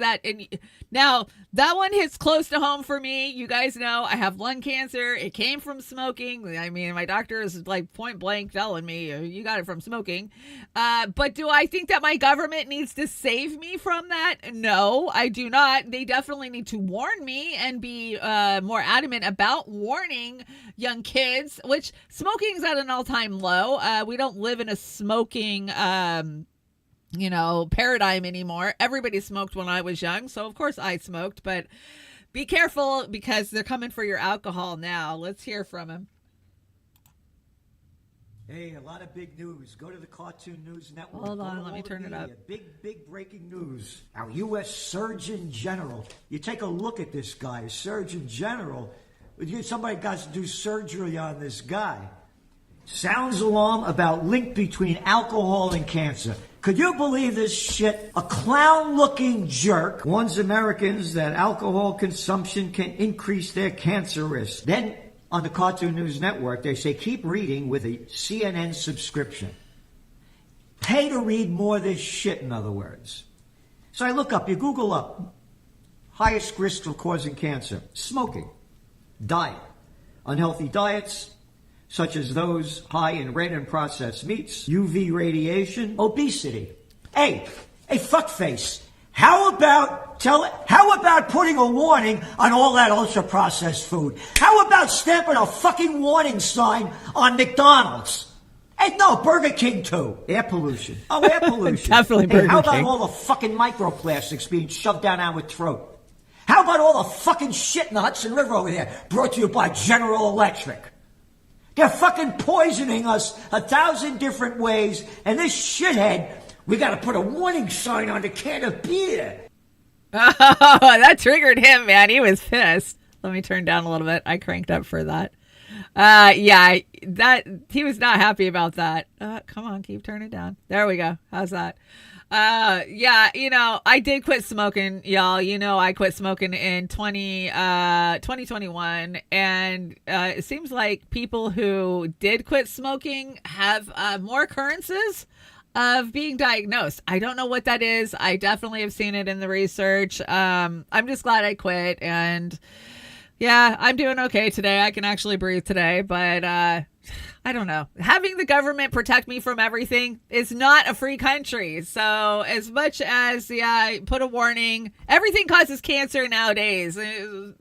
now that one hits close to home for me. You guys know I have lung cancer. It came from smoking. I mean, my doctor is like point blank telling me you got it from smoking. But do I think that my government needs to save me from that? No, I do not. They definitely need to warn me and be more adamant about warning young kids, which smoking is at an all-time low. We don't live in a smoking paradigm anymore. Everybody smoked when I was young, so of course I smoked, but be careful because they're coming for your alcohol now. Let's hear from him. Hey, a lot of big news. Go to the Cartoon News Network. Hold on, let me turn it up. Big breaking news. Our U.S. Surgeon General. You take a look at this guy, Surgeon General. Somebody got to do surgery on this guy. Sounds alarm about link between alcohol and cancer. Could you believe this shit? A clown-looking jerk warns Americans that alcohol consumption can increase their cancer risk. Then, on the Cartoon News Network, they say keep reading with a CNN subscription. Pay to read more of this shit, in other words. So I look up, you Google up, highest risk for causing cancer, smoking, diet, unhealthy diets, such as those high in red and processed meats, UV radiation, obesity. Hey, fuckface. How about putting a warning on all that ultra-processed food? How about stamping a fucking warning sign on McDonald's? Hey, no, Burger King too. Air pollution. Oh, air pollution. Definitely Burger King. How about all the fucking microplastics being shoved down our throat? How about all the fucking shit in the Hudson River over there, brought to you by General Electric? They're fucking poisoning us 1,000 different ways, and this shithead, we gotta put a warning sign on the can of beer. Oh, that triggered him, man. He was pissed. Let me turn down a little bit. I cranked up for that. He was not happy about that. Come on, keep turning it down. There we go. How's that? I did quit smoking, y'all. I quit smoking in 2021, and it seems like people who did quit smoking have more occurrences of being diagnosed. I don't know what that is. I definitely have seen it in the research. I'm just glad I quit. And yeah, I'm doing okay today. I can actually breathe today, but I don't know. Having the government protect me from everything is not a free country. So as much as, put a warning, everything causes cancer nowadays.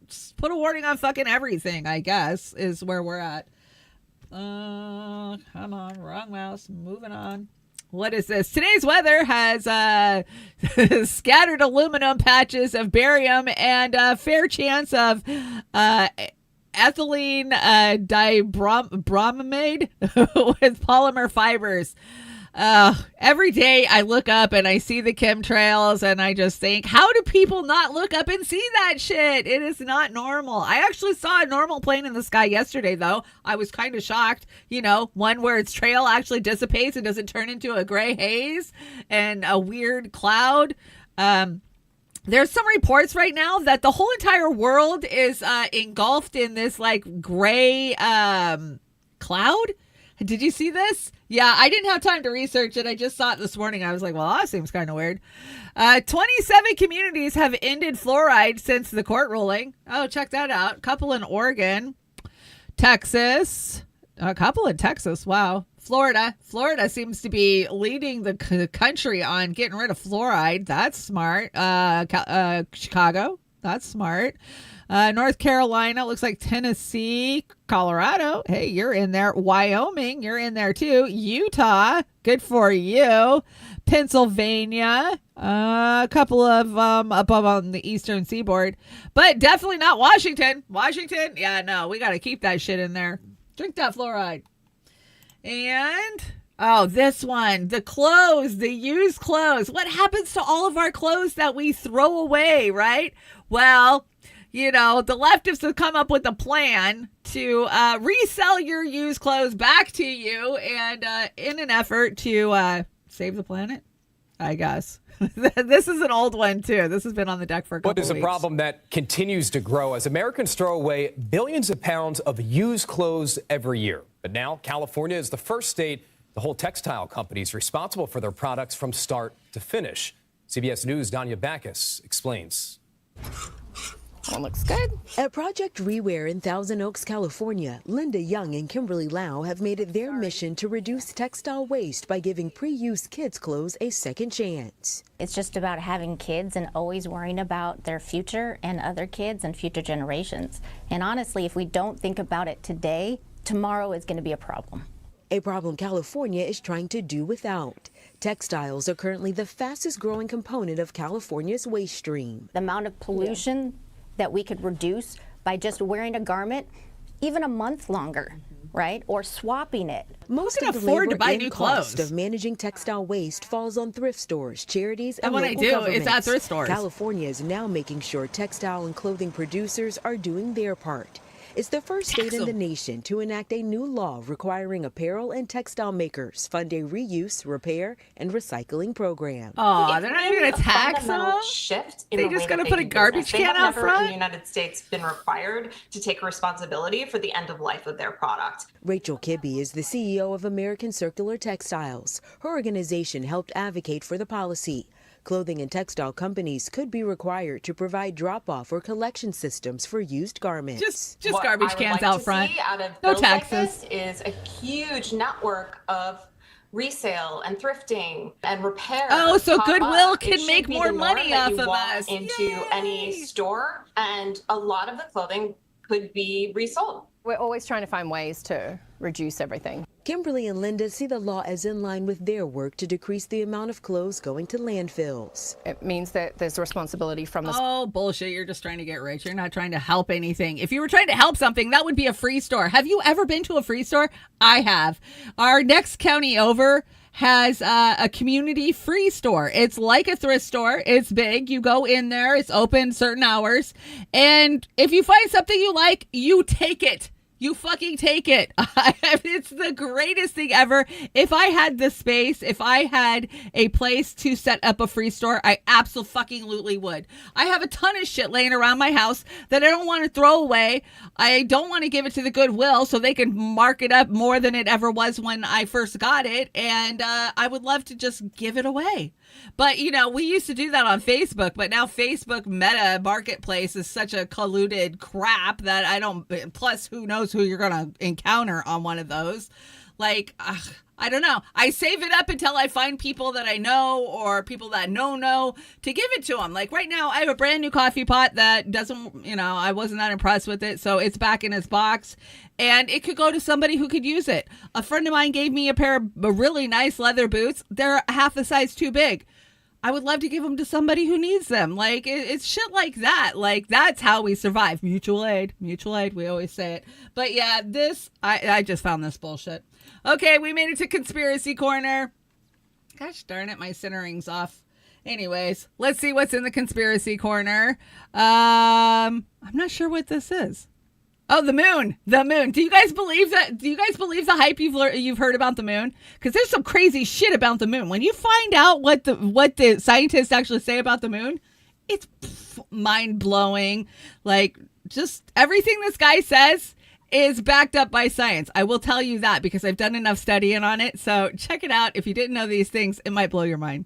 Just put a warning on fucking everything, I guess, is where we're at. Come on, wrong mouse, moving on. What is this? Today's weather has scattered aluminum patches of barium and a fair chance of ethylene dibromide with polymer fibers. Every day I look up and I see the chemtrails and I just think, how do people not look up and see that shit? It is not normal. I actually saw a normal plane in the sky yesterday, though. I was kind of shocked. One where its trail actually dissipates and doesn't turn into a gray haze and a weird cloud. There's some reports right now that the whole entire world is engulfed in this like gray cloud. Did you see this? Yeah, I didn't have time to research it. I just saw it this morning. I was like, well, that seems kind of weird. 27 communities have ended fluoride since the court ruling. Oh, check that out. A couple in Oregon, Texas, a couple in Texas. Wow. Florida seems to be leading the country on getting rid of fluoride. That's smart. Chicago, that's smart. North Carolina, looks like Tennessee, Colorado. Hey, you're in there. Wyoming, you're in there too. Utah, good for you. Pennsylvania, a couple of above on the eastern seaboard, but definitely not Washington. Washington, yeah, no, we got to keep that shit in there. Drink that fluoride. And this one, the clothes, the used clothes. What happens to all of our clothes that we throw away, right? Well, the leftists have come up with a plan to resell your used clothes back to you and in an effort to save the planet, I guess. This is an old one, too. This has been on the deck for a couple weeks. What is a problem that continues to grow as Americans throw away billions of pounds of used clothes every year. But now California is the first state to hold textile companies responsible for their products from start to finish. CBS News' Danya Backus explains. One looks good. At Project Rewear in Thousand Oaks, California, Linda Young and Kimberly Lau have made it their mission to reduce textile waste by giving pre-used kids' clothes a second chance. It's just about having kids and always worrying about their future and other kids and future generations. And honestly, if we don't think about it today, tomorrow is going to be a problem. A problem California is trying to do without. Textiles are currently the fastest growing component of California's waste stream. The amount of pollution that we could reduce by just wearing a garment even a month longer, right? Or swapping it. Most of the labor and cost of managing textile waste falls on thrift stores, charities, and local governments. It's at thrift stores. California is now making sure textile and clothing producers are doing their part. It's the first state in the nation to enact a new law requiring apparel and textile makers fund a reuse, repair, and recycling program. Oh, they're not even going to tax them? They just going to put a garbage can out front? In the United States been required to take responsibility for the end of life of their product. Rachel Kibbe is the CEO of American Circular Textiles. Her organization helped advocate for the policy. Clothing and textile companies could be required to provide drop-off or collection systems for used garments. Just garbage cans out front. No taxes. Like this is a huge network of resale and thrifting and repair. Oh, so Goodwill can make more money off of us. Into any store, and a lot of the clothing could be resold. We're always trying to find ways to reduce everything. Kimberly and Linda see the law as in line with their work to decrease the amount of clothes going to landfills. It means that there's responsibility from the... Oh, bullshit. You're just trying to get rich. You're not trying to help anything. If you were trying to help something, that would be a free store. Have you ever been to a free store? I have. Our next county over has a community free store. It's like a thrift store. It's big. You go in there. It's open certain hours. And if you find something you like, you take it. You fucking take it. It's the greatest thing ever. If I had the space, if I had a place to set up a free store, I absolutely would. I have a ton of shit laying around my house that I don't want to throw away. I don't want to give it to the Goodwill so they can mark it up more than it ever was when I first got it. And I would love to just give it away. But, you know, we used to do that on Facebook, but now Facebook Meta Marketplace is such a colluded crap that I don't, plus who knows who you're going to encounter on one of those. Like, I don't know. I save it up until I find people that I know or people that know to give it to them. Like right now, I have a brand new coffee pot that doesn't, you know, I wasn't that impressed with it. So it's back in its box and it could go to somebody who could use it. A friend of mine gave me a pair of really nice leather boots. They're half a size too big. I would love to give them to somebody who needs them. Like, it's shit like that. Like, that's how we survive. Mutual aid. We always say it. But yeah, I just found this bullshit. Okay, we made it to Conspiracy Corner. Gosh darn it, my centering's off. Anyways, let's see what's in the Conspiracy Corner. I'm not sure what this is. Oh, the moon. Do you guys believe that? Do you guys believe the hype you've heard about the moon? Because there's some crazy shit about the moon. When you find out what the scientists actually say about the moon, it's mind blowing. Like just everything this guy says is backed up by science. I will tell you that because I've done enough studying on it. So check it out. If you didn't know these things, it might blow your mind.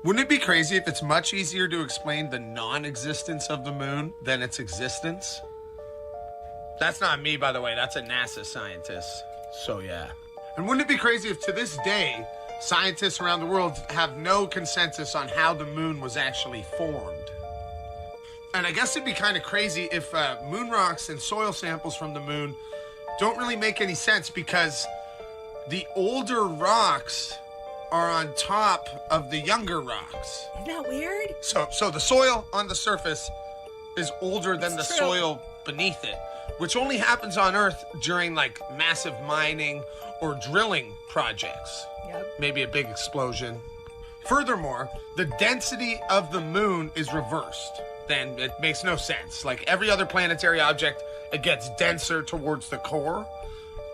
Wouldn't it be crazy if it's much easier to explain the non-existence of the moon than its existence? That's not me, by the way. That's a NASA scientist. So, yeah. And wouldn't it be crazy if to this day, scientists around the world have no consensus on how the moon was actually formed? And I guess it'd be kind of crazy if moon rocks and soil samples from the moon don't really make any sense because the older rocks are on top of the younger rocks. Isn't that weird? So the soil on the surface is older than the soil beneath it, which only happens on Earth during like massive mining or drilling projects. Yep. Maybe a big explosion. Furthermore, the density of the moon is reversed. Then it makes no sense. Like every other planetary object, it gets denser towards the core.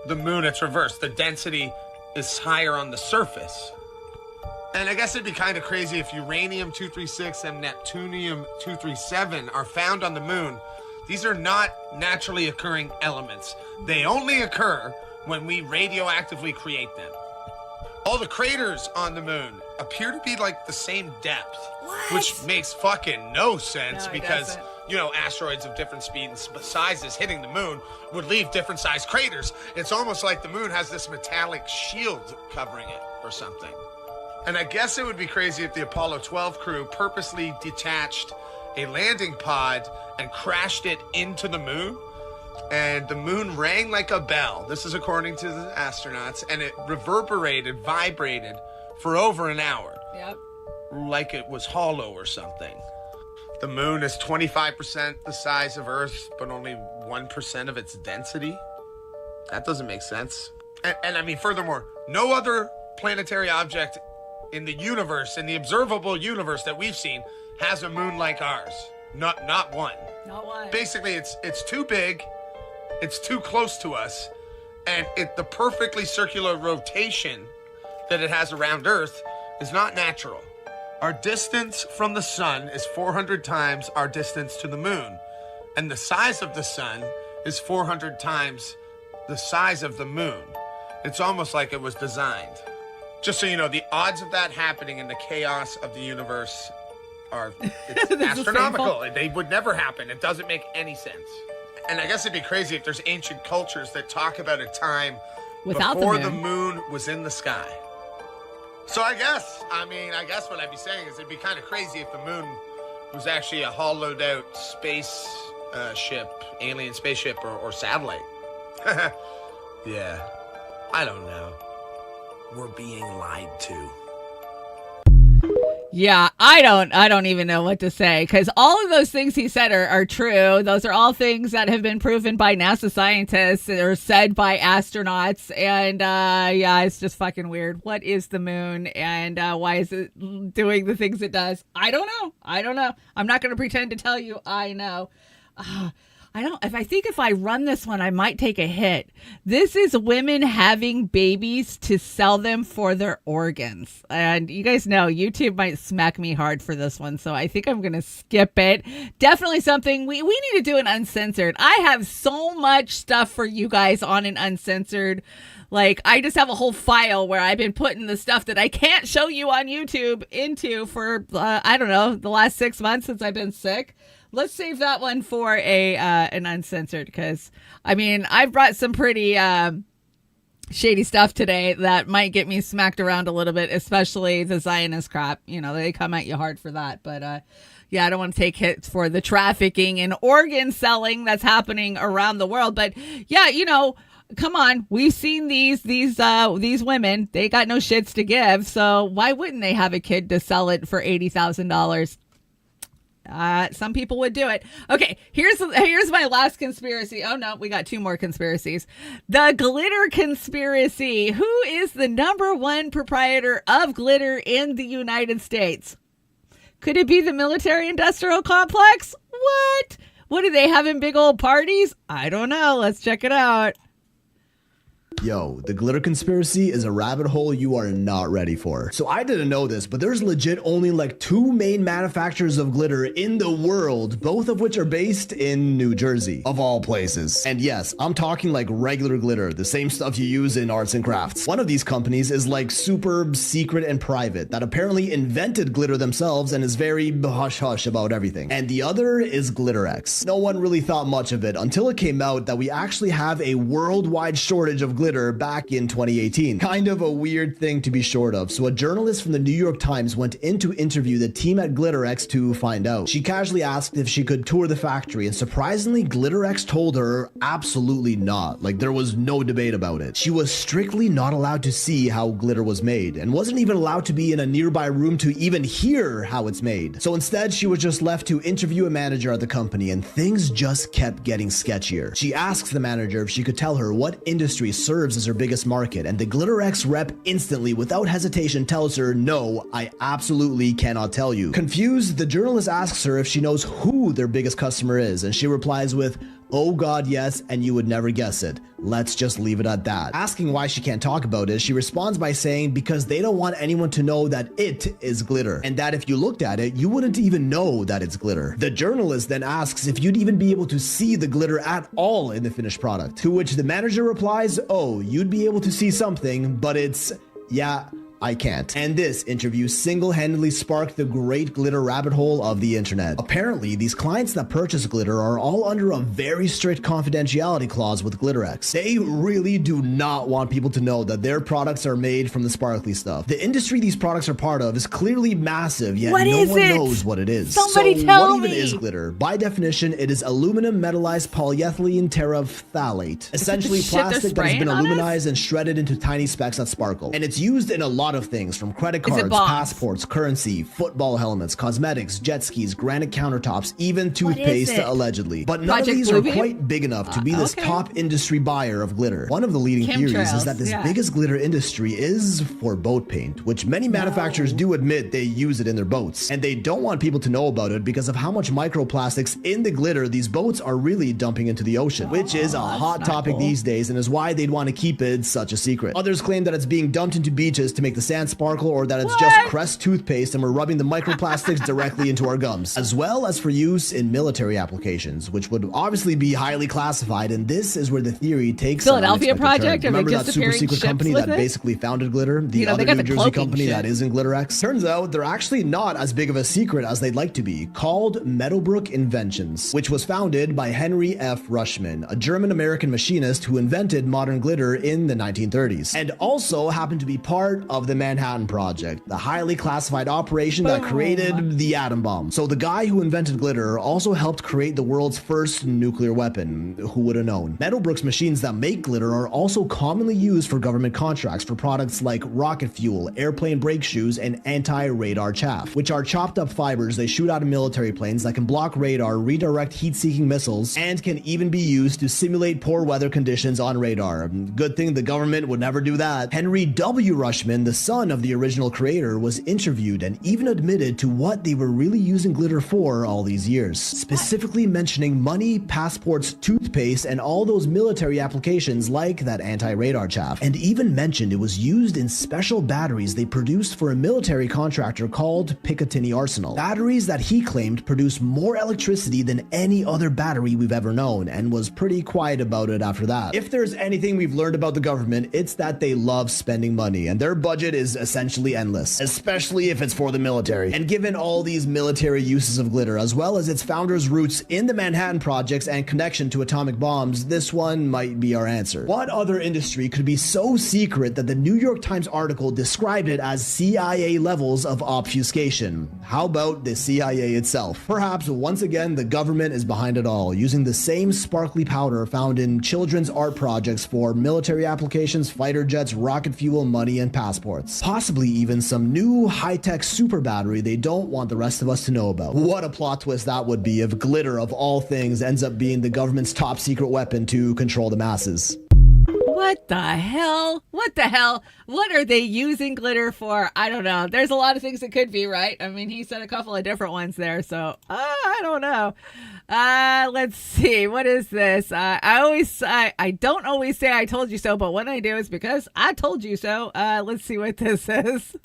The moon, it's reversed. The density is higher on the surface. And I guess it'd be kind of crazy if uranium-236 and neptunium-237 are found on the moon. These are not naturally occurring elements. They only occur when we radioactively create them. All the craters on the moon appear to be like the same depth, which makes fucking no sense because, you know, asteroids of different speeds and sizes hitting the moon would leave different sized craters. It's almost like the moon has this metallic shield covering it or something. And I guess it would be crazy if the Apollo 12 crew purposely detached a landing pod and crashed it into the moon. And the moon rang like a bell. This is according to the astronauts. And it vibrated for over an hour. Yep. Like it was hollow or something. The moon is 25% the size of Earth, but only 1% of its density. That doesn't make sense. And I mean, furthermore, no other planetary object in the universe, in the observable universe that we've seen, has a moon like ours. Not one. Not one. Basically, it's too big, it's too close to us, and the perfectly circular rotation that it has around Earth is not natural. Our distance from the sun is 400 times our distance to the moon, and the size of the sun is 400 times the size of the moon. It's almost like it was designed. Just so you know, the odds of that happening in the chaos of the universe are astronomical. They would never happen. It doesn't make any sense. And I guess it'd be crazy if there's ancient cultures that talk about a time before the moon was in the sky. So I guess what I'd be saying is it'd be kind of crazy if the moon was actually a hollowed out space ship, alien spaceship or satellite. Yeah, I don't know. We're being lied to. Yeah, I don't even know what to say because all of those things he said are true. Those are all things that have been proven by NASA scientists or said by astronauts. And yeah, it's just fucking weird. What is the moon and why is it doing the things it does? I don't know. I'm not going to pretend to tell you I know. I think if I run this one, I might take a hit. This is women having babies to sell them for their organs. And you guys know YouTube might smack me hard for this one. So I think I'm going to skip it. Definitely something we need to do an uncensored. I have so much stuff for you guys on an uncensored. Like, I just have a whole file where I've been putting the stuff that I can't show you on YouTube into for, I don't know, the last 6 months since I've been sick. Let's save that one for an uncensored, because, I mean, I've brought some pretty shady stuff today that might get me smacked around a little bit, especially the Zionist crap. You know, they come at you hard for that. But, yeah, I don't want to take hits for the trafficking and organ selling that's happening around the world. But, yeah, you know, come on. We've seen these women. They got no shits to give. So why wouldn't they have a kid to sell it for $80,000? Some people would do it. Okay, here's my last conspiracy. Oh no, we got 2 more conspiracies. The glitter conspiracy. Who is the #1 proprietor of glitter in the United States? Could it be the military-industrial complex? What do they have in big old parties? I don't know. Let's check it out. Yo, the glitter conspiracy is a rabbit hole you are not ready for. So I didn't know this, but there's legit only like 2 main manufacturers of glitter in the world, both of which are based in New Jersey, of all places. And yes, I'm talking like regular glitter, the same stuff you use in arts and crafts. One of these companies is like super secret and private, that apparently invented glitter themselves and is very hush-hush about everything. And the other is GlitterX. No one really thought much of it until it came out that we actually have a worldwide shortage of glitter back in 2018. Kind of a weird thing to be short of. So a journalist from the New York Times went in to interview the team at GlitterX to find out. She casually asked if she could tour the factory, and surprisingly, GlitterX told her absolutely not. Like, there was no debate about it. She was strictly not allowed to see how glitter was made, and wasn't even allowed to be in a nearby room to even hear how it's made. So instead, she was just left to interview a manager at the company, and things just kept getting sketchier. She asks the manager if she could tell her what industry serves as her biggest market, and the GlitterX rep instantly, without hesitation, tells her, no, I absolutely cannot tell you. Confused, the journalist asks her if she knows who their biggest customer is, and she replies with, oh god, yes, and you would never guess it. Let's just leave it at that. Asking why she can't talk about it, she responds by saying because they don't want anyone to know that it is glitter, and that if you looked at it, you wouldn't even know that it's glitter. The journalist then asks if you'd even be able to see the glitter at all in the finished product, to which the manager replies, oh, you'd be able to see something, but it's, yeah, I can't. And this interview single-handedly sparked the great glitter rabbit hole of the internet. Apparently, these clients that purchase glitter are all under a very strict confidentiality clause with GlitterX. They really do not want people to know that their products are made from the sparkly stuff. The industry these products are part of is clearly massive, yet no one knows what it is. Somebody tell me! What even is glitter? By definition, it is aluminum metallized polyethylene terephthalate, essentially plastic that has been aluminized and shredded into tiny specks that sparkle. And it's used in a lot of things, from credit cards, passports, currency, football helmets, cosmetics, jet skis, granite countertops, even toothpaste, allegedly. But none of these are quite big enough to be this top industry buyer of glitter. One of the leading theories is that this biggest glitter industry is for boat paint, which many manufacturers do admit they use it in their boats. And they don't want people to know about it because of how much microplastics in the glitter these boats are really dumping into the ocean, which is a hot topic these days and is why they'd want to keep it such a secret. Others claim that it's being dumped into beaches to make the sand sparkle, or that it's just Crest toothpaste and we're rubbing the microplastics directly into our gums, as well as for use in military applications, which would obviously be highly classified. And this is where the theory takes Philadelphia Project. Remember that super secret company that basically founded glitter? The other New Jersey company that isn't GlitterX? Turns out they're actually not as big of a secret as they'd like to be, called Meadowbrook Inventions, which was founded by Henry F. Rushman, a German-American machinist who invented modern glitter in the 1930s, and also happened to be part of the Manhattan Project, the highly classified operation that created the atom bomb. So the guy who invented glitter also helped create the world's first nuclear weapon. Who would have known? Meadowbrook's machines that make glitter are also commonly used for government contracts for products like rocket fuel, airplane brake shoes, and anti-radar chaff, which are chopped up fibers they shoot out of military planes that can block radar, redirect heat-seeking missiles, and can even be used to simulate poor weather conditions on radar. Good thing the government would never do that. Henry W. Rushman, the son of the original creator, was interviewed and even admitted to what they were really using glitter for all these years, specifically mentioning money, passports, toothpaste, and all those military applications like that anti-radar chaff, and even mentioned it was used in special batteries they produced for a military contractor called Picatinny Arsenal. Batteries that he claimed produce more electricity than any other battery we've ever known, and was pretty quiet about it after that. If there's anything we've learned about the government, it's that they love spending money, and their budget is essentially endless, especially if it's for the military. And given all these military uses of glitter, as well as its founder's roots in the Manhattan Projects and connection to atomic bombs, this one might be our answer. What other industry could be so secret that the New York Times article described it as CIA levels of obfuscation? How about the CIA itself? Perhaps once again the government is behind it all, using the same sparkly powder found in children's art projects for military applications, fighter jets, rocket fuel, money, and passports. Possibly even some new high-tech super battery they don't want the rest of us to know about. What a plot twist that would be if glitter of all things ends up being the government's top secret weapon to control the masses. What the hell? What the hell? What are they using glitter for? I don't know. There's a lot of things it could be, right? I mean, he said a couple of different ones there, so I don't know. Let's see. What is this? I don't always say I told you so, but when I do, it's because I told you so. Let's see what this is.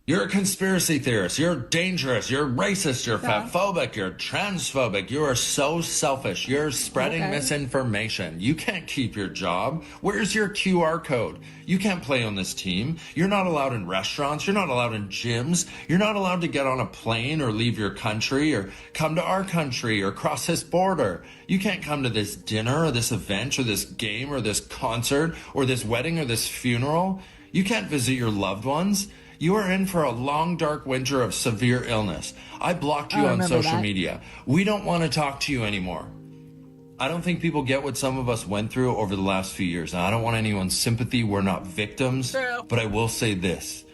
You're a conspiracy theorist. You're dangerous. You're racist. You're fatphobic. You're transphobic. You are so selfish. You're spreading misinformation. You can't keep your job. Where's your QR code? You can't play on this team. You're not allowed in restaurants. You're not allowed in gyms. You're not allowed to get on a plane or leave your country or come to our country or cross this border. You can't come to this dinner or this event or this game or this concert or this wedding or this funeral. You can't visit your loved ones. You are in for a long, dark winter of severe illness. I blocked you on social media. We don't want to talk to you anymore. I don't think people get what some of us went through over the last few years. Now, I don't want anyone's sympathy. We're not victims. True. But I will say this.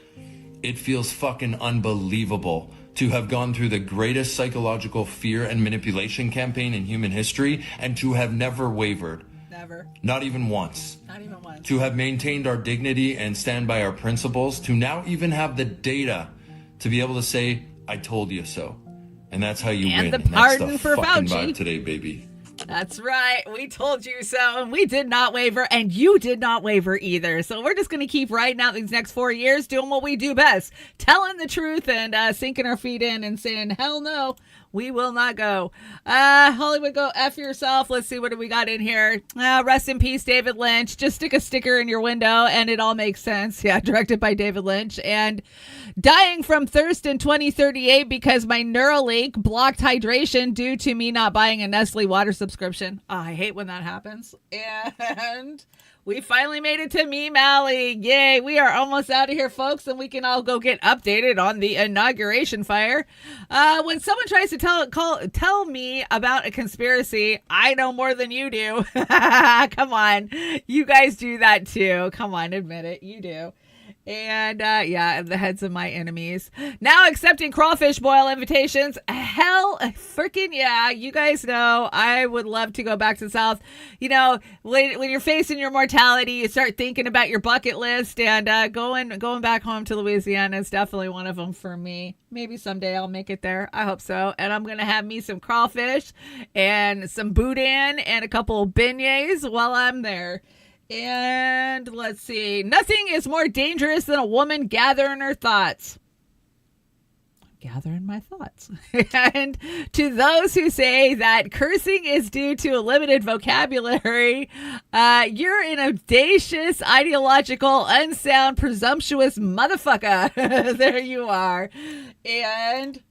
It feels fucking unbelievable to have gone through the greatest psychological fear and manipulation campaign in human history and to have never wavered. Never. Not even once. Not even once. To have maintained our dignity and stand by our principles, to now even have the data to be able to say, I told you so. And that's how you win. The And pardon that's the for fucking Fauci. vibe today, baby. That's right. We told you so, and we did not waver, and you did not waver either. So we're just going to keep riding out these next 4 years doing what we do best, telling the truth and sinking our feet in and saying, hell no, we will not go. Hollywood, go F yourself. Let's see, what do we got in here? Rest in peace, David Lynch. Just stick a sticker in your window, and it all makes sense. Yeah, directed by David Lynch. And dying from thirst in 2038 because my Neuralink blocked hydration due to me not buying a Nestle water subscription. Oh, I hate when that happens. And we finally made it to Meme Alley. Yay. We are almost out of here, folks, and we can all go get updated on the inauguration fire. When someone tries to tell me about a conspiracy, I know more than you do. Come on. You guys do that too. Come on, admit it. You do. And yeah, the heads of my enemies now accepting crawfish boil invitations. Hell freaking yeah. You guys know I would love to go back to the South. You know, when you're facing your mortality, you start thinking about your bucket list, and going back home to Louisiana is definitely one of them for me. Maybe someday I'll make it there. I hope so. And I'm going to have me some crawfish and some boudin and a couple of beignets while I'm there. And let's see. Nothing is more dangerous than a woman gathering her thoughts. Gathering my thoughts. And to those who say that cursing is due to a limited vocabulary, you're an audacious, ideological, unsound, presumptuous motherfucker. There you are. And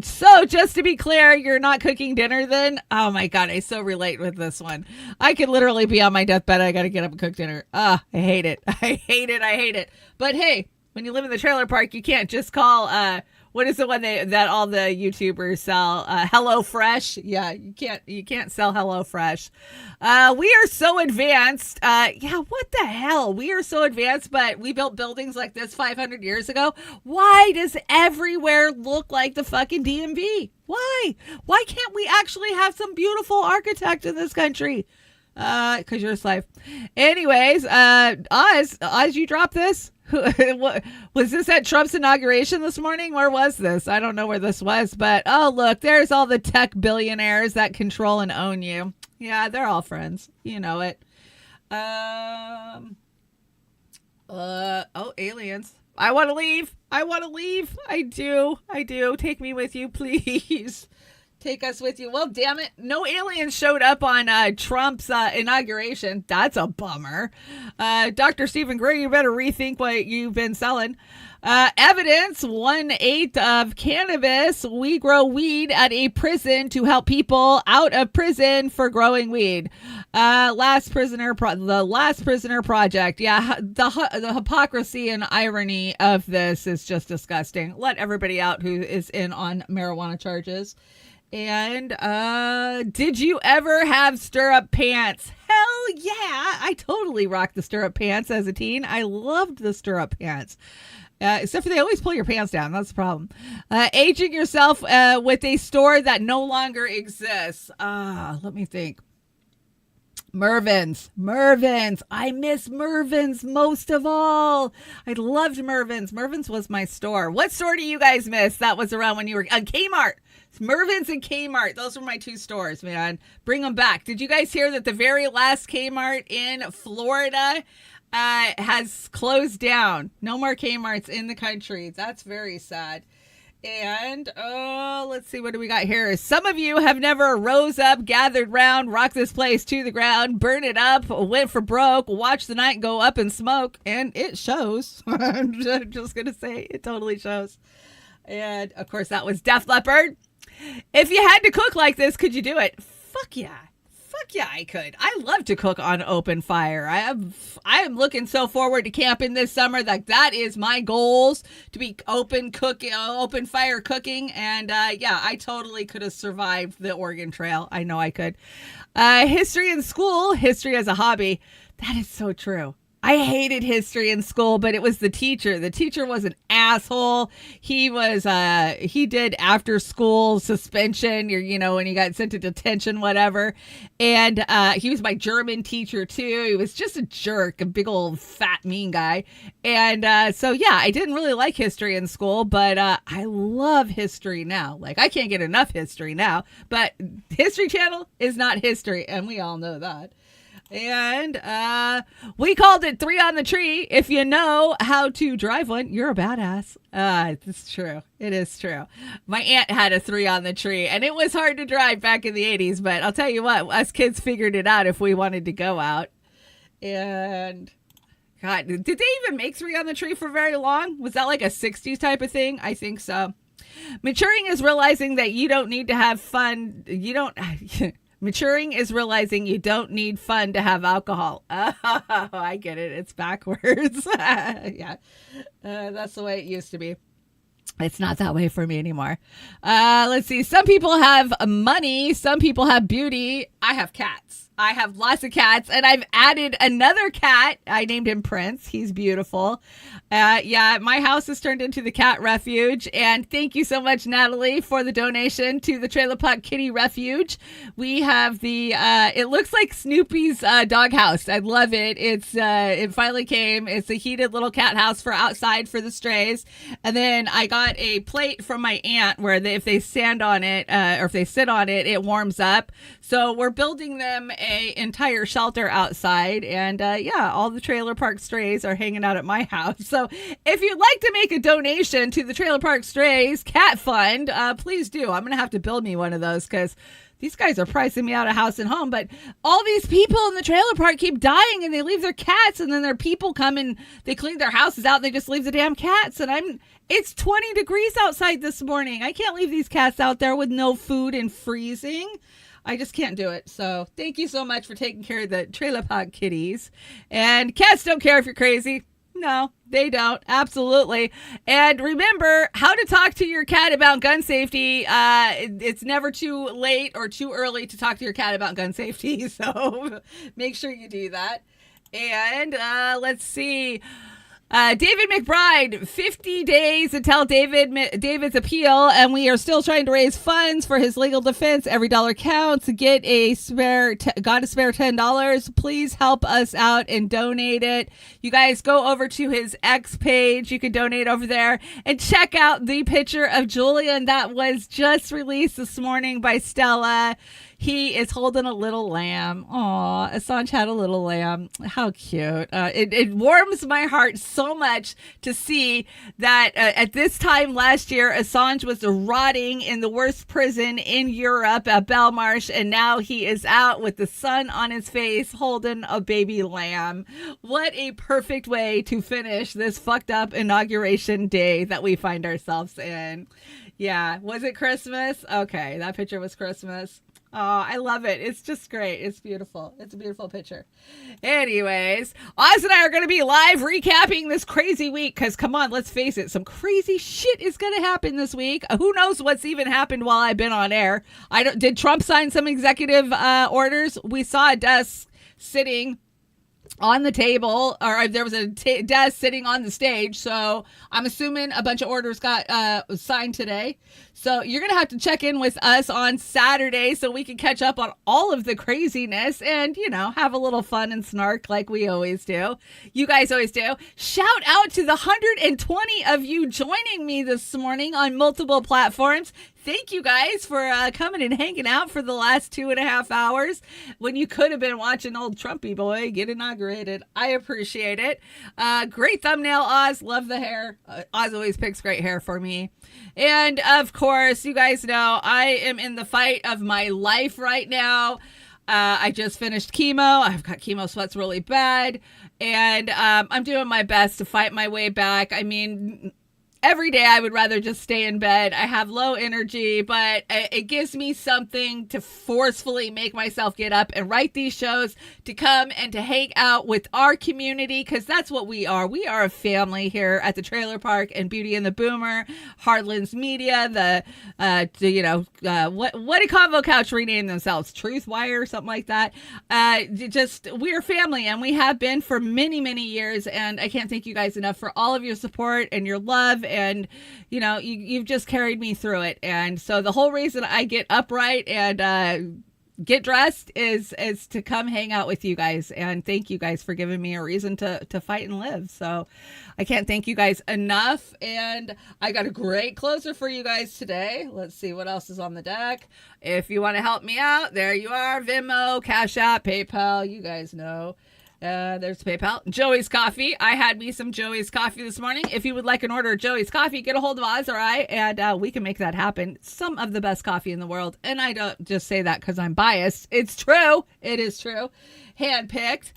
so just to be clear, you're not cooking dinner then? Oh my God, I so relate with this one. I could literally be on my deathbed. I got to get up and cook dinner. I hate it. I hate it. But hey, when you live in the trailer park, you can't just call, what is the one that all the YouTubers sell? HelloFresh. Yeah, you can't sell HelloFresh. We are so advanced. Yeah, what the hell? We are so advanced, but we built buildings like this 500 years ago. Why does everywhere look like the fucking DMV? Why? Why can't we actually have some beautiful architect in this country? because you're a slave. Anyways, Oz, you dropped this? Was this at Trump's inauguration this morning? Where was this? I don't know where this was, but oh, look, there's all the tech billionaires that control and own you. Yeah, they're all friends. You know it. Aliens. I want to leave. I do. Take me with you, please. Take us with you. Well, damn it. No aliens showed up on Trump's inauguration. That's a bummer. Dr. Stephen Gray, you better rethink what you've been selling. Evidence, 1/8 of cannabis. We grow weed at a prison to help people out of prison for growing weed. The Last Prisoner Project. Yeah, the hypocrisy and irony of this is just disgusting. Let everybody out who is in on marijuana charges. And did you ever have stirrup pants? Hell yeah. I totally rocked the stirrup pants as a teen. I loved the stirrup pants. Except for they always pull your pants down. That's the problem. Aging yourself with a store that no longer exists. Let me think. Mervyn's. I miss Mervyn's most of all. I loved Mervyn's. Mervyn's was my store. What store do you guys miss that was around when you were on Kmart? Mervyn's and Kmart. Those were my two stores, man. Bring them back. Did you guys hear that the very last Kmart in Florida has closed down? No more Kmarts in the country. That's very sad. And let's see, what do we got here? Some of you have never rose up, gathered round, rocked this place to the ground, burn it up, went for broke, watched the night go up in smoke, and it shows. I'm just gonna say it totally shows. And of course, that was Def Leppard. If you had to cook like this, could you do it? Fuck yeah. I could. I love to cook on open fire. I am looking so forward to camping this summer. That is my goals, to be open fire cooking. And yeah, I totally could have survived the Oregon Trail. I know I could. History in school, history as a hobby. That is so true. I hated history in school, but it was the teacher. The teacher was an asshole. He did after school suspension, when you got sent to detention, whatever. And he was my German teacher too. He was just a jerk, a big old fat mean guy. And so yeah, I didn't really like history in school, but I love history now. Like, I can't get enough history now, but History Channel is not history, and we all know that. And we called it 3 on the tree. If you know how to drive one, you're a badass. It's true. It is true. My aunt had a 3 on the tree, and it was hard to drive back in the 80s. But I'll tell you what, us kids figured it out if we wanted to go out. And God, did they even make 3 on the tree for very long? Was that like a 60s type of thing? I think so. Maturing is realizing that you don't need to have fun. Maturing is realizing you don't need fun to have alcohol. Oh, I get it. It's backwards. Yeah. That's the way it used to be. It's not that way for me anymore. Let's see. Some people have money. Some people have beauty. I have cats. I have lots of cats, and I've added another cat. I named him Prince. He's beautiful. Yeah, my house has turned into the cat refuge, and thank you so much, Natalie, for the donation to the Trailer Park Kitty Refuge. We have it looks like Snoopy's doghouse. I love it. It finally came. It's a heated little cat house for outside for the strays, and then I got a plate from my aunt where if they stand on it, or if they sit on it, it warms up. So we're building them a entire shelter outside, and yeah, all the Trailer Park Strays are hanging out at my house. So if you'd like to make a donation to the Trailer Park Strays Cat Fund, please do. I'm gonna have to build me one of those because these guys are pricing me out of house and home. But all these people in the trailer park keep dying, and they leave their cats, and then their people come and they clean their houses out and they just leave the damn cats. And it's 20 degrees outside this morning. I can't leave these cats out there with no food and freezing. I just can't do it. So thank you so much for taking care of the Trailer Park kitties. And cats don't care if you're crazy. No, they don't. Absolutely. And remember how to talk to your cat about gun safety. It's never too late or too early to talk to your cat about gun safety. So make sure you do that. And let's see. David McBride, 50 days until David's appeal, and we are still trying to raise funds for his legal defense. Every dollar counts. Got a spare $10. Please help us out and donate it. You guys go over to his X page. You can donate over there and check out the picture of Julian that was just released this morning by Stella. He is holding a little lamb. Aw, Assange had a little lamb. How cute. It warms my heart so much to see that at this time last year, Assange was rotting in the worst prison in Europe at Belmarsh, and now he is out with the sun on his face holding a baby lamb. What a perfect way to finish this fucked up inauguration day that we find ourselves in. Yeah, was it Christmas? Okay, that picture was Christmas. Oh, I love it. It's just great. It's beautiful. It's a beautiful picture. Anyways, Oz and I are going to be live recapping this crazy week because, come on, let's face it, some crazy shit is going to happen this week. Who knows what's even happened while I've been on air? Did Trump sign some executive orders? We saw a desk sitting on the table, or there was a desk sitting on the stage, so I'm assuming a bunch of orders got signed today. So you're going to have to check in with us on Saturday so we can catch up on all of the craziness and, you know, have a little fun and snark like we always do. You guys always do. Shout out to the 120 of you joining me this morning on multiple platforms. Thank you guys for coming and hanging out for the last 2.5 hours when you could have been watching old Trumpy boy get inaugurated. I appreciate it. Great thumbnail, Oz. Love the hair. Oz always picks great hair for me. And of course, you guys know I am in the fight of my life right now. I just finished chemo. I've got chemo sweats really bad. And I'm doing my best to fight my way back. I mean, every day I would rather just stay in bed. I have low energy, but it gives me something to forcefully make myself get up and write these shows, to come and to hang out with our community, because that's what we are. We are a family here at the Trailer Park and Beauty and the Boomer, Hardlands Media, what did Convo Couch rename themselves? Truth Wire or something like that. We're family, and we have been for many, many years, and I can't thank you guys enough for all of your support and your love. And, you know, you've just carried me through it. And so the whole reason I get upright and get dressed is to come hang out with you guys. And thank you guys for giving me a reason to fight and live. So I can't thank you guys enough. And I got a great closer for you guys today. Let's see what else is on the deck. If you want to help me out, there you are. Venmo, Cash App, PayPal. You guys know. There's PayPal. Joey's Coffee. I had me some Joey's Coffee this morning. If you would like an order of Joey's Coffee, get a hold of Oz or I, and we can make that happen. Some of the best coffee in the world. And I don't just say that because I'm biased. It's true. It is true. Handpicked.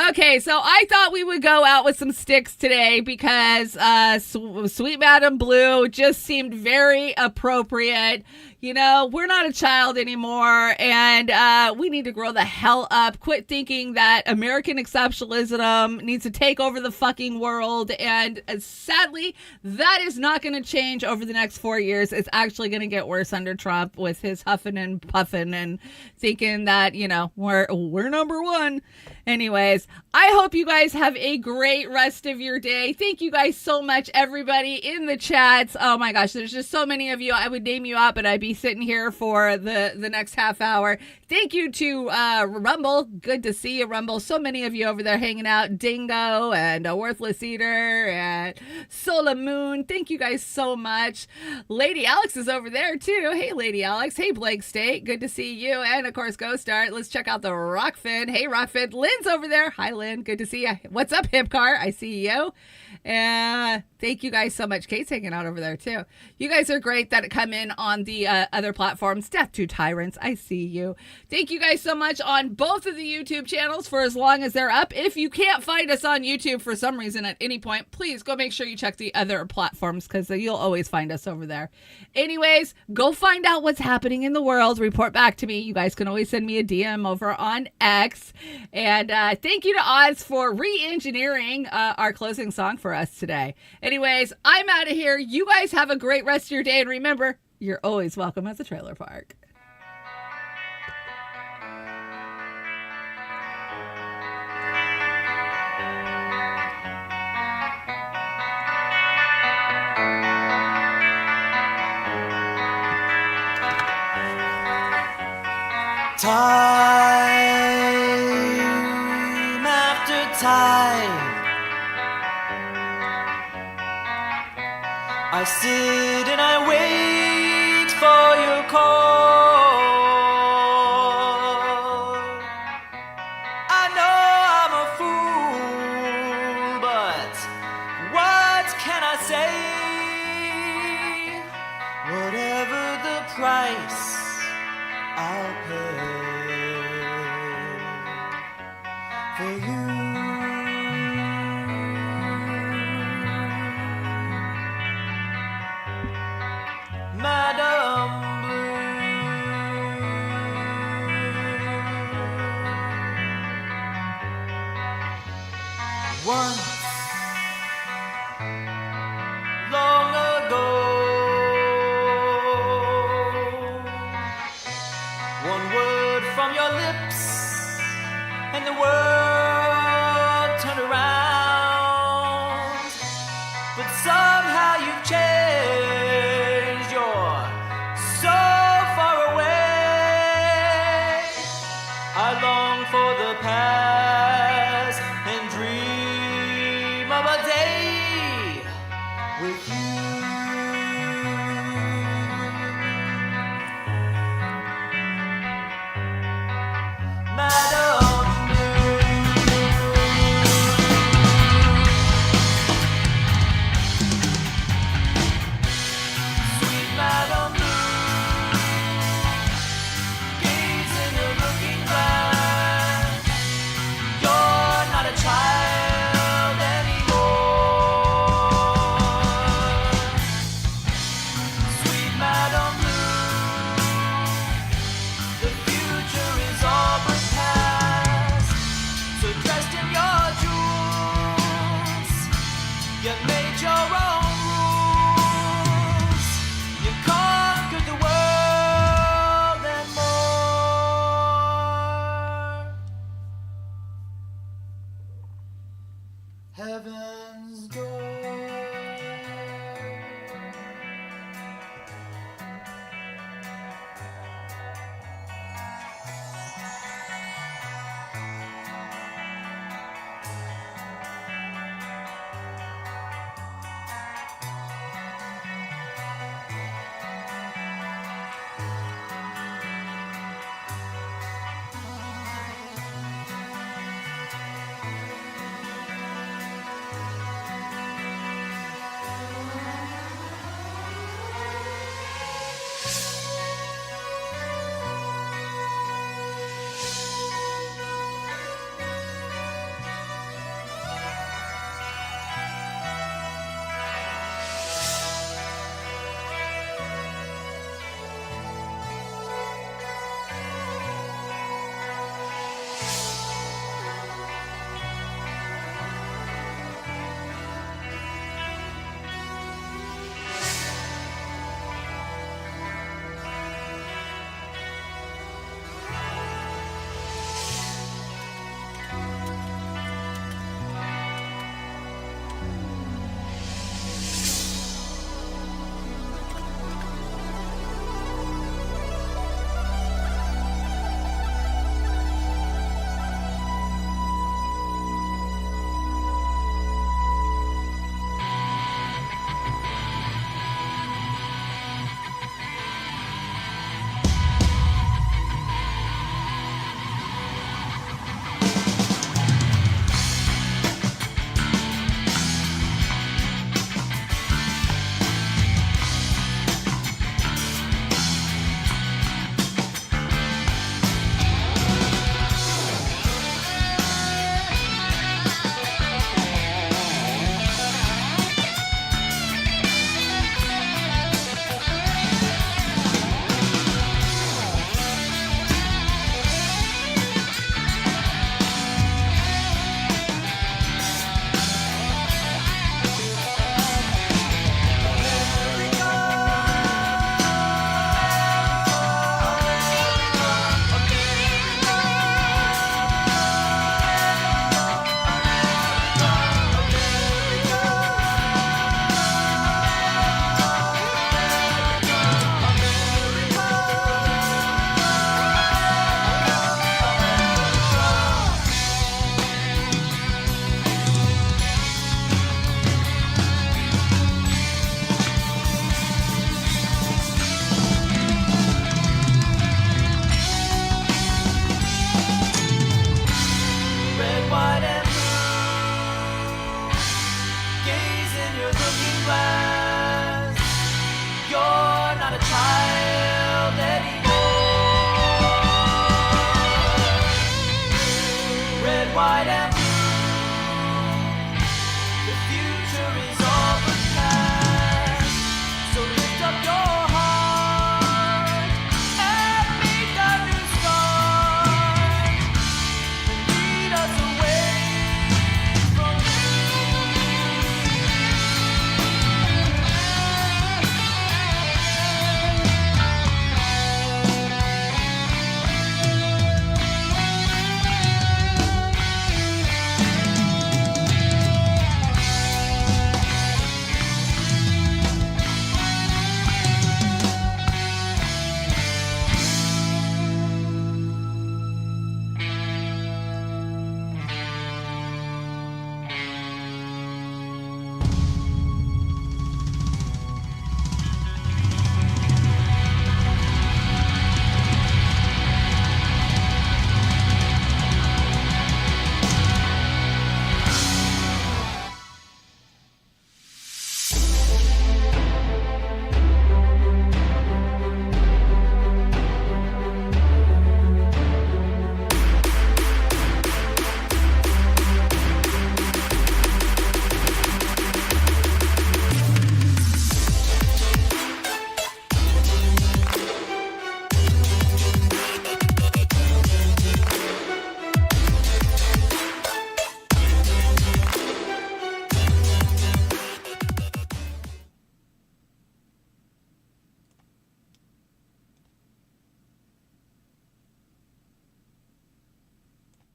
Okay, so I thought we would go out with some sticks today because Sweet Madam Blue just seemed very appropriate. You know, we're not a child anymore, and we need to grow the hell up. Quit thinking that American exceptionalism needs to take over the fucking world, and sadly, that is not going to change over the next 4 years. It's actually going to get worse under Trump with his huffing and puffing and thinking that, you know, we're number one. Anyways, I hope you guys have a great rest of your day. Thank you guys so much, everybody in the chats. Oh my gosh, there's just so many of you. I would name you out, but I'd be sitting here for the next half hour. Thank you to Rumble. Good to see you, Rumble. So many of you over there hanging out. Dingo and a Worthless Eater and Solar Moon. Thank you guys so much. Lady Alex is over there too. Hey, Lady Alex. Hey, Blake State. Good to see you. And of course, Ghost Art. Let's check out the Rockfin. Hey, Rockfin. Lynn's over there. Hi, Lynn. Good to see you. What's up, Hip Car? I see you. And thank you guys so much. Kate's hanging out over there too. You guys are great that come in on the other platforms. Death to Tyrants. I see you. Thank you guys so much on both of the YouTube channels for as long as they're up. If you can't find us on YouTube for some reason at any point, please go make sure you check the other platforms because you'll always find us over there. Anyways, go find out what's happening in the world. Report back to me. You guys can always send me a DM over on X. And thank you to Oz for re-engineering our closing song for us today. Anyways, I'm out of here. You guys have a great rest of your day. And remember, you're always welcome at the Trailer Park. Time after time, I sit and I wait for your call. I know I'm a fool, but what can I say? Whatever the price, I'll pay for you. Madam Blue. Once, long ago, one word from your lips and the world